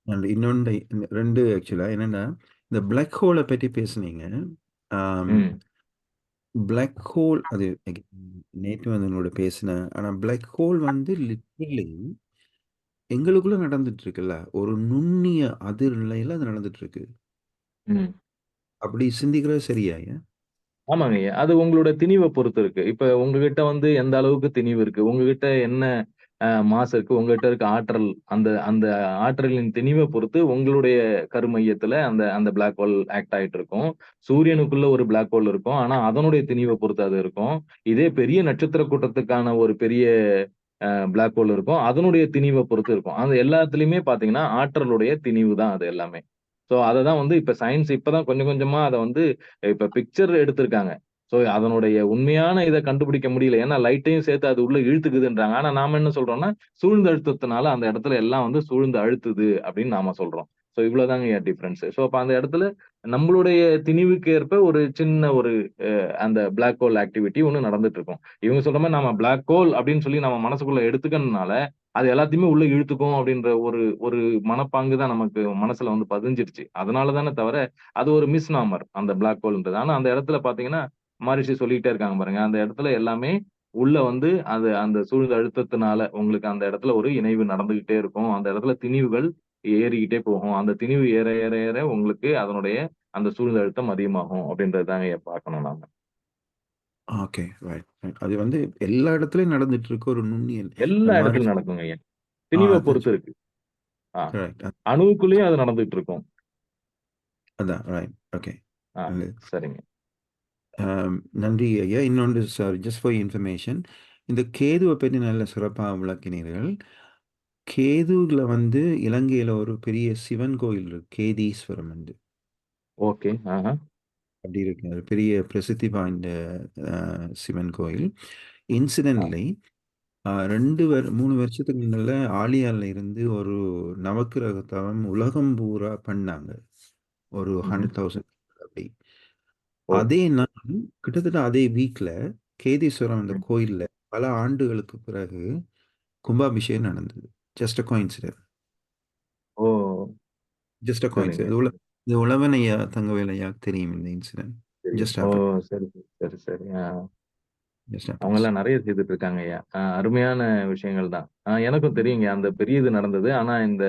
நன்றி. இன்னொன்று 2 ஆக்சுவலா என்னன்னா, இந்த பிளாக் ஹோல பத்தி பேசுனீங்க. பிளாக் ஹோல் அது நேற்று வந்து உங்களோட பேசினேன். ஆனா பிளாக் ஹோல் வந்து லிட்டரலி எங்களுக்குள்ள நடந்துட்டு இருக்குல்ல, ஒரு நுண்ணிய அதிர்நிலையில அது நடந்துட்டு இருக்கு. ம். அப்படி சிந்திக்கிறது சரியாயா? ஆமாங்கய்யா. அது உங்களோட திணிவ பொறுத்து இருக்கு. இப்ப உங்ககிட்ட வந்து எந்த அளவுக்கு திணிவு இருக்கு? உங்ககிட்ட என்ன மாசு இருக்கு? உங்ககிட்ட இருக்க ஆற்றல், அந்த அந்த ஆற்றலின் திணிவ பொறுத்து உங்களுடைய கருமையத்துல அந்த அந்த பிளாக் ஹோல் ஆக்ட் ஆயிட்டு இருக்கும். சூரியனுக்குள்ள ஒரு பிளாக் ஹோல் இருக்கும். ஆனா அதனுடைய திணிவ பொறுத்து அது இருக்கும். இதே பெரிய நட்சத்திர கூட்டத்துக்கான ஒரு பெரிய பிளாக் ஹோல் இருக்கும். அதனுடைய திணிவை பொறுத்து இருக்கும். அது எல்லாத்துலயுமே பார்த்தீங்கன்னா, ஆற்றலுடைய திணிவு தான் அது எல்லாமே. ஸோ அததான் வந்து இப்ப சயின்ஸ் இப்பதான் கொஞ்சம் கொஞ்சமா அத வந்து இப்ப பிக்சர் எடுத்திருக்காங்க. ஸோ அதனுடைய உண்மையான இத கண்டுபிடிக்க முடியல. ஏன்னா லைட்டையும் சேர்த்து அது உள்ள இழுத்துக்குதுன்றாங்க. ஆனா நாம என்ன சொல்றோம்னா, சூழ்ந்து அழுத்தத்தினால அந்த இடத்துல எல்லாம் வந்து சூழ்ந்து அழுத்துது அப்படின்னு நாம சொல்றோம். So இவ்வளவுதாங்கய்யா difference. ஸோ அப்ப அந்த இடத்துல நம்மளுடைய திணிவுக்கு ஏற்ப ஒரு சின்ன ஒரு அந்த பிளாக் ஹோல் ஆக்டிவிட்டி ஒண்ணு நடந்துட்டு இருக்கும். இவங்க சொல்ற மாரி நம்ம பிளாக் ஹோல் அப்படின்னு சொல்லி நம்ம மனசுக்குள்ள எடுத்துக்கனனால, அது எல்லாத்தையுமே உள்ள இழுத்துக்கும் அப்படின்ற ஒரு ஒரு மனப்பாங்கு தான் நமக்கு மனசுல வந்து பதிஞ்சிருச்சு. அதனால தானே தவிர, அது ஒரு மிஸ்நாமர் அந்த பிளாக் ஹோல்ன்றது. ஆனா அந்த இடத்துல பார்த்தீங்கன்னா, மகரிஷி சொல்லிட்டே இருக்காங்க பாருங்க. அந்த இடத்துல எல்லாமே உள்ள வந்து அது அந்த சூழ்ந்த அழுத்தத்தினால உங்களுக்கு அந்த இடத்துல ஒரு இணைவு நடந்துகிட்டே இருக்கும். அந்த இடத்துல திணிவுகள் ஏறிக்கிட்டே போகும். அந்த திணிவு ஏற ஏற ஏற உங்களுக்கு அதனுடைய அந்த சூழ்ந்த அழுத்தம் அதிகமாகும் அப்படின்றது தாங்கய்யா பார்க்கணும் நாம. ஓகே. Right, right. அது வந்து எல்லா இடத்துலயும் நடந்துட்டு இருக்க ஒரு நுண்ணியல். எல்லா மாரி இடத்துலயும் நடக்குங்கய்யா. திணிவ அதான் பொறுத்து இருக்கு. ஆ. கரெக்ட். அணுவுக்குள்ளேயும் அது நடந்துட்டு இருக்கும். அதான் ரைட். ஓகே. ஆ. நல்லது. சரிங்க. நன்றி ஐயா. இன்னொன்று சாரி ஜஸ்ட் ஃபார் இன்ஃபர்மேஷன். இந்த கேதுவ பத்தி நல்ல சிறப்பா விளக்கினீர்கள். கேதுவுல வந்து இலங்கையில ஒரு பெரிய சிவன் கோயில் இருக்கு. கேதீஸ்வரம் என்று. ஓகே. ஆஹா. அப்படி இருக்கு. அது பெரிய பிரசித்தி வாய்ந்த சிவன் கோயில். ஆ. இன்சிடென்ட்லி 3 வருஷத்துக்கு முன்னால ஆழியார்ல இருந்து ஒரு நவக்கிரக தவம் உலகம் பூரா பண்ணாங்க. ஒரு ம்ஹ்ம். 100,000 அப்படி. ஓ! அதே நாள் கிட்டத்தட்ட அதே வீக்ல கேதீஸ்வரம் அந்த ம். கோயில்ல பல ஆண்டுகளுக்கு பிறகு கும்பாபிஷேகம் நடந்தது. Just a coincident. ஓ! ஜஸ்ட் அ சரிங்க. கோயின்சிடென்ட். இது உழவன் ஐயா, தங்கவேல் ஐயாவுக்கு தெரியும் இந்த இன்சிடென்ட். சரி. Just oh! ஹேப்பன். சரி, சரி, சரி. ஆ. Just happens. அவங்கலாம் நெறைய செய்துட்டு இருக்காங்கய்யா. அருமையான விஷயங்கள் தான். எனக்கும் தெரியுங்க. அந்த பெரிய இது நடந்தது. ஆனா இந்த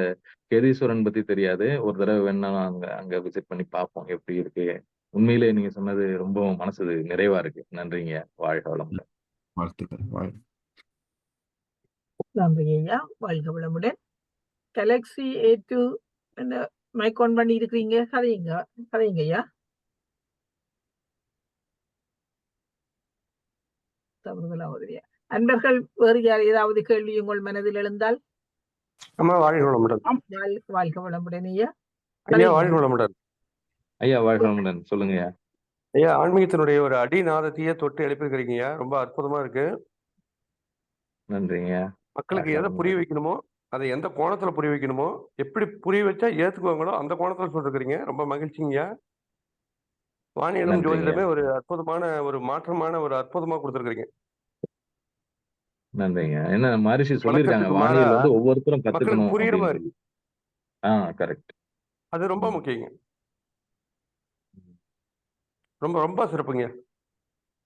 கேதீஸ்வரன் பத்தி தெரியாது. ஒரு தடவ வேணும்னாலும் அங்க அங்க விசிட் பண்ணி பார்ப்போம். எப்படி இருக்கு? உண்மையிலேயே நீங்க சொன்னது ரொம்ப மனசு நிறைவா இருக்கு. நன்றிங்க. வாழ்க வளமுடன். வாழ்த்துக்கள். நன்றி ஐயா. வாழ்க வளமுடன். கேலக்ஸி A2 மைக் ஆன் பண்ணி இருக்கிறீங்க. கதைங்க ஐயா. தவறுதலாவதுயா. அன்பர்கள் வேறு யார் ஏதாவது கேள்வி உங்கள் மனதில் எழுந்தால் அம்மா வாழ்க வளமுடன். வாழ்க வளமுடன் ஐயா. ஐயா வாழ்க வளமுடன். ஐயா வாழ்க வளமுடன். சொல்லுங்கய்யா. ஐயா ஆன்மீகத்தினுடைய ஒரு அடிநாதத்தையே தொட்டு எழுப்பியிருக்கிறீங்கய்யா. ரொம்ப அற்புதமா இருக்கு. நன்றிங்கய்யா. மக்களுக்கு வாழ்க எதை புரிய வளமுடன். வைக்கணுமோ, அதை எந்த கோணத்துல புரிய வைக்கணுமோ, எப்படி புரிய வச்சா ஏத்துக்குவாங்களோ அந்த கோணத்துல சொல்லிருக்கிறீங்க. ரொம்ப மகிழ்ச்சிங்கய்யா. வாணியிடம் நன்றிங்கய்யா. ஜோதிடமே ஒரு அற்புதமான ஒரு மாற்றமான ஒரு அற்புதமா கொடுத்துருக்கீங்க. நன்றிங்க. ஏன்னா மகரிஷி சொல்லியிருக்காங்க. வழக்கத்துக்கு மாறா வானியல் வந்து ஒவ்வொருத்தரும் மக்களுக்கு கத்துக்கணும் புரியுற அப்படின்னு மாதிரி. சொல்லி. கரெக்ட். அது ரொம்ப ம். முக்கியங்க. ரொம்ப ரொம்ப சிறப்புங்க.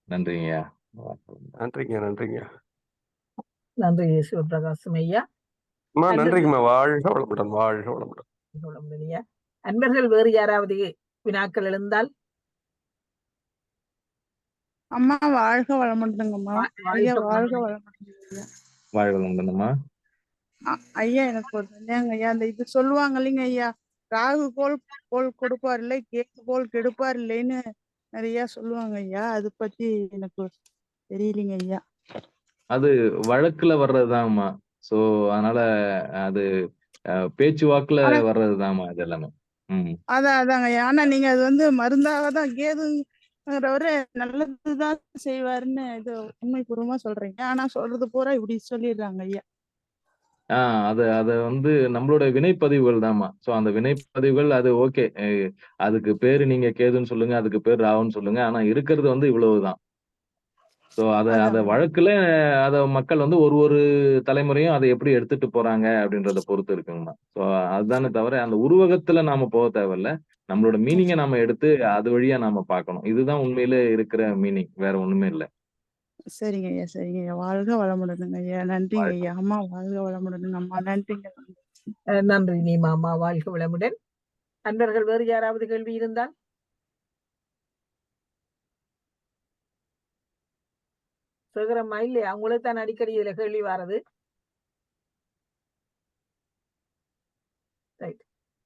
நன்றிங்கய்யா. நன்றிங்க, நன்றிங்க. நன்றி சிவபிரகாசம் ஐயா. அம்மா நன்றிங்கம்மா. வாழ்க வளமுடன். வாழ்க வளமுடன். ஐயா. அன்பர்கள் வேறு யாராவது வினாக்கள் எழுந்தால் அம்மா வாழ்க வளமுடனுங்கம்மா. ஐயா வாழ்க வளமுடன். வாழ்க வளமுடன்மா. ஐயா எனக்கு ஒரு சந்தேகம் ஐயா. அந்த இது சொல்லுவாங்க இல்லைங்க ஐயா, ராகு கோல் கொடுப்பார் இல்லை, கேது கோல் கெடுப்பார் இல்லைன்னு நிறைய சொல்லுவாங்க ஐயா. அது பத்தி எனக்கு தெரியலீங்க ஐயா. அது வழக்குல வர்றதுதான்மா. சோ அதனால அது பேச்சுவாக்குல வர்றதுதான்மா இது எல்லாமே. அதாங்க ஐயா. ஆனா நீங்க அது வந்து மருந்தாக தான் கேதுங்கிறவரு நல்லதுதான் செய்வாருன்னு இது உண்மைபூர்வமா சொல்றீங்க. ஆனா சொல்றது பூரா இப்படி சொல்லிடுறாங்க ஐயா. அத வந்து நம்மளோட வினைப்பதிவுகள் தான்மா. சோ அந்த வினைப்பதிவுகள் அது ஓகே. அதுக்கு பேரு நீங்க கேதுன்னு சொல்லுங்க. அதுக்கு பேரு ராகுன்னு சொல்லுங்க. ஆனா இருக்கிறது வந்து இவ்வளவுதான். சோ அத வழக்குல அத மக்கள் வந்து ஒரு தலைமுறையும் அத எப்படி எடுத்துட்டு போறாங்க அப்படின்றத பொறுத்து இருக்குங்கம்மா. சோ அதுதானே தவிர அந்த உருவகத்துல நாம போக தேவையில்ல. நம்மளோட மீனிங்க நாம எடுத்து அது வழியா நாம பார்க்கணும். இதுதான் உண்மையிலே இருக்கிற மீனிங். வேற ஒண்ணுமே இல்ல. சரிங்க ஐயா, சரிங்க ஐயா. வாழ்க வளமுடனுங்க ஐயா. நன்றிங்க ஐயா. அம்மா வாழ்க வளமுடனுங்க அம்மா. நன்றிங்க. நன்றி நீ மாமா. வாழ்க வளமுடன். அன்பர்கள் வேறு யாராவது கேள்வி இருந்தால் சேகரம்மா இல்லையா? உங்களுக்கு தான் அடிக்கடி இதுல கேள்வி வாரது.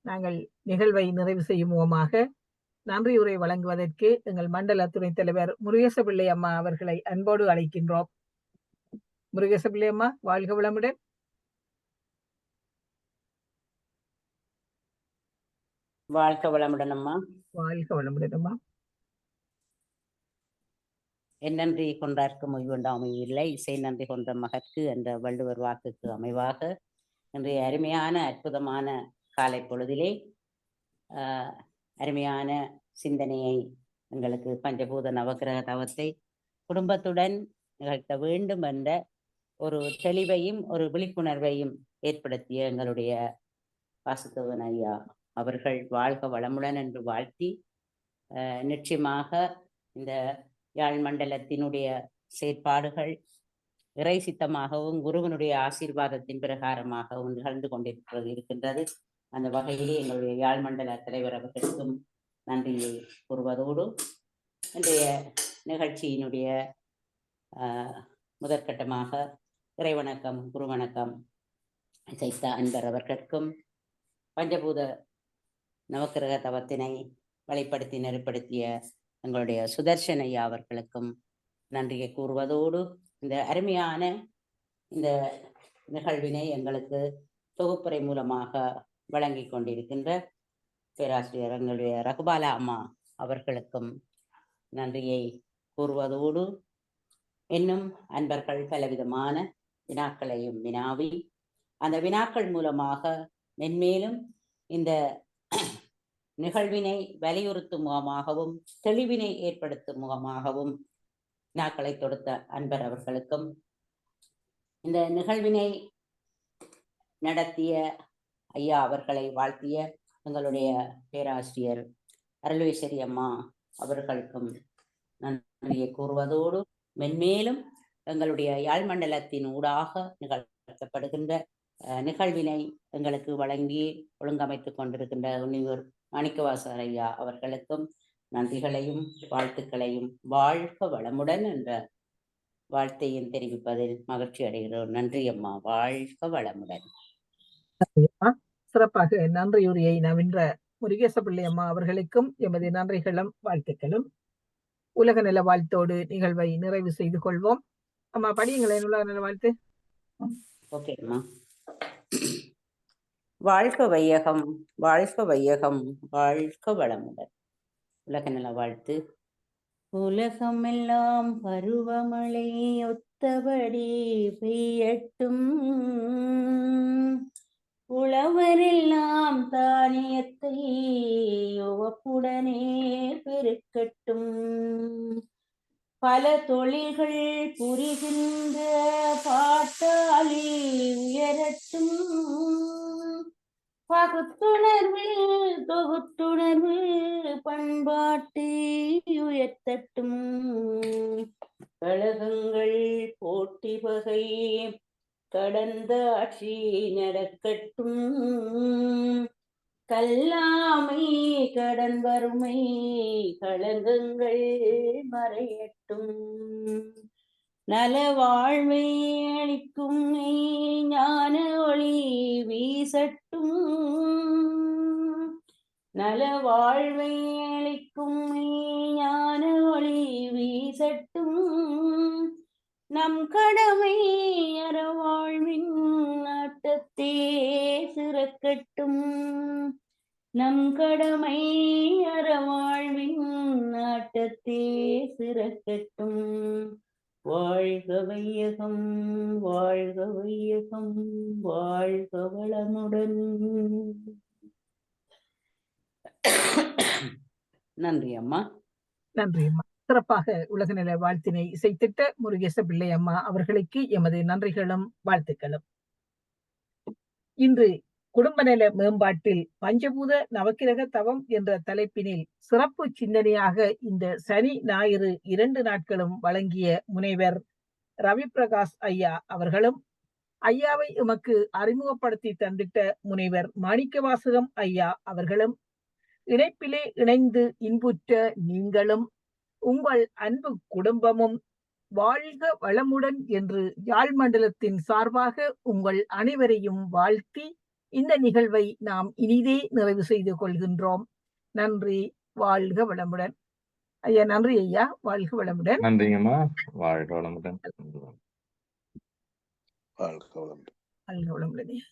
நாங்கள் நிகழ்வை நிறைவு செய்யும் முகமாக நன்றி உரை வழங்குவதற்கு எங்கள் மண்டல துணைத் தலைவர் முருகேச பிள்ளை அம்மா அவர்களை அன்போடு அழைக்கின்றோம். முருகேச பிள்ளையம்மா, வாழ்க வளமுடன். வாழ்க வளமுடன் அம்மா. வாழ்க வளமுடன் அம்மா. என் நன்றி கொண்டார்க்கு மொய்வண்டாமையில்லை, இசை நன்றி கொன்ற மகற்கு என்ற வள்ளுவர் வாக்குக்கு அமைவாக இன்றைய அருமையான அற்புதமான காலை பொழுதிலே அருமையான சிந்தனையை எங்களுக்கு பஞ்சபூத நவக்கிரக தவத்தை குடும்பத்துடன் நிகழ்த்த வேண்டும் என்ற ஒரு தெளிவையும் ஒரு விழிப்புணர்வையும் ஏற்படுத்திய எங்களுடைய வாசுதேவன் ஐயா அவர்கள் வாழ்க வளமுடன் என்று வாழ்த்தி, நிச்சயமாக இந்த யாழ் மண்டலத்தினுடைய செயற்பாடுகள் இறை சித்தமாகவும் குருவனுடைய ஆசீர்வாதத்தின் பிரகாரமாகவும் நிகழ்ந்து கொண்டிருக்கின்றது. அந்த வகையிலே எங்களுடைய யாழ் மண்டல தலைவர் அவர்களுக்கும் நன்றியை கூறுவதோடு இன்றைய நிகழ்ச்சியினுடைய முதற்கட்டமாக இறைவணக்கம் குரு வணக்கம் இசைத்த அன்பர் அவர்களுக்கும் பஞ்சபூத நவக்கிரக தவத்தினை வழிப்படுத்தி நெருப்படுத்திய எங்களுடைய சுதர்சன் ஐயா அவர்களுக்கும் நன்றியை கூறுவதோடு இந்த அருமையான இந்த நிகழ்வினை எங்களுக்கு தொகுப்புரை மூலமாக வழங்கி கொண்டிருக்கின்ற பேராசிரியர் எங்களுடைய ரகுபாலா அம்மா அவர்களுக்கும் நன்றியை கூறுவதோடு இன்னும் அன்பர்கள் பலவிதமான வினாக்களையும் வினாவி அந்த வினாக்கள் மூலமாக மென்மேலும் இந்த நிகழ்வினை வலியுறுத்தும் முகமாகவும் தெளிவினை ஏற்படுத்தும் முகமாகவும் வினாக்களை தொடுத்த அன்பர் அவர்களுக்கும் இந்த நிகழ்வினை நடத்திய ஐயா அவர்களை வாழ்த்திய எங்களுடைய பேராசிரியர் அருள்வேஸ்வரி அம்மா அவர்களுக்கும் நன்றியை கூறுவதோடு மென்மேலும் எங்களுடைய யாழ் மண்டலத்தின் ஊடாக நிகழ்த்தப்படுகின்ற நிகழ்வினை எங்களுக்கு வழங்கி ஒழுங்கமைத்துக் கொண்டிருக்கின்ற முனிவர் மாணிக்கவாசகர் ஐயா அவர்களுக்கும் நன்றிகளையும் வாழ்த்துக்களையும் வாழ்க வளமுடன் என்ற வாழ்த்தையும் தெரிவிப்பதில் மகிழ்ச்சி அடைகிறோம். நன்றி அம்மா, வாழ்க வளமுடன். சிறப்பாக நன்றியுரையை நவின்ற முருகேச பிள்ளை அம்மா அவர்களுக்கும் எமது நன்றிகளும் வாழ்த்துக்களும். உலக நல வாழ்த்தோடு நிகழ்வை நிறைவு செய்து கொள்வோம். அம்மா படியுங்களேன் உலக நல வாழ்த்து. ஓகே அம்மா. வாழ்க வையகம், வாழ்க வையகம், வாழ்க வளமுடன். உலக நல வாழ்த்து. உலகமெல்லாம் பருவமழை ஒத்தபடி பெய்யட்டும், உழவரெல்லாம் தானியத்தை உவப்புடனே பெருக்கட்டும், பல தொழில்கள் புரிகின்ற பாட்டாளி உயரட்டும், பகுத்துணர்வில் தொகுத்துணர்வு பண்பாட்டை உயர்த்தட்டும், கழகங்கள் போட்டி பகை கடந்த ஆட்சி நடக்கட்டும், கல்லாமை கடன் வறுமை களங்கங்கள் மறையட்டும், நல வாழ்வை அளிக்கும் ஞான ஒளி வீசட்டும், நல வாழ்வை அளிக்கும் ஞான ஒளி வீசட்டும், நம் கடமை அறவாழ்வின் நாட்டத்தே சிறக்கட்டும், நம் கடமை அறவாழ்வின் நாட்டத்தே சிறக்கட்டும், வாழ்க வையகம், வாழ்க வையகம், வாழ்க வளமுடன். நன்றி அம்மா. நன்றி அம்மா. சிறப்பாக உலக நல வாழ்த்தினை இசைத்திட்ட முருகேச பிள்ளை அம்மா அவர்களுக்கு எமது நன்றிகளும் வாழ்த்துக்களும். இன்று குடும்ப நல மேம்பாட்டில் பஞ்சபூத நவக்கிரக தவம் என்ற தலைப்பினில் சிறப்பு சிந்தனையாக இந்த சனி ஞாயிறு 2 நாட்களும் வழங்கிய முனைவர் ரவி பிரகாஷ் ஐயா அவர்களும், ஐயாவை எமக்கு அறிமுகப்படுத்தி தந்திட்ட முனைவர் மாணிக்கவாசகம் ஐயா அவர்களும், இணைப்பிலே இணைந்து இன்புற்ற நீங்களும் உங்கள் அன்பு குடும்பமும் வாழ்க வளமுடன் என்று யாழ் மண்டலத்தின் சார்பாக உங்கள் அனைவரையும் வாழ்த்தி இந்த நிகழ்வை நாம் இனிதே நிறைவு செய்து கொள்கின்றோம். நன்றி, வாழ்க வளமுடன். ஐயா நன்றி ஐயா, வாழ்க வளமுடன். நன்றிங்கம்மா, வாழ்க வளமுடன். வாழ்க வளமுடன் ஐயா.